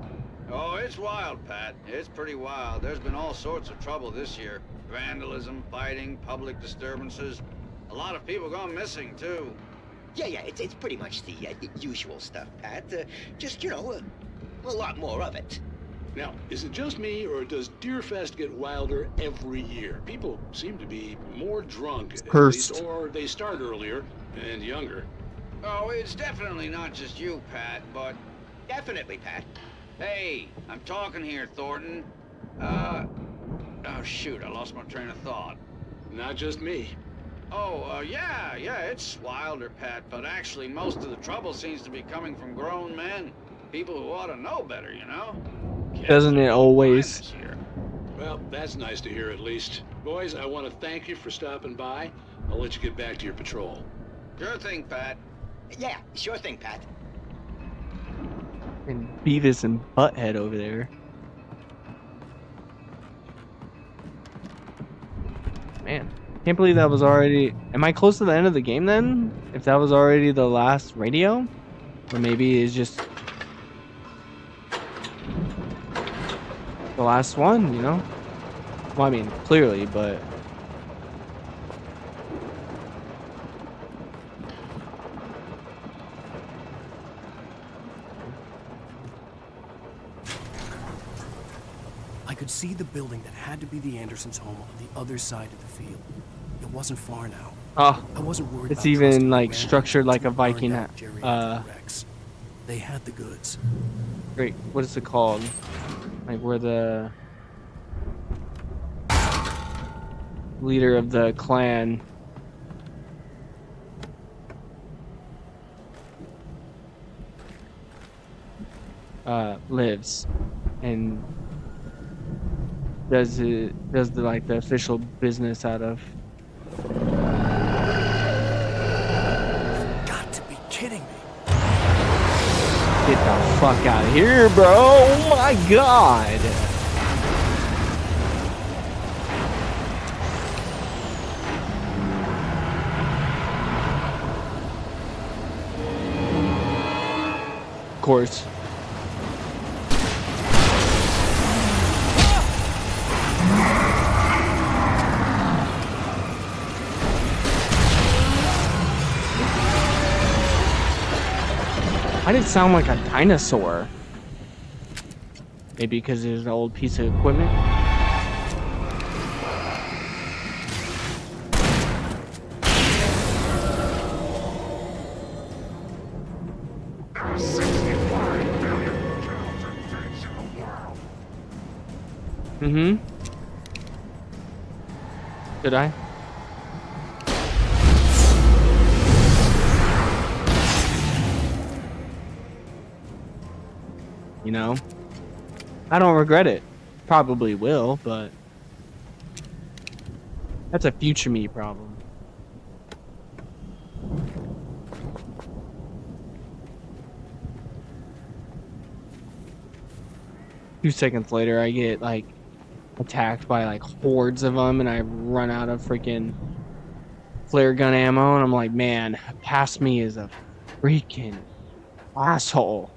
[SPEAKER 8] Oh, it's wild, Pat. It's pretty wild. There's been all sorts of trouble this year. Vandalism, fighting, public disturbances. A lot of people gone missing, too.
[SPEAKER 22] Yeah, it's pretty much the usual stuff, Pat. Just, you know, a lot more of it.
[SPEAKER 20] Now, is it just me, or does Deerfest get wilder every year? People seem to be more drunk, at
[SPEAKER 1] Cursed.
[SPEAKER 20] least, or they start earlier and younger.
[SPEAKER 8] Oh, it's definitely not just you, Pat, but...
[SPEAKER 22] Definitely, Pat.
[SPEAKER 8] Hey, I'm talking here, Thornton. Oh, shoot, I lost my train of thought.
[SPEAKER 20] Not just me.
[SPEAKER 8] Oh, yeah, it's wilder, Pat, but actually most of the trouble seems to be coming from grown men. People who ought to know better, you know?
[SPEAKER 1] Doesn't it always?
[SPEAKER 20] Well, that's nice to hear at least. Boys, I want to thank you for stopping by. I'll let you get back to your patrol.
[SPEAKER 8] Sure thing, Pat.
[SPEAKER 22] Yeah, sure thing, Pat.
[SPEAKER 1] And Beavis and Butthead over there. Man, can't believe that was already... Am I close to the end of the game then? If that was already the last radio? Or maybe it's just... the last one, you know? Well, I mean, clearly, but...
[SPEAKER 3] I could see the building that had to be the Andersons' home on the other side of the field. It wasn't far now.
[SPEAKER 1] Oh,
[SPEAKER 3] I wasn't worried
[SPEAKER 1] it's
[SPEAKER 3] about
[SPEAKER 1] even
[SPEAKER 3] trusting
[SPEAKER 1] like
[SPEAKER 3] the
[SPEAKER 1] structured like a
[SPEAKER 3] to burn
[SPEAKER 1] Viking.
[SPEAKER 3] down geriatric wrecks. They had the goods.
[SPEAKER 1] Great. What is it called? Like where the leader of the clan lives and does the like the official business out of.
[SPEAKER 3] Got to be kidding me.
[SPEAKER 1] Get the fuck out of here, bro. Oh my god. Of course. Why did it sound like a dinosaur? Maybe because there's an old piece of equipment? Mm-hmm. Did I? You know? I don't regret it. Probably will, but that's a future me problem. Two seconds later, I get like attacked by like hordes of them, and I run out of freaking flare gun ammo, and I'm like, man, past me is a freaking asshole.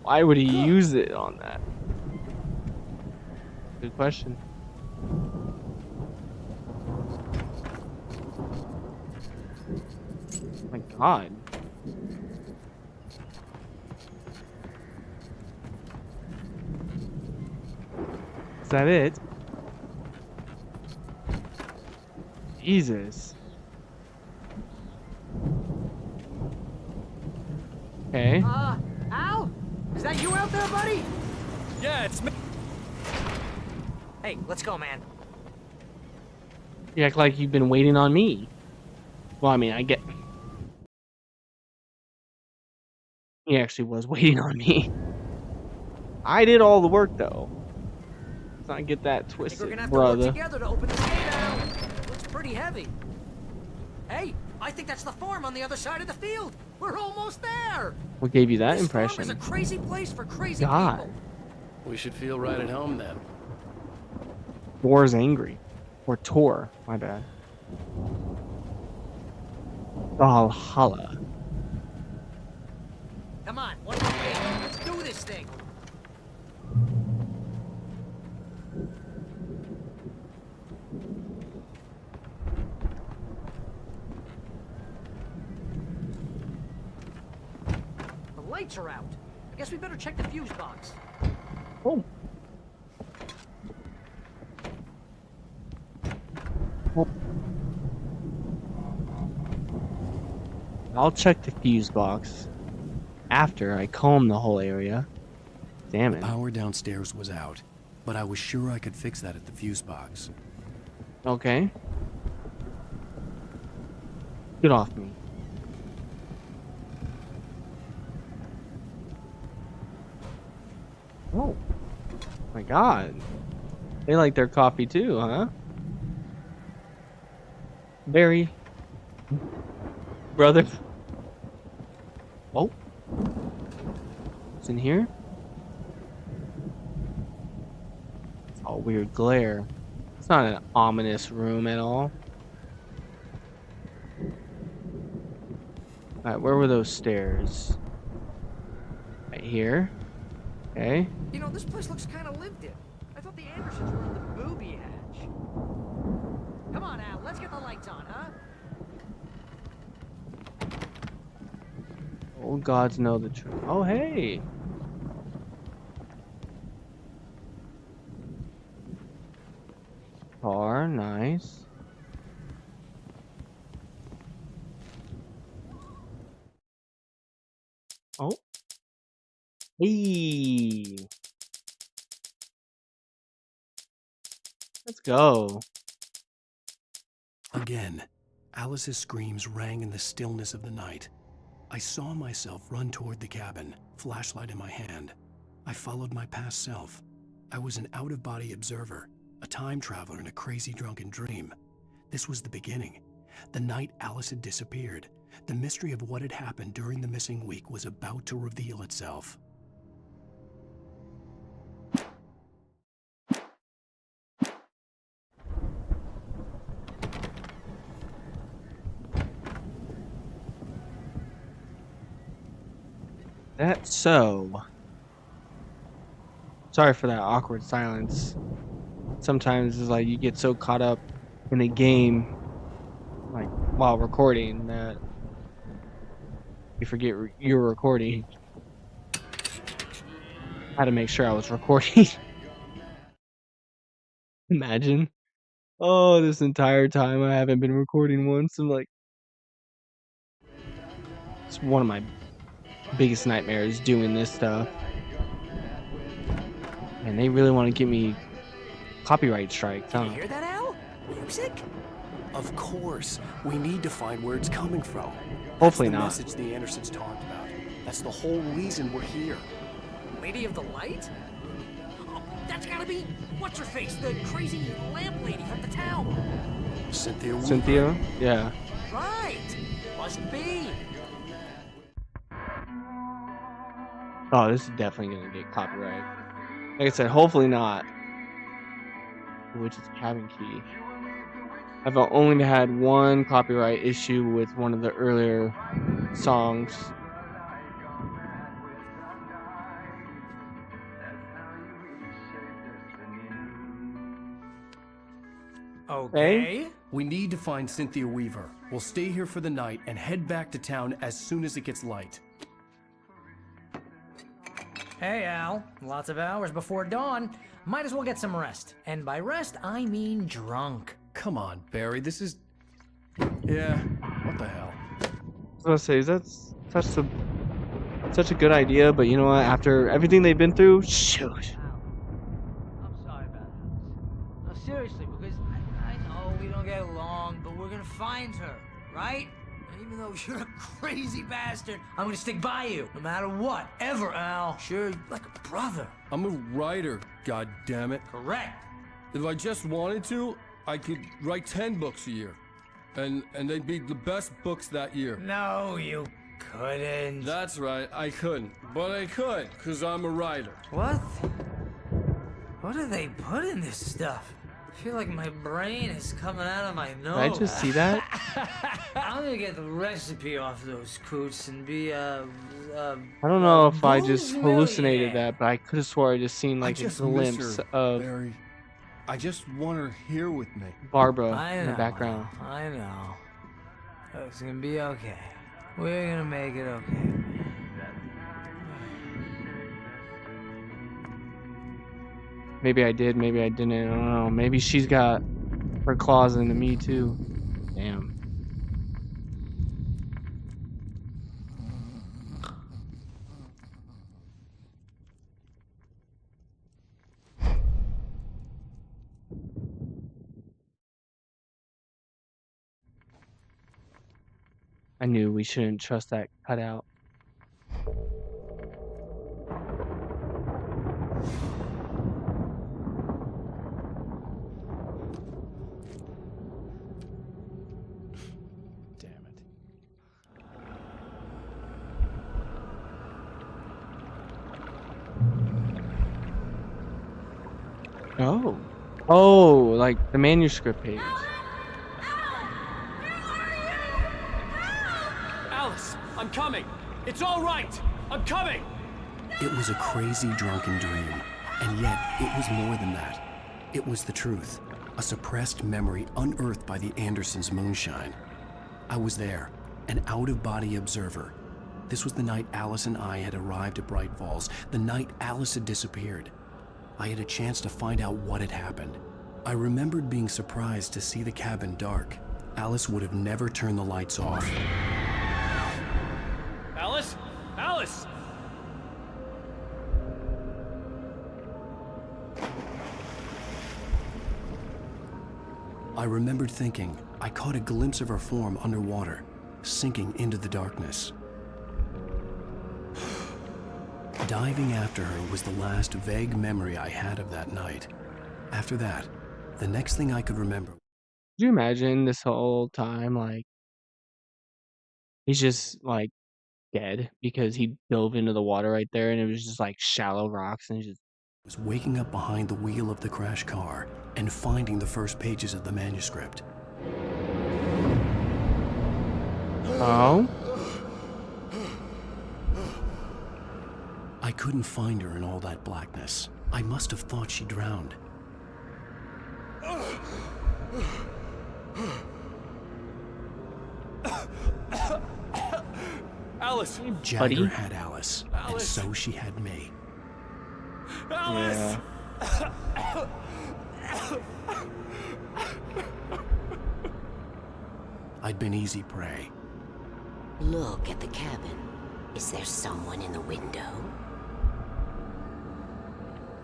[SPEAKER 1] Why would he use it on that? Good question. My God. Is that it? Jesus. Okay.
[SPEAKER 17] Al? Is that you out there, buddy?
[SPEAKER 9] Yeah, it's me.
[SPEAKER 17] Hey, let's go, man.
[SPEAKER 1] You act like you've been waiting on me. Well, I mean, I get... He actually was waiting on me. I did all the work, though. Let's not get that
[SPEAKER 17] I think we're
[SPEAKER 1] twisted,
[SPEAKER 17] gonna have to
[SPEAKER 1] brother.
[SPEAKER 17] work together to open this gate, Al. Looks pretty heavy. Hey, I think that's the farm on the other side of the field. We're almost there.
[SPEAKER 1] What gave you that
[SPEAKER 17] This
[SPEAKER 1] impression?
[SPEAKER 17] farm is a crazy place for crazy
[SPEAKER 1] God.
[SPEAKER 17] people.
[SPEAKER 9] We should feel right at home then.
[SPEAKER 1] Thor's angry. Or Tor, my bad. Valhalla.
[SPEAKER 17] Come on, one more gate. Let's do this thing. The lights are out. I guess we better check the fuse box.
[SPEAKER 1] Oh. I'll check the fuse box after I comb the whole area. Damn it.
[SPEAKER 3] The power downstairs was out, but I was sure I could fix that at the fuse box.
[SPEAKER 1] Okay. Get off me. Oh. My God. They like their coffee too, huh? Barry. Brother. Oh. What's in here? It's all weird glare. It's not an ominous room at all. Alright, where were those stairs? Right here. Okay.
[SPEAKER 17] You know, this place looks kind of lived in. I thought the Andersons were on the booby hatch. Come on, Al, let's get the lights on, huh?
[SPEAKER 1] Old gods know the truth. Oh, hey. Car, nice. Oh. Hey. Let's go.
[SPEAKER 3] Again, Alice's screams rang in the stillness of the night. I saw myself run toward the cabin, flashlight in my hand. I followed my past self. I was an out-of-body observer, a time traveler in a crazy drunken dream. This was the beginning. The night Alice had disappeared. The mystery of what had happened during the missing week was about to reveal itself.
[SPEAKER 1] That's so. Sorry for that awkward silence. Sometimes it's like you get so caught up in a game, like while recording, that you forget you're recording. I had to make sure I was recording. Imagine. Oh, this entire time I haven't been recording once. I'm like, it's one of my biggest nightmares doing this stuff. And they really want to give me copyright strikes, huh?
[SPEAKER 17] You hear that, Al? Music?
[SPEAKER 3] Of course. We need to find where it's coming from.
[SPEAKER 1] Hopefully
[SPEAKER 3] That's
[SPEAKER 1] not.
[SPEAKER 3] the message the Andersons talked about. That's the whole reason we're here.
[SPEAKER 17] Lady of the Light? Oh, that's gotta be what's-her-face, the crazy lamp lady from the town.
[SPEAKER 3] Cynthia Weaver.
[SPEAKER 1] Cynthia? Yeah.
[SPEAKER 17] Right. Must be.
[SPEAKER 1] Oh, this is definitely gonna get copyright. Like I said, hopefully not. Which is cabin key. I've only had one copyright issue with one of the earlier songs.
[SPEAKER 18] Okay.
[SPEAKER 3] We need to find Cynthia Weaver. We'll stay here for the night and head back to town as soon as it gets light.
[SPEAKER 18] Hey, Al. Lots of hours before dawn. Might as well get some rest. And by rest, I mean drunk.
[SPEAKER 3] Come on, Barry. This is... Yeah, what the hell?
[SPEAKER 1] I was gonna say, that's such a good idea, but you know what? After everything they've been through, shoot.
[SPEAKER 17] I'm sorry about that. No, seriously, because I know we don't get along, but we're gonna find her, right? And even though you're a crazy bastard, I'm gonna stick by you, no matter what, ever, Al. Sure, like a brother.
[SPEAKER 3] I'm a writer, goddammit.
[SPEAKER 17] Correct.
[SPEAKER 3] If I just wanted to, I could write 10 books a year. And they'd be the best books that year.
[SPEAKER 17] No, you couldn't.
[SPEAKER 3] That's right, I couldn't. But I could, because I'm a writer.
[SPEAKER 17] What? What do they put in this stuff? I feel like my brain is coming out of my nose.
[SPEAKER 1] Did I just see that?
[SPEAKER 17] I'm gonna get the recipe off those coots and be
[SPEAKER 1] I don't know if I just
[SPEAKER 17] booze
[SPEAKER 1] hallucinated
[SPEAKER 17] millionaire.
[SPEAKER 1] that, but I could have swore I just seen like a glimpse of
[SPEAKER 3] Barry. I just want her here with me.
[SPEAKER 1] Barbara
[SPEAKER 17] I
[SPEAKER 1] in the
[SPEAKER 17] know,
[SPEAKER 1] background.
[SPEAKER 17] I know. It's gonna be okay. We're gonna make it okay.
[SPEAKER 1] Maybe I did, maybe I didn't. I don't know. Maybe she's got her claws into me too. Damn. I knew we shouldn't trust that cutout.
[SPEAKER 3] Damn it.
[SPEAKER 1] Oh. Oh, like the manuscript page.
[SPEAKER 9] Alice, I'm coming. It's all right. I'm coming.
[SPEAKER 3] It was a crazy drunken dream, and yet it was more than that. It was the truth, a suppressed memory unearthed by the Andersons' moonshine. I was there, an out-of-body observer. This was the night Alice and I had arrived at Bright Falls, the night Alice had disappeared. I had a chance to find out what had happened. I remembered being surprised to see the cabin dark. Alice would have never turned the lights off.
[SPEAKER 9] Alice? Alice!
[SPEAKER 3] I remembered thinking I caught a glimpse of her form underwater, sinking into the darkness. Diving after her was the last vague memory I had of that night. After that, the next thing I could remember.
[SPEAKER 1] Could you imagine this whole time, like, he's just, like, dead because he dove into the water right there and it was just, like, shallow rocks and just...
[SPEAKER 3] was waking up behind the wheel of the crashed car and finding the first pages of the manuscript.
[SPEAKER 1] Oh?
[SPEAKER 3] I couldn't find her in all that blackness. I must have thought she drowned.
[SPEAKER 9] Alice!
[SPEAKER 3] Jagger had Alice, and so she had me.
[SPEAKER 9] Alice!
[SPEAKER 3] I'd been easy prey.
[SPEAKER 5] Look at the cabin. Is there someone in the window?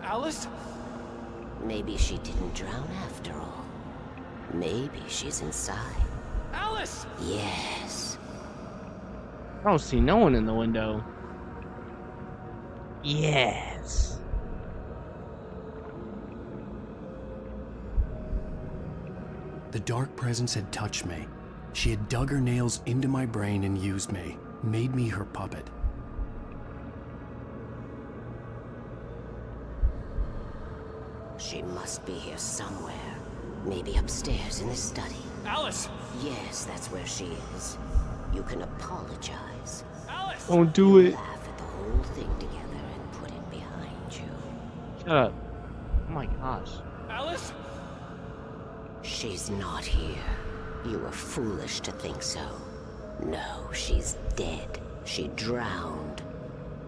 [SPEAKER 9] Alice?
[SPEAKER 5] Maybe she didn't drown after all. Maybe she's inside.
[SPEAKER 9] Alice!
[SPEAKER 5] Yes.
[SPEAKER 1] I don't see no one in the window. Yes.
[SPEAKER 3] The dark presence had touched me. She had dug her nails into my brain and used me, made me her puppet.
[SPEAKER 5] She must be here somewhere. Maybe upstairs in the study.
[SPEAKER 9] Alice!
[SPEAKER 5] Yes, that's where she is. You can apologize.
[SPEAKER 9] Alice!
[SPEAKER 1] Don't do it.
[SPEAKER 5] Laugh at the whole thing together and put it behind you.
[SPEAKER 1] Shut up. Oh my gosh.
[SPEAKER 9] Alice?
[SPEAKER 5] She's not here. You were foolish to think so. No, she's dead. She drowned.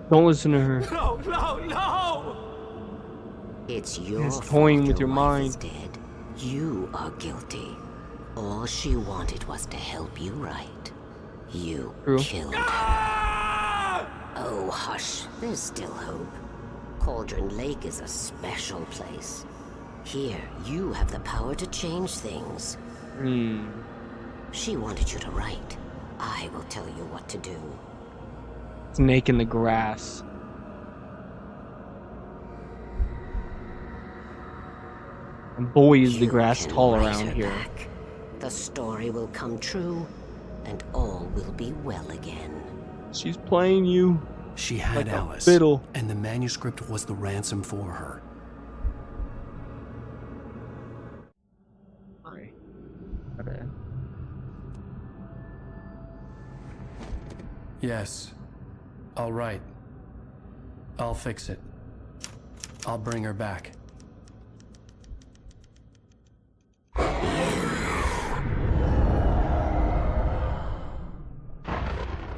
[SPEAKER 1] Don't listen to her.
[SPEAKER 17] No, no, no!
[SPEAKER 5] It's your
[SPEAKER 1] It's
[SPEAKER 5] fault
[SPEAKER 1] toying with your
[SPEAKER 5] wife is
[SPEAKER 1] mind.
[SPEAKER 5] dead. You are guilty. All she wanted was to help you right. You
[SPEAKER 1] True.
[SPEAKER 5] killed her. Oh, hush. There's still hope. Cauldron Lake is a special place. Here, you have the power to change things. She wanted you to write. I will tell you what to do.
[SPEAKER 1] Snake in the grass. And boy, is the grass tall
[SPEAKER 5] write
[SPEAKER 1] around
[SPEAKER 5] her
[SPEAKER 1] here.
[SPEAKER 5] back. The story will come true, and all will be well again.
[SPEAKER 1] She's playing you.
[SPEAKER 3] She had
[SPEAKER 1] like a
[SPEAKER 3] Alice,
[SPEAKER 1] fiddle.
[SPEAKER 3] and the manuscript was the ransom for her.
[SPEAKER 1] Sorry. Okay.
[SPEAKER 3] Yes. All right. I'll fix it. I'll bring her back.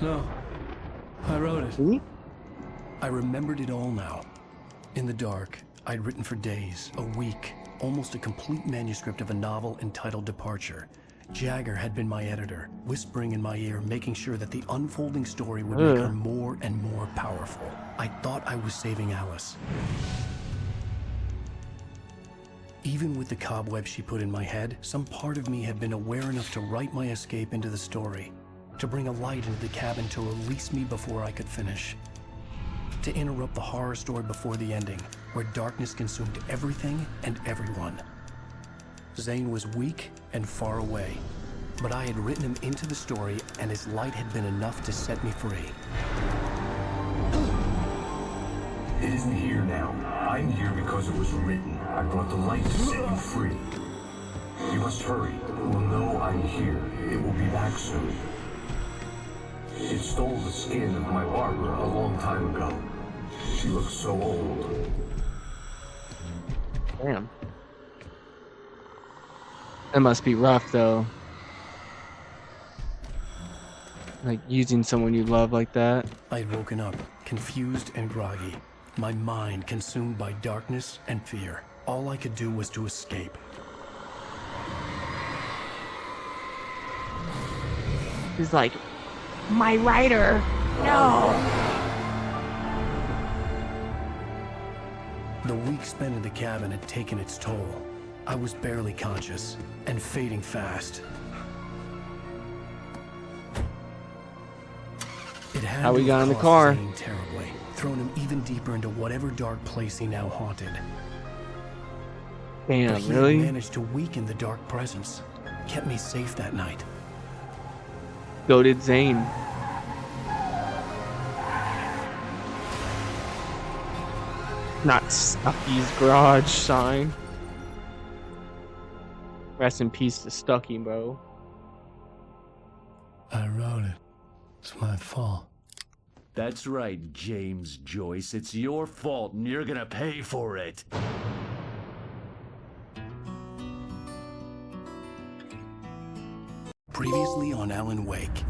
[SPEAKER 3] No. I wrote it. I remembered it all now. In the dark, I'd written for days, a week, almost a complete manuscript of a novel entitled Departure. Jagger had been my editor, whispering in my ear, making sure that the unfolding story would make her more and more powerful. I thought I was saving Alice. Even with the cobweb she put in my head, some part of me had been aware enough to write my escape into the story, to bring a light into the cabin to release me before I could finish, to interrupt the horror story before the ending, where darkness consumed everything and everyone. Zane was weak and far away, but I had written him into the story, and his light had been enough to set me free.
[SPEAKER 19] It isn't here now. I'm here because it was written. I brought the light to set you free. You must hurry. It will know I'm here. It will be back soon. It stole the skin of my Barbara a long time ago. She looks so old.
[SPEAKER 1] Damn. That must be rough, though. Like, using someone you love like that.
[SPEAKER 3] I'd woken up, confused and groggy, my mind consumed by darkness and fear. All I could do was to escape.
[SPEAKER 1] He's like, my writer, no!
[SPEAKER 3] The week spent in the cabin had taken its toll. I was barely conscious, and fading fast. It had
[SPEAKER 1] How we
[SPEAKER 3] to
[SPEAKER 1] got
[SPEAKER 3] have
[SPEAKER 1] in the
[SPEAKER 3] cost
[SPEAKER 1] car.
[SPEAKER 3] Zane terribly, thrown him even deeper into whatever dark place he now haunted.
[SPEAKER 1] Damn,
[SPEAKER 3] But he
[SPEAKER 1] really?
[SPEAKER 3] had managed to weaken the dark presence, kept me safe that night.
[SPEAKER 1] Goated Zane. Not Stucky's garage sign. Rest in peace to Stucky, bro.
[SPEAKER 3] I wrote it. It's my fault.
[SPEAKER 11] That's right, James Joyce. It's your fault, and you're gonna pay for it.
[SPEAKER 3] Previously on Alan Wake.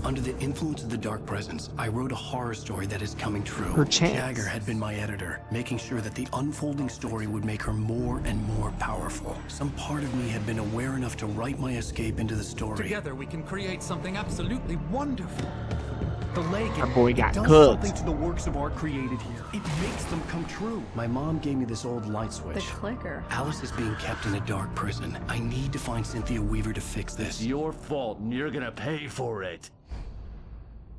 [SPEAKER 3] Under the influence of the dark presence, I wrote a horror story that is coming true.
[SPEAKER 1] Perchance.
[SPEAKER 3] Jagger had been my editor, making sure that the unfolding story would make her more and more powerful. Some part of me had been aware enough to write my escape into the story.
[SPEAKER 13] Together we can create something absolutely wonderful.
[SPEAKER 3] The lake,
[SPEAKER 1] Our boy got
[SPEAKER 3] does
[SPEAKER 1] cooked.
[SPEAKER 3] something to the works of art created here. It makes them come true. My mom gave me this old light switch.
[SPEAKER 16] The clicker.
[SPEAKER 3] Alice is being kept in a dark prison. I need to find Cynthia Weaver to fix this.
[SPEAKER 11] It's your fault, and you're gonna pay for it.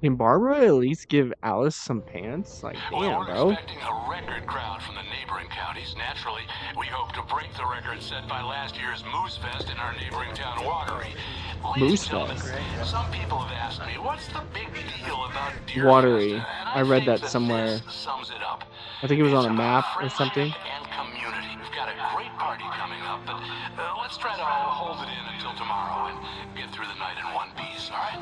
[SPEAKER 1] Can Barbara at least give Alice some pants? Like, damn, bro.
[SPEAKER 12] Expecting a record crowd from the neighboring counties. Naturally, we hope to break the record set by last year's Moose Fest in our neighboring town, Watery.
[SPEAKER 1] Moose
[SPEAKER 12] Gentlemen,
[SPEAKER 1] Fest.
[SPEAKER 12] some people have asked me, what's the big deal about Deer
[SPEAKER 1] Watery.
[SPEAKER 12] Fest? And
[SPEAKER 1] I read
[SPEAKER 12] think
[SPEAKER 1] that somewhere.
[SPEAKER 12] this sums it up.
[SPEAKER 1] I think it was on a map or something.
[SPEAKER 12] And community. We've got a great party coming up, but let's try to hold it in until tomorrow and get through the night in one piece, all right?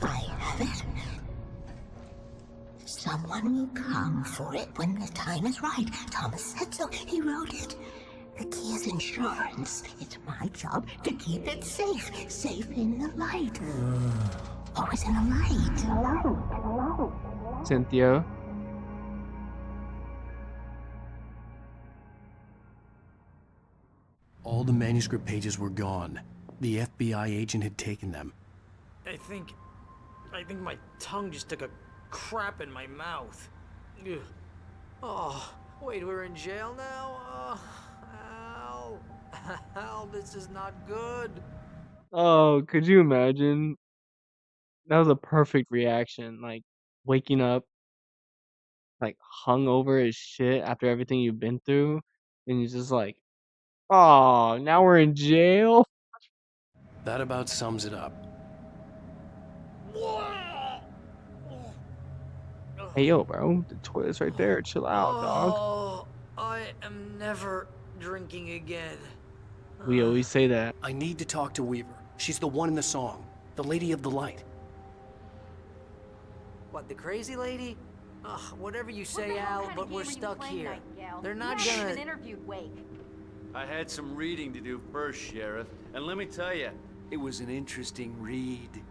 [SPEAKER 5] I have it. So Someone will come for it when the time is right. Thomas said so. He wrote it. The key is insurance. It's my job to keep it safe. Safe in the light. Always in the light. Hello.
[SPEAKER 1] Cynthia.
[SPEAKER 3] All the manuscript pages were gone. The FBI agent had taken them.
[SPEAKER 17] I think my tongue just took a crap in my mouth. Ugh. Oh, wait, we're in jail now? Al. Al, this is not good.
[SPEAKER 1] Oh, could you imagine? That was a perfect reaction. Like waking up like hungover as shit after everything you've been through, and you're just like, oh, now we're in jail.
[SPEAKER 3] That about sums it up.
[SPEAKER 1] Hey yo, bro, the toilet's right there. Chill out, dog.
[SPEAKER 17] Oh, I am never drinking again.
[SPEAKER 1] We always say that.
[SPEAKER 3] I need to talk to Weaver. She's the one in the song. The Lady of the Light.
[SPEAKER 17] What, the crazy lady? Ugh, whatever you say, Al, but we're stuck here. They're not gonna...
[SPEAKER 16] even interviewed Wake.
[SPEAKER 11] I had some reading to do first, Sheriff, and let me tell you, it was an interesting read.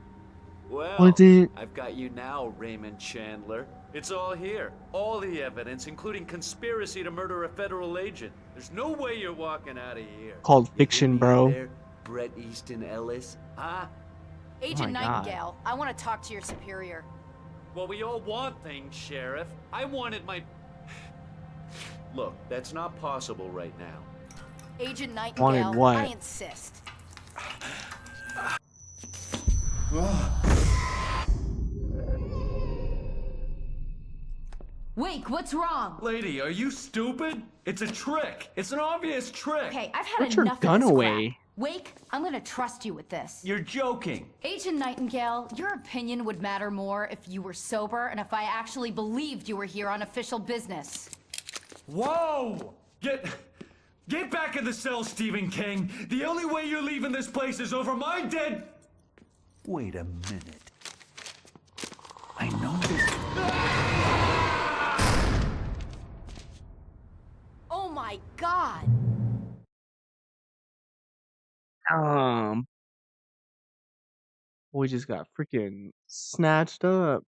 [SPEAKER 11] Well,
[SPEAKER 1] Was it?
[SPEAKER 11] I've got you now, Raymond Chandler. It's all here. All the evidence, including conspiracy to murder a federal agent. There's no way you're walking out of here.
[SPEAKER 1] Called
[SPEAKER 11] You
[SPEAKER 1] fiction,
[SPEAKER 11] with me
[SPEAKER 1] bro.
[SPEAKER 11] there, Bret Easton Ellis? Huh?
[SPEAKER 16] Agent
[SPEAKER 1] my God.
[SPEAKER 16] Nightingale, I want to talk to your superior.
[SPEAKER 11] Well, we all want things, Sheriff. I wanted my... Look, that's not possible right now.
[SPEAKER 16] Agent Nightingale,
[SPEAKER 1] what?
[SPEAKER 16] I insist. Wake, what's wrong?
[SPEAKER 11] Lady, are you stupid? It's a trick. It's an obvious trick.
[SPEAKER 16] Okay, I've had
[SPEAKER 1] Put your
[SPEAKER 16] enough
[SPEAKER 1] gun
[SPEAKER 16] of this
[SPEAKER 1] away.
[SPEAKER 16] crap. Wake, I'm gonna trust you with this.
[SPEAKER 11] You're joking.
[SPEAKER 16] Agent Nightingale, your opinion would matter more if you were sober and if I actually believed you were here on official business.
[SPEAKER 11] Whoa! Get back in the cell, Stephen King. The only way you're leaving this place is over my dead...
[SPEAKER 4] Wait a minute. I know this.
[SPEAKER 16] Oh my God!
[SPEAKER 1] Boy just got freaking snatched up.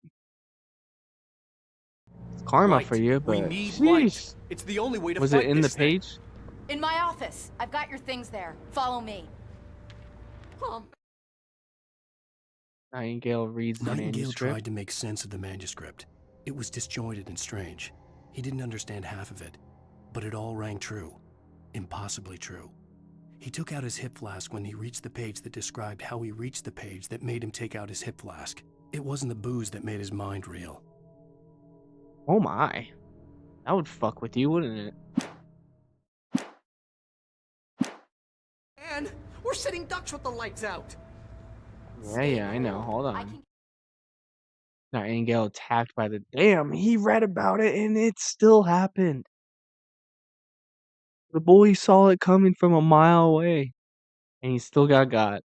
[SPEAKER 1] It's karma for you,
[SPEAKER 3] We
[SPEAKER 1] but
[SPEAKER 3] need light.
[SPEAKER 1] sheesh.
[SPEAKER 3] It's the only way to
[SPEAKER 1] Was
[SPEAKER 3] fight
[SPEAKER 1] it in the
[SPEAKER 3] this thing.
[SPEAKER 1] page?
[SPEAKER 16] In my office. I've got your things there. Follow me.
[SPEAKER 1] Nightingale reads the
[SPEAKER 3] Nightingale
[SPEAKER 1] manuscript.
[SPEAKER 3] tried to make sense of the manuscript. It was disjointed and strange. He didn't understand half of it, but it all rang true. Impossibly true. He took out his hip flask when he reached the page that described how he reached the page that made him take out his hip flask. It wasn't the booze that made his mind reel.
[SPEAKER 1] Oh my. That would fuck with you, wouldn't it?
[SPEAKER 17] And we're sitting ducks with the lights out.
[SPEAKER 1] Yeah, I know. Hold on. Nightingale attacked by the... Damn, he read about it and it still happened. The boy saw it coming from a mile away. And he still got.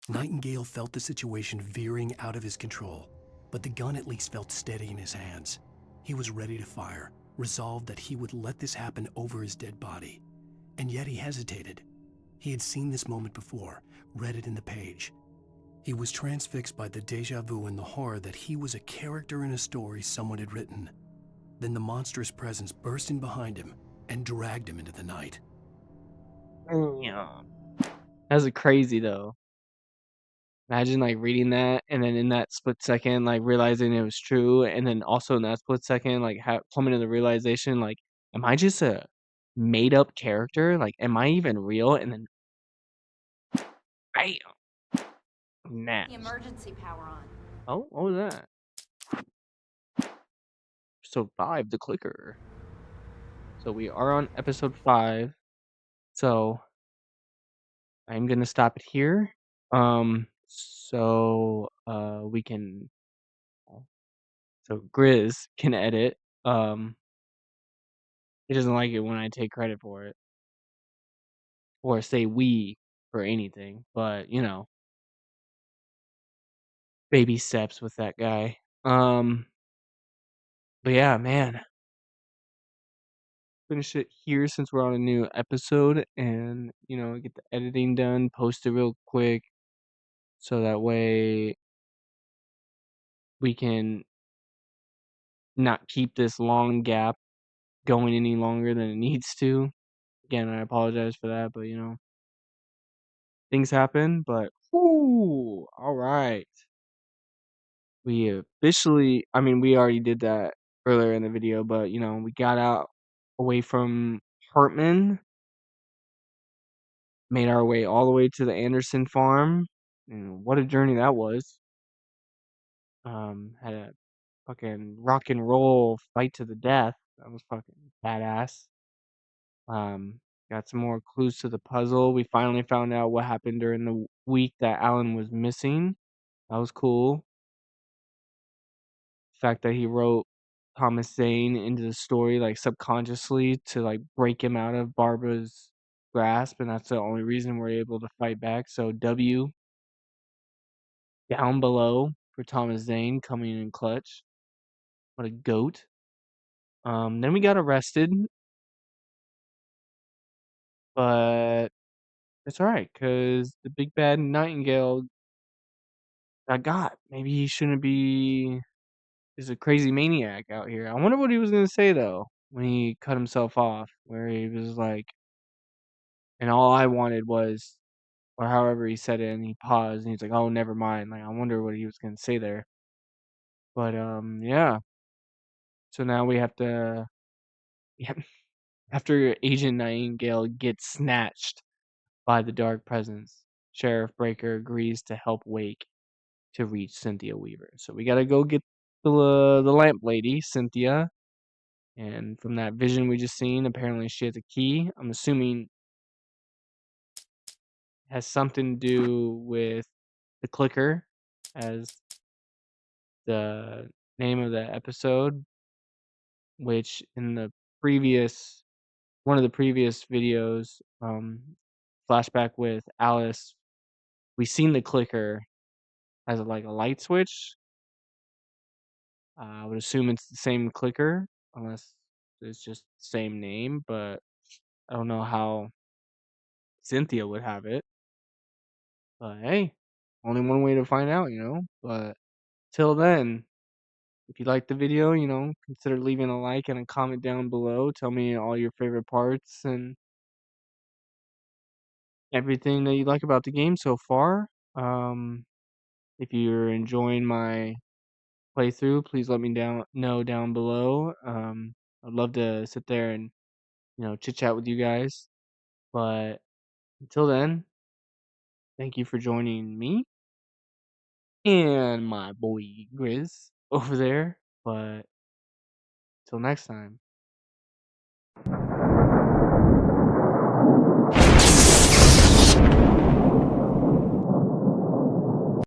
[SPEAKER 3] Nightingale felt the situation veering out of his control, but the gun at least felt steady in his hands. He was ready to fire, resolved that he would let this happen over his dead body. And yet he hesitated. He had seen this moment before, read it in the page. He was transfixed by the deja vu and the horror that he was a character in a story someone had written. Then the monstrous presence burst in behind him and dragged him into the night.
[SPEAKER 1] That's crazy though. Imagine like reading that and then in that split second like realizing it was true, and then also in that split second like coming to the realization like, am I just a made up character? Like, am I even real? And then bam, nah.
[SPEAKER 16] The emergency power on.
[SPEAKER 1] Oh, what was that? Episode 5, the clicker. So we are on episode 5. So I'm gonna stop it here. So we can... So Grizz can edit. He doesn't like it when I take credit for it. Or say we for anything. But, you know. Baby steps with that guy. But yeah, man, finish it here since we're on a new episode, and get the editing done, post it real quick, so that way we can not keep this long gap going any longer than it needs to. Again, I apologize for that, but things happen. But whoo, all right. We officially, I mean, we already did that earlier in the video, but we got out away from Hartman, made our way all the way to the Anderson farm. And what a journey that was. Had a fucking rock and roll fight to the death. That was fucking badass. Um, got some more clues to the puzzle. We finally found out what happened during the week that Alan was missing. That was cool. The fact that he wrote Thomas Zane into the story like subconsciously to like break him out of Barbara's grasp, and that's the only reason we're able to fight back. So W down below for Thomas Zane coming in clutch. What a goat. Then we got arrested, but it's alright, because the big bad Nightingale got. Maybe he shouldn't be is a crazy maniac out here. I wonder what he was gonna say though when he cut himself off, where he was like, and all I wanted was, or however he said it, and he paused and he's like, "Oh, never mind." Like I wonder what he was gonna say there. But yeah. So now we have to, yeah, after Agent Nightingale gets snatched by the Dark Presence, Sheriff Breaker agrees to help Wake to reach Cynthia Weaver. So we gotta go get the lamp lady, Cynthia. And from that vision we just seen, apparently she has a key. I'm assuming it has something to do with the clicker as the name of the episode, which in the previous one of the previous videos, flashback with Alice, we seen the clicker as like a light switch. I would assume it's the same clicker, unless it's just the same name, but I don't know how Cynthia would have it. But hey, only one way to find out, But till then, if you liked the video, consider leaving a like and a comment down below. Tell me all your favorite parts and everything that you like about the game so far. If you're enjoying my playthrough, please let me know down below. I'd love to sit there and chit chat with you guys. But until then, thank you for joining me and my boy Grizz over there. But till next time.